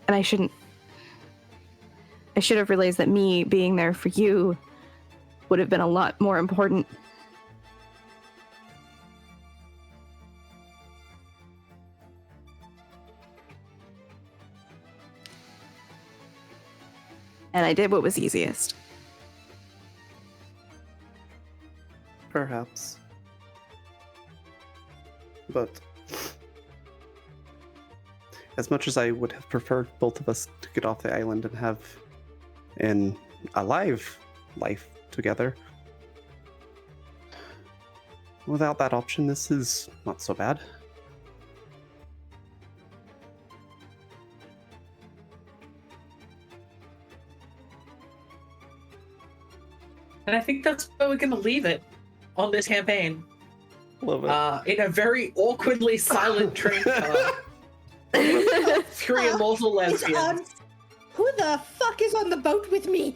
Speaker 2: And I should have realized that me being there for you would have been a lot more important. And I did what was easiest.
Speaker 6: Perhaps. But as much as I would have preferred both of us to get off the island and have an alive life together, without that option, this is not so bad.
Speaker 1: And I think that's where we're going to leave it on this campaign.
Speaker 6: Love it.
Speaker 1: In a very awkwardly silent train car. Three immortal lesbians.
Speaker 3: Who the fuck is on the boat with me?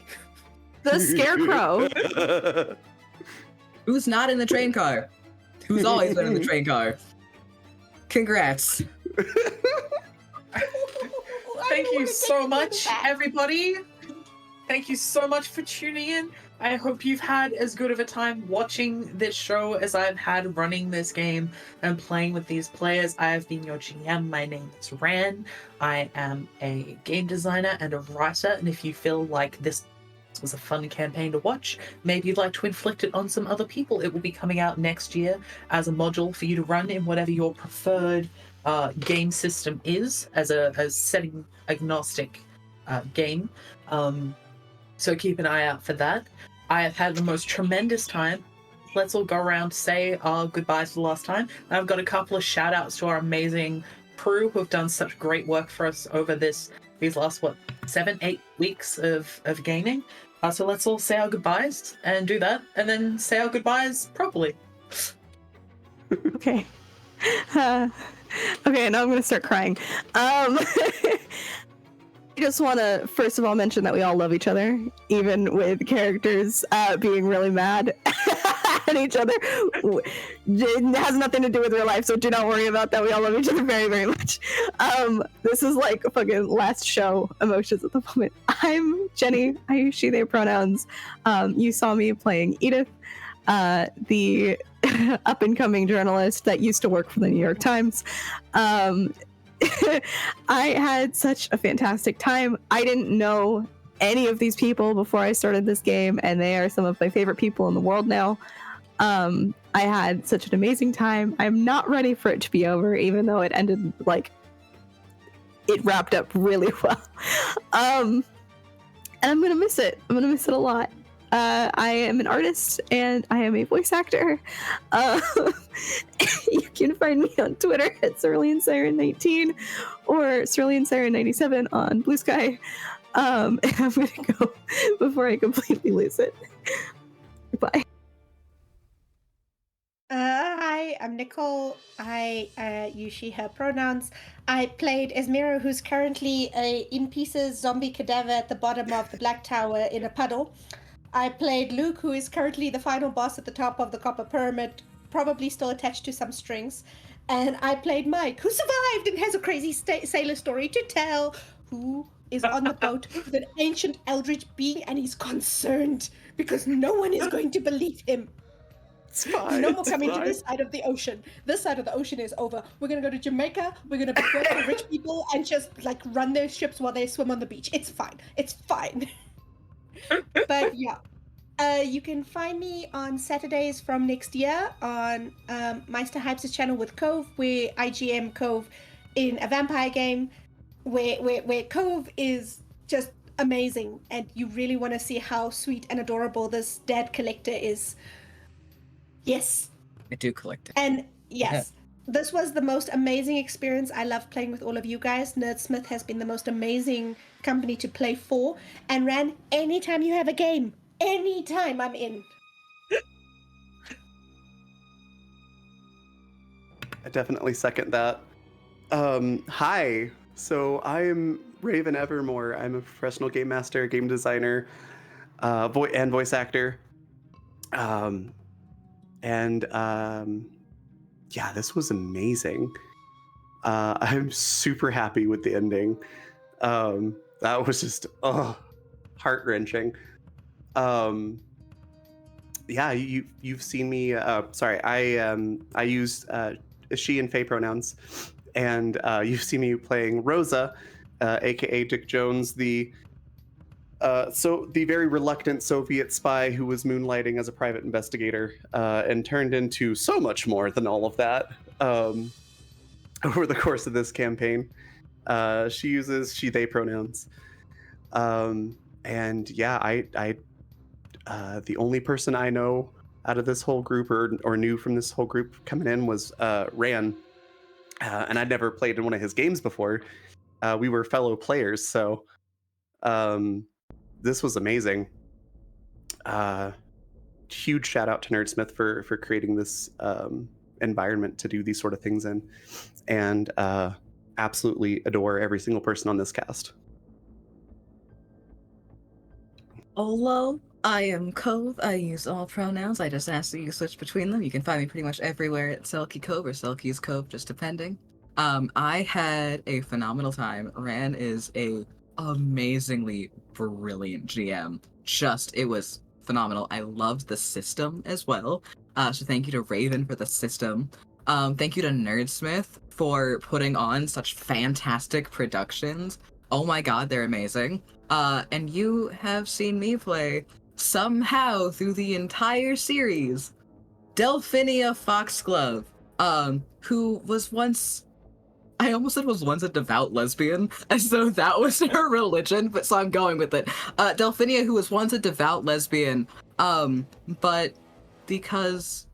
Speaker 2: The Scarecrow.
Speaker 5: Who's not in the train car? Who's always been in the train car? Congrats.
Speaker 1: Thank you so much, everybody. thank you so much for tuning in. I hope you've had as good of a time watching this show as I've had running this game and playing with these players. I have been your GM. My name is Ran. I am a game designer and a writer, and if you feel like this was a fun campaign to watch, maybe you'd like to inflict it on some other people, it will be coming out next year as a module for you to run in whatever your preferred game system is, as a setting agnostic game. So keep an eye out for that. I have had the most tremendous time. Let's all go around, say our goodbyes for the last time. I've got a couple of shout outs to our amazing crew who have done such great work for us over these last 7-8 weeks of gaming. So let's all say our goodbyes and do that, and then say our goodbyes properly.
Speaker 2: Okay. Okay, now I'm gonna start crying. I just want to first of all mention that we all love each other, even with characters being really mad at each other. It has nothing to do with real life, so do not worry about that. We all love each other very, very much. This is like a fucking last show emotions at the moment. I'm Jenny. I use she, they pronouns. You saw me playing Edith, the up-and-coming journalist that used to work for the New York Times. I had such a fantastic time. I didn't know any of these people before I started this game, and they are some of my favorite people in the world now. I had such an amazing time. I'm not ready for it to be over, even though it ended, like, it wrapped up really well. And I'm gonna miss it. I'm gonna miss it a lot. I am an artist and I am a voice actor. You can find me on Twitter at CeruleanSiren19 or CeruleanSiren97 on Blue Sky. And I'm gonna go before I completely lose it. Bye.
Speaker 3: Hi, I'm Nicole. I use she, her pronouns. I played Esmero, who's currently a in pieces zombie cadaver at the bottom of the Black Tower in a puddle. I played Luke, who is currently the final boss at the top of the Copper Pyramid, probably still attached to some strings. And I played Mike, who survived and has a crazy sailor story to tell, who is on the boat with an ancient eldritch being, and he's concerned because no one is going to believe him.
Speaker 4: It's fine.
Speaker 3: No more
Speaker 4: it's
Speaker 3: coming
Speaker 4: fine.
Speaker 3: to this side of the ocean. This side of the ocean is over. We're gonna go to Jamaica. We're gonna be work for rich people and just like run their ships while they swim on the beach. It's fine. It's fine. But yeah, you can find me on Saturdays from next year on Meister Hypes' channel with Cove, where I GM Cove in a vampire game, where Cove is just amazing, and you really want to see how sweet and adorable this dad collector is. Yes.
Speaker 7: I do collect it.
Speaker 3: And yes, this was the most amazing experience. I love playing with all of you guys. Nerdsmith has been the most amazing company to play for. And Ran, anytime you have a game, anytime I'm in.
Speaker 4: I definitely second that. Hi. So I'm Raven Evermore. I'm a professional game master, game designer, and voice actor. Yeah, this was amazing. I'm super happy with the ending. That was just heart-wrenching. Yeah, you've seen me. Sorry, I used she and Faye pronouns, and you've seen me playing Rosa, aka Dick Jones, the very reluctant Soviet spy who was moonlighting as a private investigator, and turned into so much more than all of that over the course of this campaign. She uses she/they pronouns, and yeah, I the only person I know out of this whole group or knew from this whole group coming in was Ran, and I'd never played in one of his games before. We were fellow players, so. This was amazing. Huge shout out to Nerdsmith for creating this environment to do these sort of things in, and absolutely adore every single person on this cast.
Speaker 5: Hello, I am Cove. I use all pronouns. I just ask that you switch between them. You can find me pretty much everywhere at Selkie Cove or Selkie's Cove, just depending. I had a phenomenal time. Ran is a amazingly brilliant GM. It was phenomenal. I loved the system as well. So thank you to Raven for the system. Thank you to Nerdsmith for putting on such fantastic productions. Oh my god, they're amazing. And you have seen me play somehow through the entire series Delphinia Foxglove, who was once, I almost said was once a devout lesbian, as though that was her religion, but so I'm going with it. Delphinia, who was once a devout lesbian, but because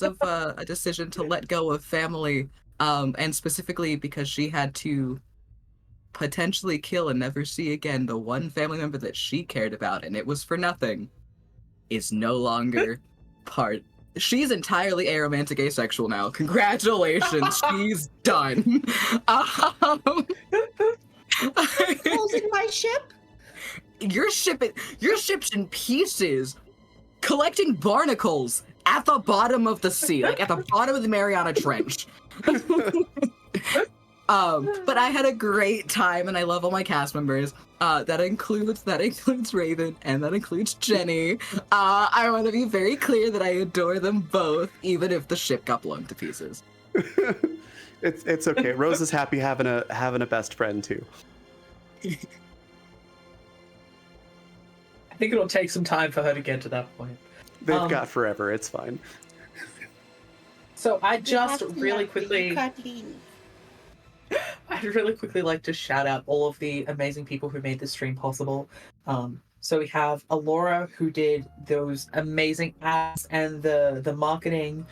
Speaker 5: of a decision to let go of family, and specifically because she had to potentially kill and never see again the one family member that she cared about, and it was for nothing, is no longer part. She's entirely aromantic asexual now. Congratulations, she's done.
Speaker 3: Closing my ship?
Speaker 5: Your ship's in pieces, collecting barnacles at the bottom of the sea, like at the bottom of the Mariana Trench. But I had a great time, and I love all my cast members. That includes Raven, and that includes Jenny. I want to be very clear that I adore them both, even if the ship got blown to pieces.
Speaker 4: It's okay. Rose is happy having a best friend too.
Speaker 1: I think it'll take some time for her to get to that point.
Speaker 4: They've got forever. It's fine.
Speaker 1: So I
Speaker 3: You
Speaker 1: just
Speaker 3: have to
Speaker 1: really
Speaker 3: let me,
Speaker 1: quickly,
Speaker 3: you can't leave.
Speaker 1: I'd really quickly like to shout out all of the amazing people who made this stream possible. So we have Alora, who did those amazing ads and the marketing.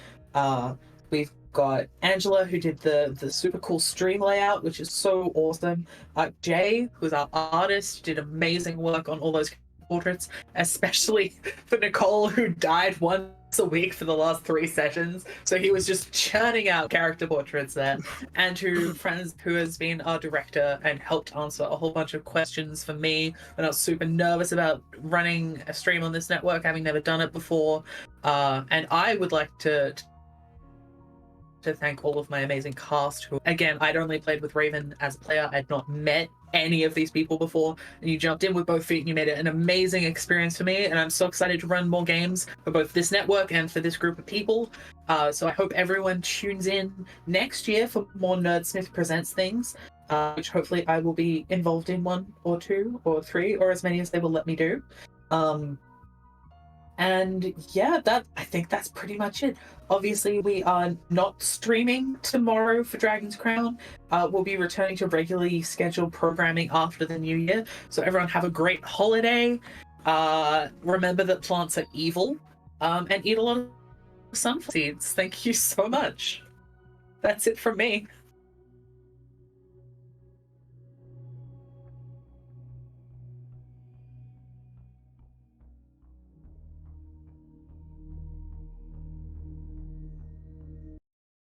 Speaker 1: We've got Angela, who did the super cool stream layout, which is so awesome. Jay, who's our artist, did amazing work on all those portraits, especially for Nicole, who died once a week for the last 3 sessions. So he was just churning out character portraits there. And to Friends, who has been our director and helped answer a whole bunch of questions for me when I was super nervous about running a stream on this network, having never done it before. And I would like to thank all of my amazing cast who, again, I'd only played with Raven as a player. I'd not met any of these people before, and you jumped in with both feet and you made it an amazing experience for me, and I'm so excited to run more games for both this network and for this group of people. So I hope everyone tunes in next year for more Nerdsmith Presents things, which hopefully I will be involved in 1 or 2 or 3 or as many as they will let me do. And yeah, I think that's pretty much it. Obviously, we are not streaming tomorrow for Dragon's Crown. We'll be returning to regularly scheduled programming after the new year. So everyone have a great holiday. Remember that plants are evil. And eat a lot of sunflower seeds. Thank you so much. That's it from me.